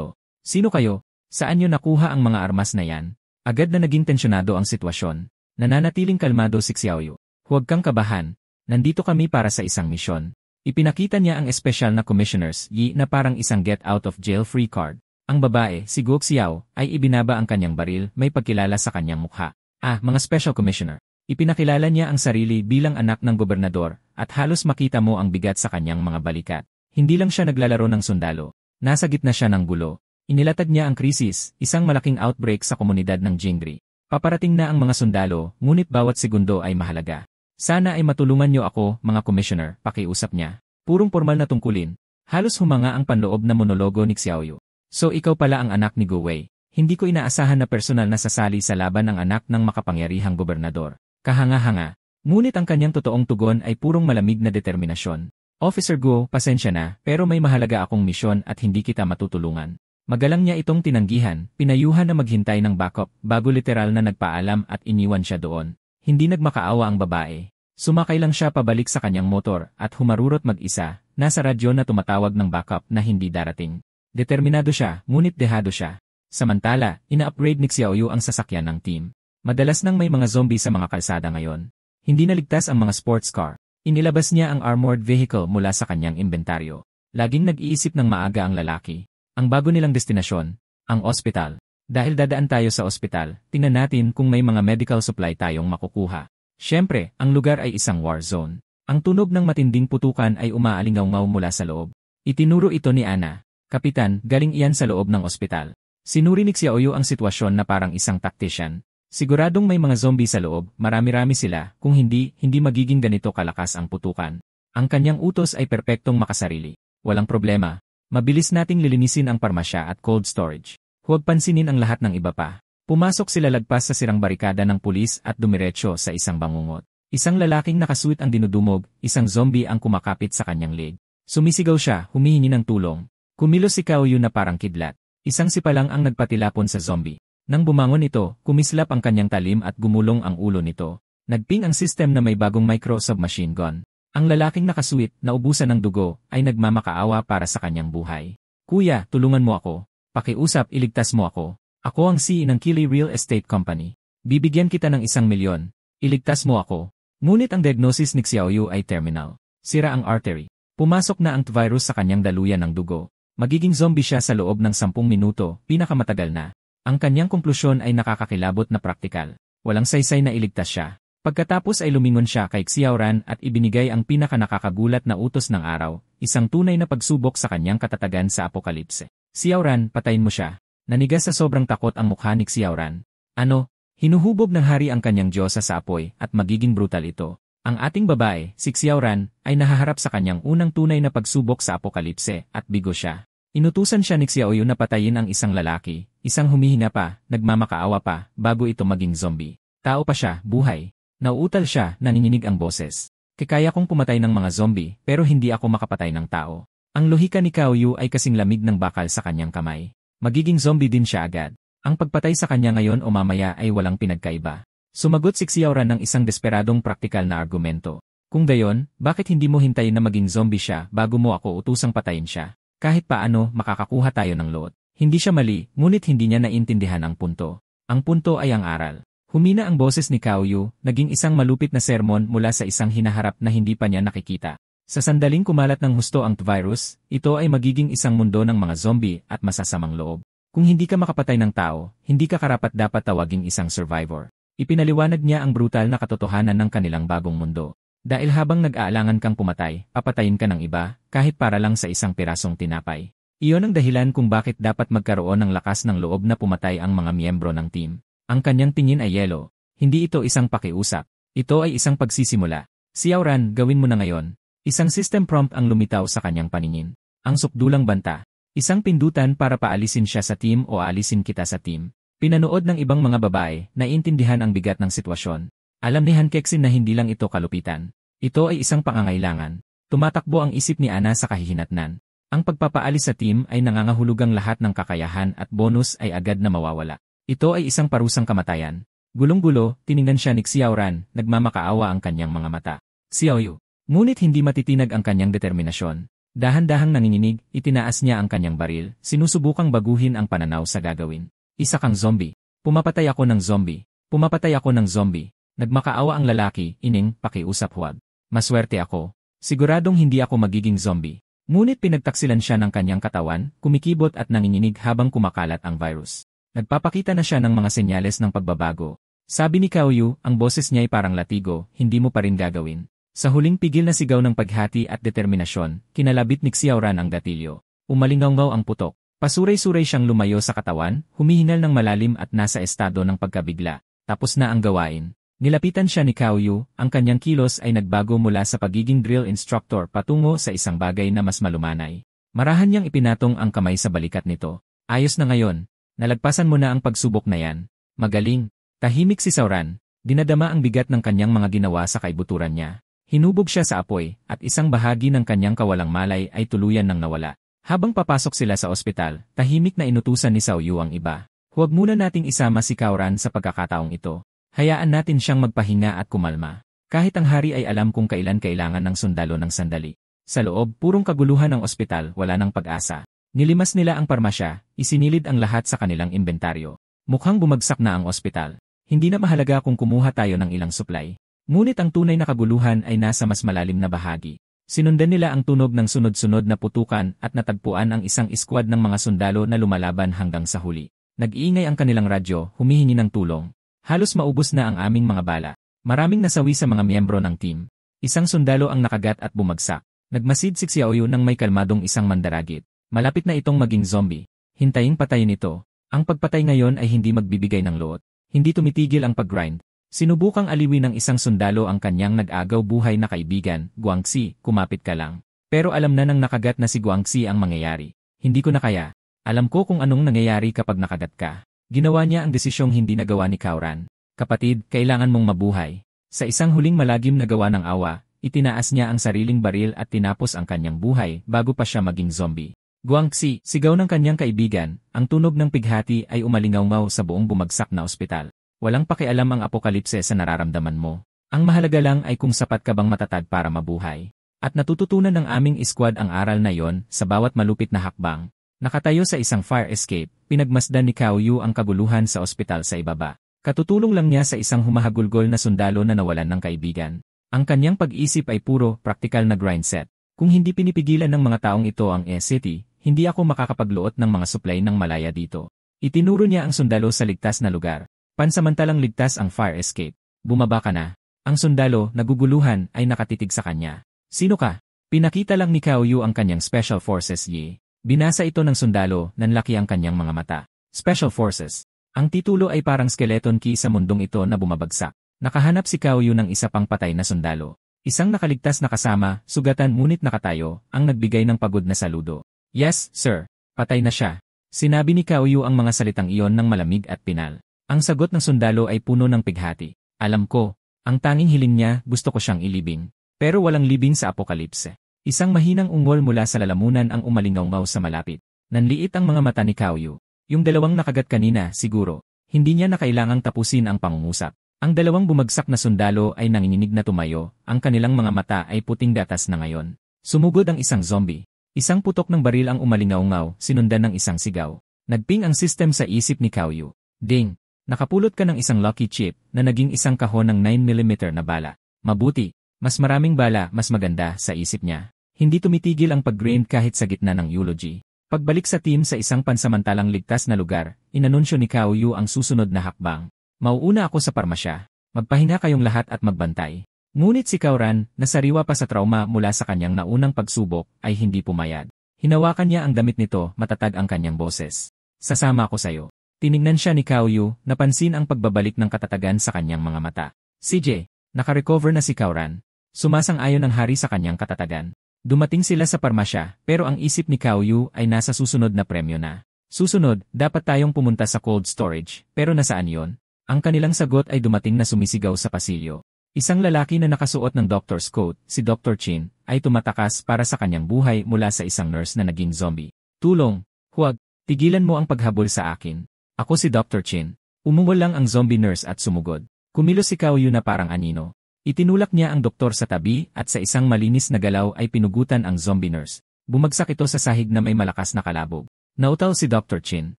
A: Sino kayo? Saan niyo nakuha ang mga armas na yan? Agad na naging tensyonado ang sitwasyon. Nananatiling kalmado si Xiaoyu. Huwag kang kabahan. Nandito kami para sa isang misyon. Ipinakita niya ang espesyal na commissioners yi na parang isang get out of jail free card. Ang babae, si Guo Xiao, ay ibinaba ang kanyang baril, may pagkilala sa kanyang mukha. Mga special commissioner. Ipinakilala niya ang sarili bilang anak ng gobernador, at halos makita mo ang bigat sa kanyang mga balikat. Hindi lang siya naglalaro ng sundalo. Nasa gitna siya ng gulo. Inilatag niya ang krisis, isang malaking outbreak sa komunidad ng Jingri. Paparating na ang mga sundalo, ngunit bawat segundo ay mahalaga. Sana ay matulungan niyo ako, mga commissioner, pakiusap niya. Purong formal na tungkulin. Halos humanga ang panloob na monologo ni Xiaoyu. So ikaw pala ang anak ni Gu Wei. Hindi ko inaasahan na personal na sasali sa laban ng anak ng makapangyarihang gobernador. Kahanga-hanga. Ngunit ang kanyang totoong tugon ay purong malamig na determinasyon. Officer Guo, pasensya na, pero may mahalaga akong misyon at hindi kita matutulungan. Magalang niya itong tinanggihan, pinayuhan na maghintay ng backup bago literal na nagpaalam at iniwan siya doon. Hindi nagmakaawa ang babae. Sumakay lang siya pabalik sa kanyang motor at humarurot mag-isa, nasa radyo na tumatawag ng backup na hindi darating. Determinado siya, ngunit dehado siya. Samantala, ina-upgrade ni Xiaoyu ang sasakyan ng team. Madalas nang may mga zombie sa mga kalsada ngayon. Hindi naligtas ang mga sports car. Inilabas niya ang armored vehicle mula sa kanyang inventaryo. Laging nag-iisip ng maaga ang lalaki. Ang bago nilang destinasyon, ang ospital. Dahil dadaan tayo sa ospital, tingnan natin kung may mga medical supply tayong makukuha. Siyempre, ang lugar ay isang war zone. Ang tunog ng matinding putukan ay umaalingaw-ngaw mula sa loob. Itinuro ito ni Ana. Kapitan, galing iyan sa loob ng ospital. Sinuri ni Xiaoyu ang sitwasyon na parang isang tactician. Siguradong may mga zombie sa loob, marami-rami sila, kung hindi magiging ganito kalakas ang putukan. Ang kanyang utos ay perpektong makasarili. Walang problema. Mabilis nating lilinisin ang parmasya at cold storage. Huwag pansinin ang lahat ng iba pa. Pumasok sila lagpas sa sirang barikada ng pulis at dumiretso sa isang bangungot. Isang lalaking nakasuit ang dinudumog, isang zombie ang kumakapit sa kanyang leg. Sumisigaw siya, humihingi ng tulong. Kumilos si Xiaoyu na parang kidlat. Isang sipalang ang nagpatilapon sa zombie. Nang bumangon ito, kumislap ang kanyang talim at gumulong ang ulo nito. Nagping ang system na may bagong micro-submachine gun. Ang lalaking nakasuit, na ubusan ng dugo, ay nagmamakaawa para sa kanyang buhay. Kuya, tulungan mo ako. Pakiusap, iligtas mo ako. Ako ang CEO ng Kili Real Estate Company. Bibigyan kita ng 1,000,000. Iligtas mo ako. Ngunit ang diagnosis ni Xiaoyu ay terminal. Sira ang artery. Pumasok na ang virus sa kanyang daluyan ng dugo. Magiging zombie siya sa loob ng 10 minuto, pinakamatagal na. Ang kanyang konklusyon ay nakakakilabot na praktikal. Walang saysay na iligtas siya. Pagkatapos ay lumingon siya kay Xiaoran at ibinigay ang pinakanakakagulat na utos ng araw, isang tunay na pagsubok sa kanyang katatagan sa apokalipse. Xiaoran, patayin mo siya. Nanigas sa sobrang takot ang mukha ni Xiaoran. Ano? Hinuhubog ng hari ang kanyang diyosa sa apoy at magiging brutal ito. Ang ating babae, si Xiaoran, ay nahaharap sa kanyang unang tunay na pagsubok sa apokalipse at bigo siya. Inutusan siya ni Xiaoyu na patayin ang isang lalaki, isang humihinga pa, nagmamakaawa pa, bago ito maging zombie. Tao pa siya, buhay. Nauutal siya, nanginginig ang boses. Kaya kong pumatay ng mga zombie, pero hindi ako makapatay ng tao. Ang lohika ni Xiaoyu ay kasing lamig ng bakal sa kanyang kamay. Magiging zombie din siya agad. Ang pagpatay sa kanya ngayon o mamaya ay walang pinagkaiba. Sumagot si Xiaoran ng isang desperadong praktikal na argumento. Kung gayon, bakit hindi mo hintayin na maging zombie siya bago mo ako utusang patayin siya? Kahit paano, makakakuha tayo ng lot. Hindi siya mali, ngunit hindi niya naintindihan ang punto. Ang punto ay ang aral. Humina ang boses ni Xiaoyu, naging isang malupit na sermon mula sa isang hinaharap na hindi pa niya nakikita. Sa sandaling kumalat ng husto ang virus, ito ay magiging isang mundo ng mga zombie at masasamang loob. Kung hindi ka makapatay ng tao, hindi ka karapat-dapat tawaging isang survivor. Ipinaliwanag niya ang brutal na katotohanan ng kanilang bagong mundo. Dahil habang nag-aalangan kang pumatay, papatayin ka ng iba, kahit para lang sa isang pirasong tinapay. Iyon ang dahilan kung bakit dapat magkaroon ng lakas ng loob na pumatay ang mga miyembro ng team. Ang kanyang tingin ay yelo. Hindi ito isang pakiusap. Ito ay isang pagsisimula. Xiaoran, gawin mo na ngayon. Isang system prompt ang lumitaw sa kanyang paningin. Ang sukdulang banta. Isang pindutan para paalisin siya sa team o aalisin kita sa team. Pinanood ng ibang mga babae, naiintindihan ang bigat ng sitwasyon. Alam ni Han Kexin na hindi lang ito kalupitan. Ito ay isang pangangailangan. Tumatakbo ang isip ni Ana sa kahihinatnan. Ang pagpapaalis sa team ay nangangahulugang lahat ng kakayahan at bonus ay agad na mawawala. Ito ay isang parusang kamatayan. Gulong-gulo, tiningnan siya ni Xiaoran, nagmamakaawa ang kanyang mga mata. Xiaoyu. Ngunit hindi matitinag ang kanyang determinasyon. Dahan-dahang nanginginig, itinaas niya ang kanyang baril, sinusubukang baguhin ang pananaw sa gagawin. Isa kang zombie. Pumapatay ako ng zombie. Pumapatay ako ng zombie. Nagmakaawa ang lalaki, ining, pakiusap huwag. Maswerte ako. Siguradong hindi ako magiging zombie. Ngunit pinagtaksilan siya ng kanyang katawan, kumikibot at nanginginig habang kumakalat ang virus. Nagpapakita na siya ng mga senyales ng pagbabago. Sabi ni Kaoyu, ang boses niya ay parang latigo, hindi mo pa rin gagawin. Sa huling pigil na sigaw ng paghati at determinasyon, kinalabit ni Xiaoran ang gatilyo. Umalingaw-ngaw ang putok. Pasuray-suray siyang lumayo sa katawan, humihingal ng malalim at nasa estado ng pagkabigla. Tapos na ang gawain. Nilapitan siya ni Kaoyu, ang kanyang kilos ay nagbago mula sa pagiging drill instructor patungo sa isang bagay na mas malumanay. Marahan niyang ipinatong ang kamay sa balikat nito. Ayos na ngayon. Nalagpasan mo na ang pagsubok na yan. Magaling. Tahimik si Xiaoran. Dinadama ang bigat ng kanyang mga ginawa sa kaibuturan niya. Hinubog siya sa apoy, at isang bahagi ng kanyang kawalang malay ay tuluyan nang nawala. Habang papasok sila sa ospital, tahimik na inutusan ni Xiaoyu ang iba. Huwag muna nating isama si Xiaoran sa pagkakataong ito. Hayaan natin siyang magpahinga at kumalma. Kahit ang hari ay alam kung kailan kailangan ng sundalo ng sandali. Sa loob, purong kaguluhan ng ospital, wala ng pag-asa. Nilimas nila ang parmasya, isinilid ang lahat sa kanilang inventaryo. Mukhang bumagsak na ang ospital. Hindi na mahalaga kung kumuha tayo ng ilang supply. Ngunit ang tunay na kaguluhan ay nasa mas malalim na bahagi. Sinundan nila ang tunog ng sunod-sunod na putukan at natagpuan ang isang iskwad ng mga sundalo na lumalaban hanggang sa huli. Nag-iingay ang kanilang radyo, humihingi ng tulong. Halos maubos na ang aming mga bala. Maraming nasawi sa mga miyembro ng team. Isang sundalo ang nakagat at bumagsak. Nagmasid si Xiaoyu nang may kalmadong isang mandaragit. Malapit na itong maging zombie. Hintayin patayin ito. Ang pagpatay ngayon ay hindi magbibigay ng loot. Hindi tumitigil ang pag-grind. Sinubukang aliwin ng isang sundalo ang kanyang nag-agaw buhay na kaibigan, Guangxi, kumapit ka lang. Pero alam na ng nakagat na si Guangxi ang mangyayari. Hindi ko na kaya. Alam ko kung anong nangyayari kapag nakagat ka. Ginawa niya ang desisyong hindi nagawa ni Xiaoran. Kapatid, kailangan mong mabuhay. Sa isang huling malagim na gawa ng awa, itinaas niya ang sariling baril at tinapos ang kanyang buhay bago pa siya maging zombie. Guangxi, sigaw ng kanyang kaibigan, ang tunog ng pighati ay umalingaw-ngaw sa buong bumagsak na ospital. Walang pakialam ang apokalipse sa nararamdaman mo. Ang mahalaga lang ay kung sapat ka bang matatag para mabuhay. At natututunan ng aming iskwad ang aral na yon sa bawat malupit na hakbang. Nakatayo sa isang fire escape, pinagmasdan ni Kaoyu ang kaguluhan sa ospital sa ibaba. Katutulong lang niya sa isang humahagulgol na sundalo na nawalan ng kaibigan. Ang kanyang pag-isip ay puro praktikal na grind set. Kung hindi pinipigilan ng mga taong ito ang E-City, hindi ako makakapagluot ng mga supply ng malaya dito. Itinuro niya ang sundalo sa ligtas na lugar. Pansamantalang ligtas ang fire escape. Bumaba ka na. Ang sundalo, naguguluhan, ay nakatitig sa kanya. Sino ka? Pinakita lang ni Kaoyu ang kanyang Special Forces Yi. Binasa ito ng sundalo, nanlaki ang kanyang mga mata. Special Forces. Ang titulo ay parang skeleton key sa mundong ito na bumabagsak. Nakahanap si Kaoyu ng isa pang patay na sundalo. Isang nakaligtas na kasama, sugatan ngunit nakatayo, ang nagbigay ng pagod na saludo. Yes, sir. Patay na siya. Sinabi ni Kaoyu ang mga salitang iyon ng malamig at pinal. Ang sagot ng sundalo ay puno ng pighati. Alam ko, ang tanging hiling niya, gusto ko siyang ilibing. Pero walang libing sa apokalipse. Isang mahinang ungol mula sa lalamunan ang umalingaw-ngaw sa malapit. Nanliit ang mga mata ni Kaoyu. Yung dalawang nakagat kanina, siguro. Hindi niya na kailangang tapusin ang pangungusap. Ang dalawang bumagsak na sundalo ay nanginginig na tumayo, ang kanilang mga mata ay puting gatas na ngayon. Sumugod ang isang zombie. Isang putok ng baril ang umalingaw-ngaw, sinundan ng isang sigaw. Nagping ang system sa isip ni Kaoyu. Ding! Nakapulot ka ng isang lucky chip na naging isang kahon ng 9mm na bala. Mabuti. Mas maraming bala, mas maganda, sa isip niya. Hindi tumitigil ang pag-grind kahit sa gitna ng eulogy. Pagbalik sa team sa isang pansamantalang ligtas na lugar, inanunsyo ni Kaoyu ang susunod na hakbang. Mauuna ako sa parmasya. Magpahinga kayong lahat at magbantay. Ngunit si Xiaoran, nasariwa pa sa trauma mula sa kanyang naunang pagsubok, ay hindi pumayag. Hinawakan niya ang damit nito, matatag ang kanyang boses. Sasama ako sayo. Tinignan siya ni Kaoyu, napansin ang pagbabalik ng katatagan sa kanyang mga mata. CJ, nakarecover na si Xiaoran. Sumasang-ayon ang hari sa kanyang katatagan. Dumating sila sa parmasya, pero ang isip ni Kaoyu ay nasa susunod na premyo na. Susunod, dapat tayong pumunta sa cold storage, pero nasaan yon? Ang kanilang sagot ay dumating na sumisigaw sa pasilyo. Isang lalaki na nakasuot ng doctor's coat, si Dr. Chin, ay tumatakas para sa kanyang buhay mula sa isang nurse na naging zombie. Tulong! Huwag! Tigilan mo ang paghabol sa akin. Ako si Dr. Chin. Umungol lang ang zombie nurse at sumugod. Kumilos si Kaoyu na parang anino. Itinulak niya ang doktor sa tabi at sa isang malinis na galaw ay pinugutan ang zombie nurse. Bumagsak ito sa sahig na may malakas na kalabog. Nautal si Dr. Chin.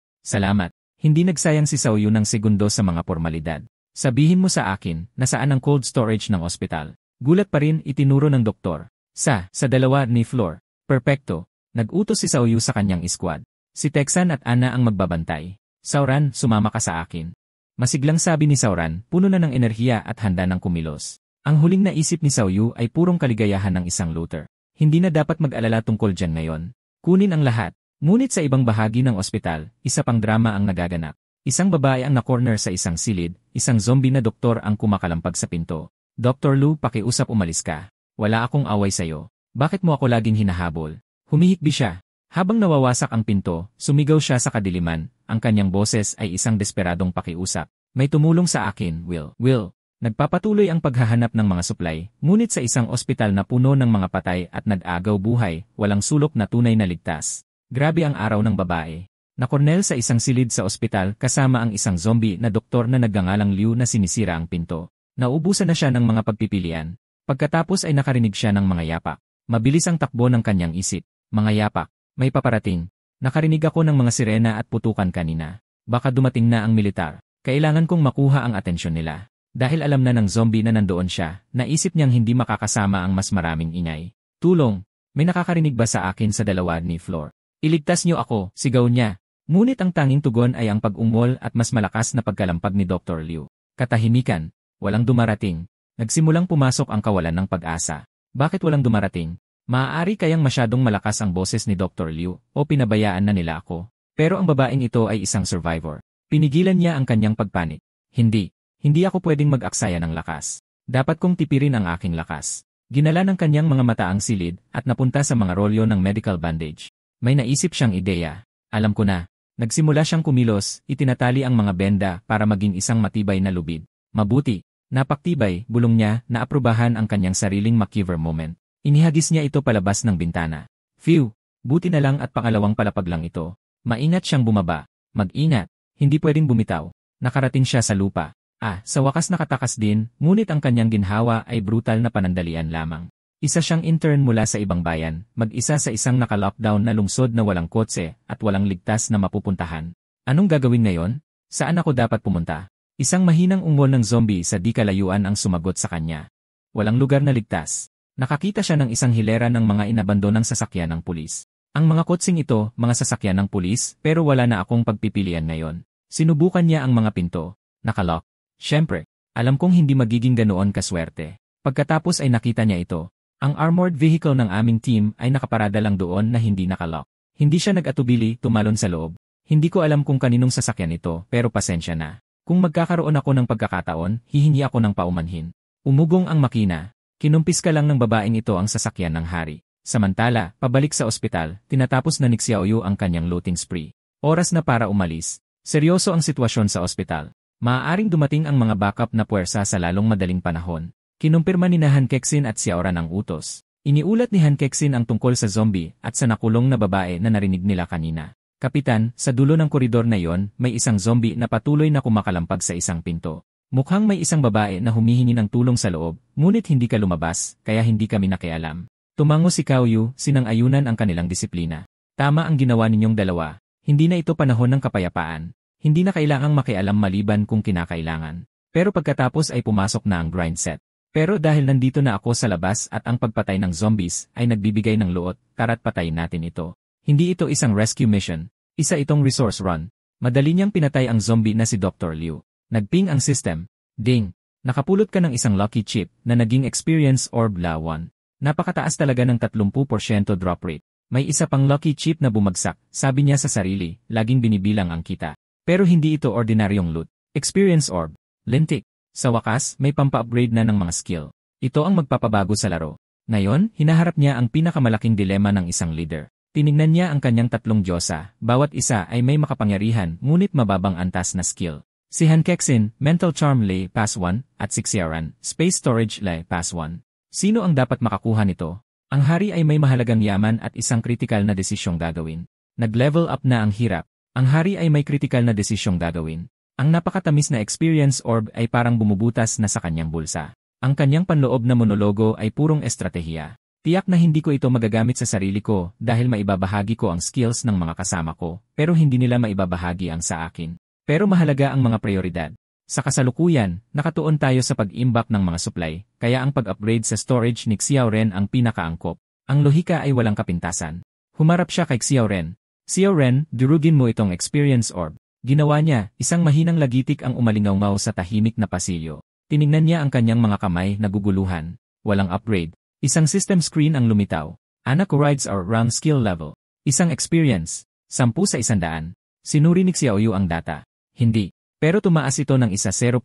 A: Salamat. Hindi nagsayang si Xiaoyu ng segundo sa mga formalidad. Sabihin mo sa akin, nasaan ang cold storage ng ospital? Gulat pa rin itinuro ng doktor. Sa dalawa ni floor. Perpekto. Nag-utos si Xiaoyu sa kanyang iskwad. Si Texan at Ana ang magbabantay. Xiaoran, sumama ka sa akin. Masiglang sabi ni Sauran, puno na ng enerhiya at handa ng kumilos. Ang huling naisip ni Xiao Yu ay purong kaligayahan ng isang looter. Hindi na dapat mag-alala tungkol dyan ngayon. Kunin ang lahat. Ngunit sa ibang bahagi ng ospital, isa pang drama ang nagaganap. Isang babae ang na-corner sa isang silid, isang zombie na doktor ang kumakalampag sa pinto. Dr. Lu, pakiusap umalis ka. Wala akong away sa'yo. Bakit mo ako laging hinahabol? Humihikbi siya. Habang nawawasak ang pinto, sumigaw siya sa kadiliman. Ang kanyang boses ay isang desperadong pakiusap. May tumulong sa akin, Will. Will. Nagpapatuloy ang paghahanap ng mga supply, ngunit sa isang ospital na puno ng mga patay at nag-agaw buhay, walang sulok na tunay na ligtas. Grabe ang araw ng babae. Nakornel sa isang silid sa ospital kasama ang isang zombie na doktor na nagngangalang Liu na sinisira ang pinto. Naubusan na siya ng mga pagpipilian. Pagkatapos ay nakarinig siya ng mga yapak. Mabilis ang takbo ng kanyang isip. Mga yapak. May paparating. Nakarinig ako ng mga sirena at putukan kanina. Baka dumating na ang militar. Kailangan kong makuha ang atensyon nila. Dahil alam na ng zombie na nandoon siya, naisip niyang hindi makakasama ang mas maraming ingay. Tulong! May nakakarinig ba sa akin sa dalawa ni Floor? Iligtas niyo ako, sigaw niya. Ngunit ang tanging tugon ay ang pag-ungol at mas malakas na pagkalampag ni Dr. Liu. Katahimikan. Walang dumarating. Nagsimulang pumasok ang kawalan ng pag-asa. Bakit walang dumarating? Maaari kayang masyadong malakas ang boses ni Dr. Liu o pinabayaan na nila ako. Pero ang babaeng ito ay isang survivor. Pinigilan niya ang kanyang pagpanik. Hindi ako pwedeng mag-aksaya ng lakas. Dapat kong tipirin ang aking lakas. Ginala ng kanyang mga mata ang silid at napunta sa mga rolyo ng medical bandage. May naisip siyang ideya. Alam ko na. Nagsimula siyang kumilos, itinatali ang mga benda para maging isang matibay na lubid. Mabuti. Napaktibay, bulong niya, naaprubahan ang kanyang sariling MacGyver moment. Inihagis niya ito palabas ng bintana. Phew! Buti na lang at pangalawang palapag lang ito. Maingat siyang bumaba. Mag-ingat. Hindi pwedeng bumitaw. Nakarating siya sa lupa. Sa wakas nakatakas din, ngunit ang kanyang ginhawa ay brutal na panandalian lamang. Isa siyang intern mula sa ibang bayan, mag-isa sa isang naka-lockdown na lungsod na walang kotse at walang ligtas na mapupuntahan. Anong gagawin ngayon? Saan ako dapat pumunta? Isang mahinang ungol ng zombie sa di kalayuan ang sumagot sa kanya. Walang lugar na ligtas. Nakakita siya ng isang hilera ng mga inabandonang sasakyan ng pulis. Ang mga kotseng ito, mga sasakyan ng pulis, pero wala na akong pagpipilian ngayon. Sinubukan niya ang mga pinto. Nakalock. Siyempre, alam kong hindi magiging ganoon kaswerte. Pagkatapos ay nakita niya ito. Ang armored vehicle ng aming team ay nakaparada lang doon na hindi nakalock. Hindi siya nag-atubili, tumalon sa loob. Hindi ko alam kung kaninong sasakyan ito, pero pasensya na. Kung magkakaroon ako ng pagkakataon, hihingi ako ng paumanhin. Umugong ang makina. Kinumpis ka lang ng babaeng ito ang sasakyan ng hari. Samantala, pabalik sa ospital, tinatapos na ni Xiao Yu ang kanyang looting spree. Oras na para umalis. Seryoso ang sitwasyon sa ospital. Maaaring dumating ang mga backup na puwersa sa lalong madaling panahon. Kinumpirma ni Han Kexin at Xiaoran ang utos. Iniulat ni Han Kexin ang tungkol sa zombie at sa nakulong na babae na narinig nila kanina. Kapitan, sa dulo ng koridor na yon, may isang zombie na patuloy na kumakalampag sa isang pinto. Mukhang may isang babae na humihingi ng tulong sa loob, ngunit hindi ka lumabas, kaya hindi kami nakialam. Tumango si Xiao Yu, sinang-ayunan ang kanilang disiplina. Tama ang ginawa ninyong dalawa. Hindi na ito panahon ng kapayapaan. Hindi na kailangang makialam maliban kung kinakailangan. Pero pagkatapos ay pumasok na ang grind set. Pero dahil nandito na ako sa labas at ang pagpatay ng zombies ay nagbibigay ng luot, tara't patayin natin ito. Hindi ito isang rescue mission. Isa itong resource run. Madali niyang pinatay ang zombie na si Dr. Liu. Nagping ang system. Ding! Nakapulot ka ng isang lucky chip na naging experience orb la 1. Napakataas talaga ng 30% drop rate. May isa pang lucky chip na bumagsak, sabi niya sa sarili, laging binibilang ang kita. Pero hindi ito ordinaryong loot. Experience orb. Lintik. Sa wakas, may pampa-upgrade na ng mga skill. Ito ang magpapabago sa laro. Ngayon, hinaharap niya ang pinakamalaking dilema ng isang leader. Tinignan niya ang kanyang tatlong diyosa, bawat isa ay may makapangyarihan ngunit mababang antas na skill. Si Han Kexin, Mental Charm Lay Pass 1, at si Xiaoran, Space Storage Lay Pass 1. Sino ang dapat makakuha nito? Ang hari ay may mahalagang yaman at isang kritikal na desisyong gagawin. Nag-level up na ang hirap. Ang hari ay may kritikal na desisyong gagawin. Ang napakatamis na experience orb ay parang bumubutas na sa kanyang bulsa. Ang kanyang panloob na monologo ay purong estratehiya. Tiyak na hindi ko ito magagamit sa sarili ko dahil maibabahagi ko ang skills ng mga kasama ko, pero hindi nila maibabahagi ang sa akin. Pero mahalaga ang mga prioridad. Sa kasalukuyan, nakatuon tayo sa pag-imbak ng mga supply, kaya ang pag-upgrade sa storage ni Xiaoren ang pinakaangkop. Ang lohika ay walang kapintasan. Humarap siya kay Xiaoren. Xiaoren, durugin mo itong experience orb. Ginawa niya, isang mahinang lagitik ang umalingaw sa tahimik na pasilyo. Tiningnan niya ang kanyang mga kamay na guguluhan. Walang upgrade. Isang system screen ang lumitaw. Anak rides are round skill level. Isang experience. 10 sa 100. Sinuri ni Xiaoyu ang data. Hindi. Pero tumaas ito ng 0%.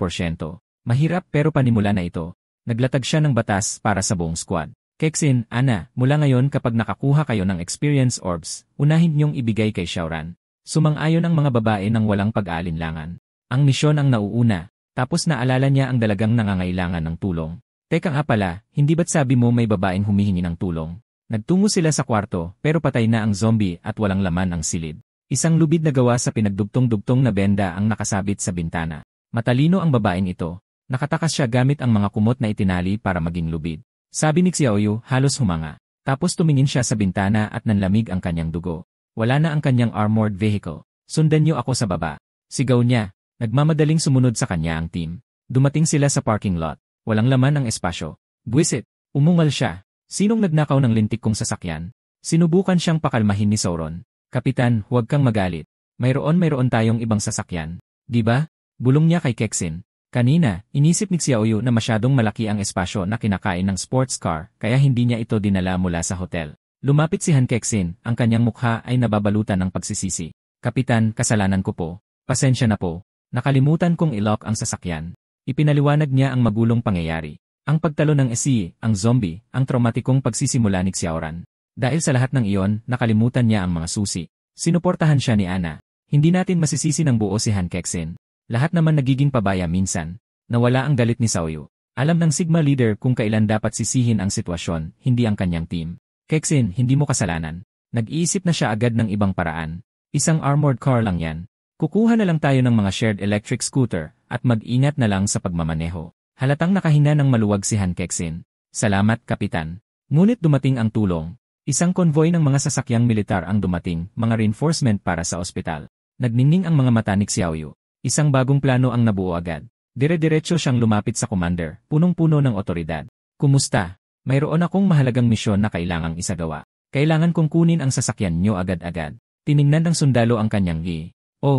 A: Mahirap pero panimula na ito. Naglatag siya ng batas para sa buong squad. Kexin, Ana, mula ngayon kapag nakakuha kayo ng experience orbs, unahin niyong ibigay kay Xiaoran. Sumang-ayon ang mga babae ng walang pag-aalinlangan. Ang misyon ang nauuna, tapos naalala niya ang dalagang nangangailangan ng tulong. Teka nga pala, hindi ba't sabi mo may babaeng humihingi ng tulong? Nagtungo sila sa kwarto, pero patay na ang zombie at walang laman ang silid. Isang lubid na gawa sa pinagdugtong-dugtong na benda ang nakasabit sa bintana. Matalino ang babaeng ito. Nakatakas siya gamit ang mga kumot na itinali para maging lubid. Sabi ni Xiaoyu, halos humanga. Tapos tumingin siya sa bintana at nanlamig ang kanyang dugo. Wala na ang kanyang armored vehicle. Sundan niyo ako sa baba. Sigaw niya. Nagmamadaling sumunod sa kanya ang team. Dumating sila sa parking lot. Walang laman ang espasyo. Buwisit. Umungal siya. Sinong nagnakaw ng lintik kong sasakyan? Sinubukan siyang pakalmahin ni Sauron. Kapitan, huwag kang magalit. Mayroon tayong ibang sasakyan. Diba? Bulong niya kay Kexin. Kanina, inisip ni Xiaoyu na masyadong malaki ang espasyo na kinakain ng sports car, kaya hindi niya ito dinala mula sa hotel. Lumapit si Han Kexin, ang kanyang mukha ay nababalutan ng pagsisisi. Kapitan, kasalanan ko po. Pasensya na po. Nakalimutan kong i-lock ang sasakyan. Ipinaliwanag niya ang magulong pangyayari. Ang pagtalo ng SE, ang zombie, ang traumatikong pagsisimula ni Xiaoran. Dahil sa lahat ng iyon, nakalimutan niya ang mga susi. Sinuportahan siya ni Ana. Hindi natin masisisi ng buo si Han Kexin. Lahat naman nagiging pabaya minsan. Nawala ang galit ni Xiaoyu. Alam ng Sigma leader kung kailan dapat sisihin ang sitwasyon, hindi ang kanyang team. Kexin, hindi mo kasalanan. Nag-iisip na siya agad ng ibang paraan. Isang armored car lang yan. Kukuha na lang tayo ng mga shared electric scooter at mag-ingat na lang sa pagmamaneho. Halatang nakahina ng maluwag si Han Kexin. Salamat, Kapitan. Ngunit dumating ang tulong. Isang konvoy ng mga sasakyang militar ang dumating, mga reinforcement para sa ospital. Nagningning ang mga mata ni Xiaoyu. Isang bagong plano ang nabuo agad. Dire-diretso siyang lumapit sa commander, punong-puno ng otoridad. Kumusta? Mayroon akong mahalagang misyon na kailangang isagawa. Kailangan kong kunin ang sasakyan niyo agad-agad. Tiningnan ng sundalo ang kanyang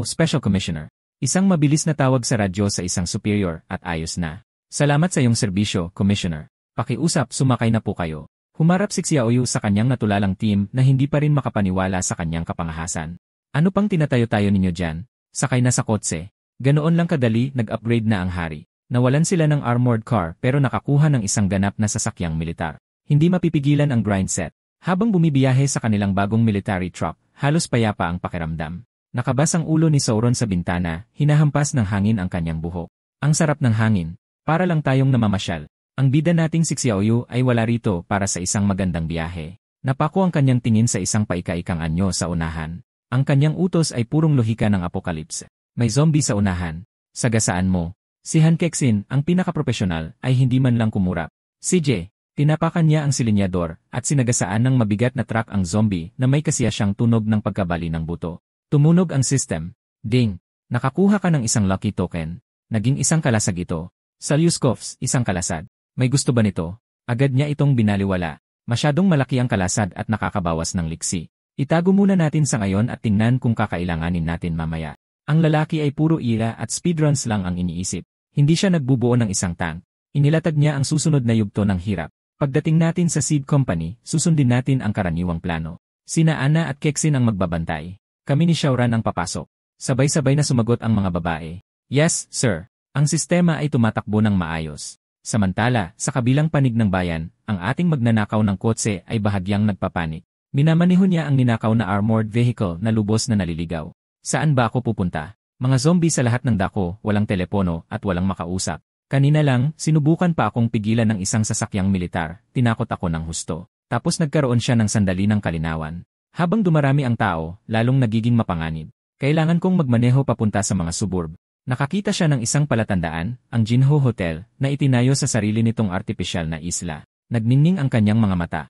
A: Special Commissioner. Isang mabilis na tawag sa radyo sa isang superior at ayos na. Salamat sa iyong serbisyo, Commissioner. Pakiusap, sumakay na po kayo. Humarap si Xiaoyu sa kanyang natulalang team na hindi pa rin makapaniwala sa kanyang kapangahasan. Ano pang tinatayo-tayo ninyo dyan? Sakay na sa kotse. Ganoon lang kadali, nag-upgrade na ang hari. Nawalan sila ng armored car pero nakakuha ng isang ganap na sasakyang militar. Hindi mapipigilan ang grind set. Habang bumibiyahe sa kanilang bagong military truck, halos payapa ang pakiramdam. Nakabas ang ulo ni Sauron sa bintana, hinahampas ng hangin ang kanyang buhok. Ang sarap ng hangin. Para lang tayong namamasyal. Ang bida nating si Xiaoyu ay wala rito para sa isang magandang biyahe. Napako ang kanyang tingin sa isang paika-ikang anyo sa unahan. Ang kanyang utos ay purong lohika ng apokalipse. May zombie sa unahan. Sagasaan mo. Si Han Kexin, ang pinakapropesyonal, ay hindi man lang kumurap. CJ, tinapakan niya ang silinyador at sinagasaan ng mabigat na truck ang zombie na may kasiya siyang tunog ng pagkabali ng buto. Tumunog ang system. Ding! Nakakuha ka ng isang lucky token. Naging isang kalasag ito. Salyuskovs, isang kalasad. May gusto ba nito? Agad niya itong binaliwala. Masyadong malaki ang kalasad at nakakabawas ng liksi. Itago muna natin sa ngayon at tingnan kung kakailanganin natin mamaya. Ang lalaki ay puro ira at speedruns lang ang iniisip. Hindi siya nagbubuo ng isang tank. Inilatag niya ang susunod na yugto ng hirap. Pagdating natin sa seed company, susundin natin ang karaniwang plano. Sina Ana at Kexin ang magbabantay. Kami ni Xiaoran ang papasok. Sabay-sabay na sumagot ang mga babae. Yes, sir. Ang sistema ay tumatakbo ng maayos. Samantala, sa kabilang panig ng bayan, ang ating magnanakaw ng kotse ay bahagyang nagpapanik. Minamaneho niya ang ninakaw na armored vehicle na lubos na naliligaw. Saan ba ako pupunta? Mga zombie sa lahat ng dako, walang telepono at walang makausap. Kanina lang, sinubukan pa akong pigilan ng isang sasakyang militar, tinakot ako ng husto. Tapos nagkaroon siya ng sandali ng kalinawan. Habang dumarami ang tao, lalong nagiging mapanganib. Kailangan kong magmaneho papunta sa mga suburb. Nakakita siya ng isang palatandaan, ang Jinho Hotel, na itinayo sa sarili nitong artipisyal na isla. Nagningning ang kanyang mga mata.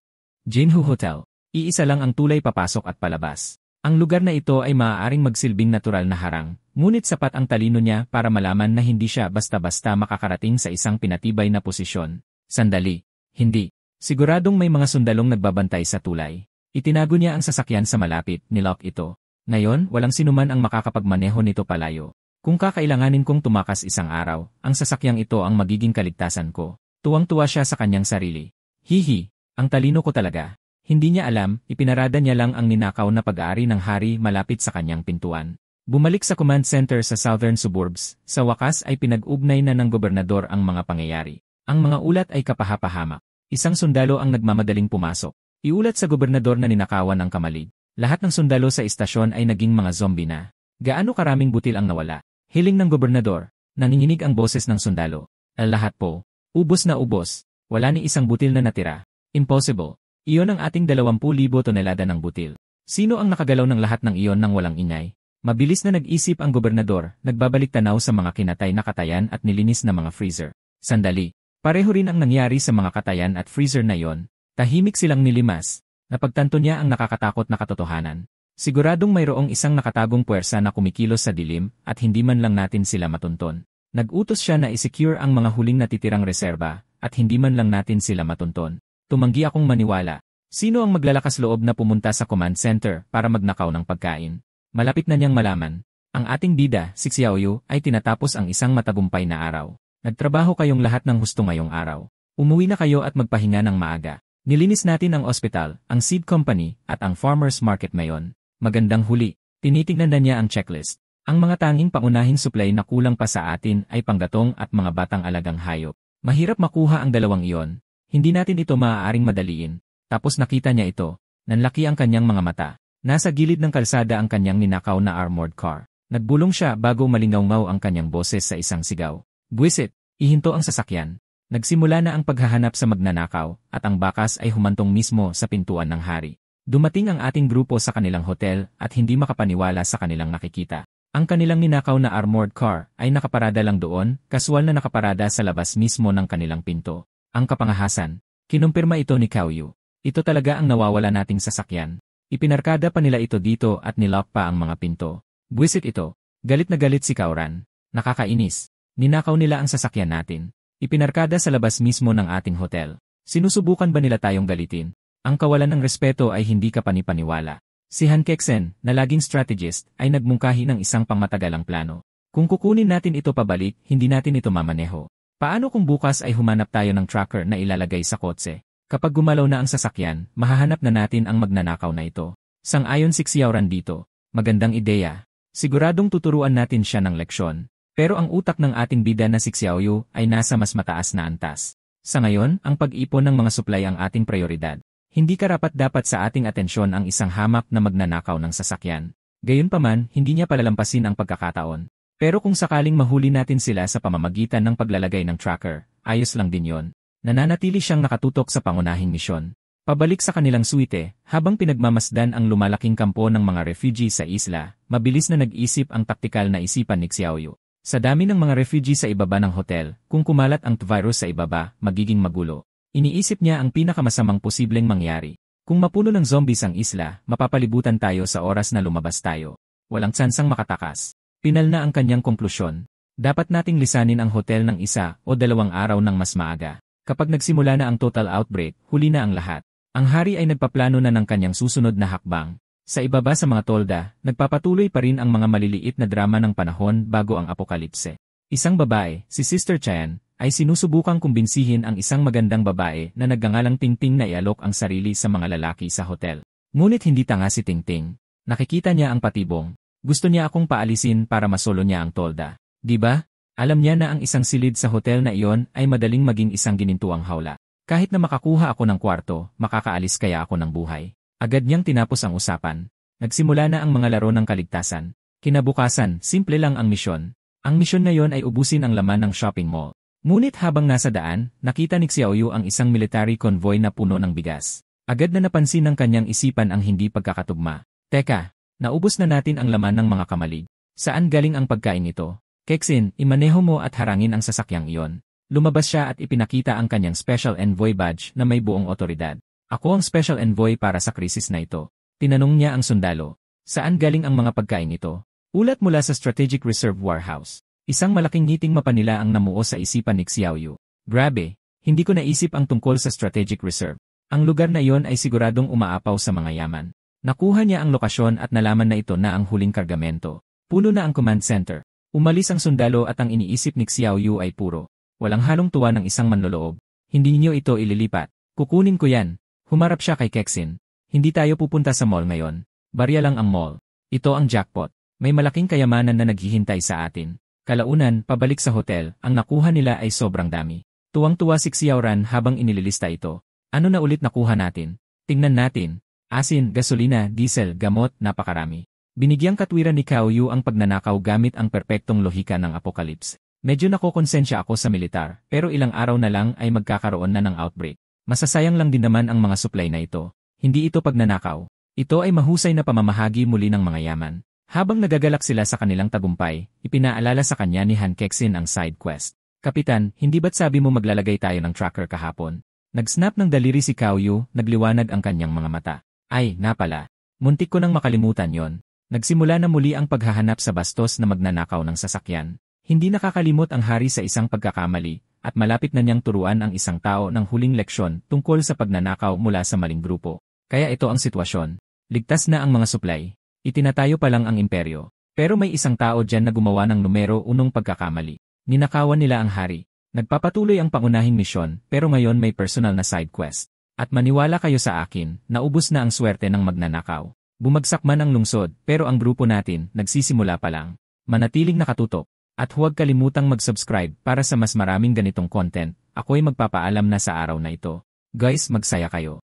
A: Jinho Hotel. Iisa lang ang tulay papasok at palabas. Ang lugar na ito ay maaaring magsilbing natural na harang, ngunit sapat ang talino niya para malaman na hindi siya basta-basta makakarating sa isang pinatibay na posisyon. Sandali. Hindi. Siguradong may mga sundalong nagbabantay sa tulay. Itinago niya ang sasakyan sa malapit, nilock ito. Ngayon, walang sinuman ang makakapagmaneho nito palayo. Kung kakailanganin kong tumakas isang araw, ang sasakyang ito ang magiging kaligtasan ko. Tuwang-tuwa siya sa kanyang sarili. Hihi, ang talino ko talaga. Hindi niya alam, ipinarada niya lang ang ninakaw na pag-aari ng hari malapit sa kanyang pintuan. Bumalik sa command center sa southern suburbs, sa wakas ay pinag-ugnay na ng gobernador ang mga pangyayari. Ang mga ulat ay kapahapahamak. Isang sundalo ang nagmamadaling pumasok. Iulat sa gobernador na ninakawan ang kamalig. Lahat ng sundalo sa istasyon ay naging mga zombie na. Gaano karaming butil ang nawala? Hiling ng gobernador. Nanginginig ang boses ng sundalo. Lahat po. Ubos na ubos. Wala ni isang butil na natira. Impossible. Iyon ang ating 20,000 tonelada ng butil. Sino ang nakagalaw ng lahat ng iyon nang walang ingay? Mabilis na nag-isip ang gobernador, nagbabalik tanaw sa mga kinatay na katayan at nilinis na mga freezer. Sandali. Pareho rin ang nangyari sa mga katayan at freezer na iyon. Tahimik silang nilimas. Napagtanto niya ang nakakatakot na katotohanan. Siguradong mayroong isang nakatagong puwersa na kumikilos sa dilim at hindi man lang natin sila matunton. Nag-utos siya na i-secure ang mga huling natitirang reserba at hindi man lang natin sila matunton. Tumanggi akong maniwala. Sino ang maglalakas loob na pumunta sa command center para magnakaw ng pagkain? Malapit na niyang malaman. Ang ating bida, si Xiaoyu, ay tinatapos ang isang matagumpay na araw. Nagtrabaho kayong lahat ng husto ngayong araw. Umuwi na kayo at magpahinga ng maaga. Nilinis natin ang ospital, ang seed company, at ang farmer's market ngayon. Magandang huli. Tinitignan na niya ang checklist. Ang mga tanging pangunahing supply na kulang pa sa atin ay panggatong at mga batang alagang hayop. Mahirap makuha ang dalawang iyon. Hindi natin ito maaaring madaliin. Tapos nakita niya ito. Nanlaki ang kanyang mga mata. Nasa gilid ng kalsada ang kanyang ninakaw na armored car. Nagbulong siya bago malingaw-ngaw ang kanyang boses sa isang sigaw. Buwisit, ihinto ang sasakyan. Nagsimula na ang paghahanap sa magnanakaw at ang bakas ay humantong mismo sa pintuan ng hari. Dumating ang ating grupo sa kanilang hotel at hindi makapaniwala sa kanilang nakikita. Ang kanilang ninakaw na armored car ay nakaparada lang doon, kaswal na nakaparada sa labas mismo ng kanilang pinto. Ang kapangahasan. Kinumpirma ito ni Xiaoyu. Ito talaga ang nawawala nating sasakyan. Ipinarkada pa nila ito dito at nilock pa ang mga pinto. Buwisit ito. Galit na galit si Kauran. Nakakainis. Ninakaw nila ang sasakyan natin. Ipinarkada sa labas mismo ng ating hotel. Sinusubukan ba nila tayong galitin? Ang kawalan ng respeto ay hindi ka panipaniwala. Si Han Kexen, na laging strategist, ay nagmungkahi ng isang pangmatagalang plano. Kung kukunin natin ito pabalik, hindi natin ito mamaneho. Paano kung bukas ay humanap tayo ng tracker na ilalagay sa kotse? Kapag gumalaw na ang sasakyan, mahahanap na natin ang magnanakaw na ito. Sang-ayon si Xiaoran dito. Magandang ideya. Siguradong tuturuan natin siya ng leksyon. Pero ang utak ng ating bida na si Xiaoyu ay nasa mas mataas na antas. Sa ngayon, ang pag-ipon ng mga supply ang ating prioridad. Hindi karapat-dapat sa ating atensyon ang isang hamak na magnanakaw ng sasakyan. Gayunpaman, hindi niya palalampasin ang pagkakataon. Pero kung sakaling mahuli natin sila sa pamamagitan ng paglalagay ng tracker, ayos lang din yon. Nananatili siyang nakatutok sa pangunahing misyon. Pabalik sa kanilang suite, habang pinagmamasdan ang lumalaking kampo ng mga refugee sa isla, mabilis na nag-isip ang taktikal na isipan ni Xiaoyu. Sa dami ng mga refugee sa ibaba ng hotel, kung kumalat ang virus sa ibaba, magiging magulo. Iniisip niya ang pinakamasamang posibleng mangyari. Kung mapuno ng zombies ang isla, mapapalibutan tayo sa oras na lumabas tayo. Walang tsansang makatakas. Pinal na ang kanyang konklusyon. Dapat nating lisanin ang hotel ng 1 o 2 araw ng mas maaga. Kapag nagsimula na ang total outbreak, huli na ang lahat. Ang hari ay nagpaplano na ng kanyang susunod na hakbang. Sa ibaba sa mga tolda, nagpapatuloy pa rin ang mga maliliit na drama ng panahon bago ang apokalipse. Isang babae, si Sister Chan, ay sinusubukang kumbinsihin ang isang magandang babae na nagngangalang Tingting na ialok ang sarili sa mga lalaki sa hotel. Ngunit hindi tanga si Tingting. Nakikita niya ang patibong. Gusto niya akong paalisin para masolo niya ang tolda. Diba? Alam niya na ang isang silid sa hotel na iyon ay madaling maging isang ginintuang hawla. Kahit na makakuha ako ng kwarto, makakaalis kaya ako ng buhay. Agad niyang tinapos ang usapan. Nagsimula na ang mga laro ng kaligtasan. Kinabukasan, simple lang ang misyon. Ang misyon na iyon ay ubusin ang laman ng shopping mall. Ngunit habang nasa daan, nakita ni Xiaoyu ang isang military convoy na puno ng bigas. Agad na napansin ng kanyang isipan ang hindi pagkakatugma. Teka, naubos na natin ang laman ng mga kamalig. Saan galing ang pagkain ito? Kexin, imaneho mo at harangin ang sasakyang iyon. Lumabas siya at ipinakita ang kanyang special envoy badge na may buong otoridad. Ako ang special envoy para sa krisis na ito. Tinanong niya ang sundalo. Saan galing ang mga pagkain ito? Ulat mula sa Strategic Reserve Warehouse. Isang malaking ngiting mapanila ang namuo sa isipan ni Xiaoyu. Grabe, hindi ko naisip ang tungkol sa Strategic Reserve. Ang lugar na iyon ay siguradong umaapaw sa mga yaman. Nakuha niya ang lokasyon at nalaman na ito na ang huling kargamento. Puno na ang command center. Umalis ang sundalo at ang iniisip ni Xiao Yu ay puro. Walang halong tuwa ng isang manloloob. Hindi niyo ito ililipat. Kukunin ko yan. Humarap siya kay Kexin. Hindi tayo pupunta sa mall ngayon. Barya lang ang mall. Ito ang jackpot. May malaking kayamanan na naghihintay sa atin. Kalaunan, pabalik sa hotel, ang nakuha nila ay sobrang dami. Tuwang-tuwa si Xiaoran habang inililista ito. Ano na ulit nakuha natin? Tingnan natin. Asin, gasolina, diesel, gamot, napakarami. Binigyang katwiran ni Cao Yu ang pagnanakaw gamit ang perpektong lohika ng apocalypse. Medyo nakokonsensya ako sa militar, pero ilang araw na lang ay magkakaroon na ng outbreak. Masasayang lang din naman ang mga supply na ito. Hindi ito pagnanakaw. Ito ay mahusay na pamamahagi muli ng mga yaman. Habang nagagalak sila sa kanilang tagumpay, ipinaalala sa kanya ni Han Kexin ang side quest. Kapitan, hindi ba't sabi mo maglalagay tayo ng tracker kahapon? Nag-snap ng daliri si Cao Yu, nagliwanag ang kanyang mga mata. Ay, napala. Muntik ko nang makalimutan yon. Nagsimula na muli ang paghahanap sa bastos na magnanakaw ng sasakyan. Hindi nakakalimot ang hari sa isang pagkakamali, at malapit na niyang turuan ang isang tao ng huling leksyon tungkol sa pagnanakaw mula sa maling grupo. Kaya ito ang sitwasyon. Ligtas na ang mga supply. Itinatayo pa lang ang imperyo. Pero may isang tao dyan na gumawa ng numero unong pagkakamali. Ninakawan nila ang hari. Nagpapatuloy ang pangunahing misyon, pero ngayon may personal na side quest. At maniwala kayo sa akin, naubos na ang swerte ng magnanakaw. Bumagsak man ang lungsod, pero ang grupo natin, nagsisimula pa lang. Manatiling nakatutok. At huwag kalimutang mag-subscribe para sa mas maraming ganitong content. Ako'y magpapaalam na sa araw na ito. Guys, magsaya kayo.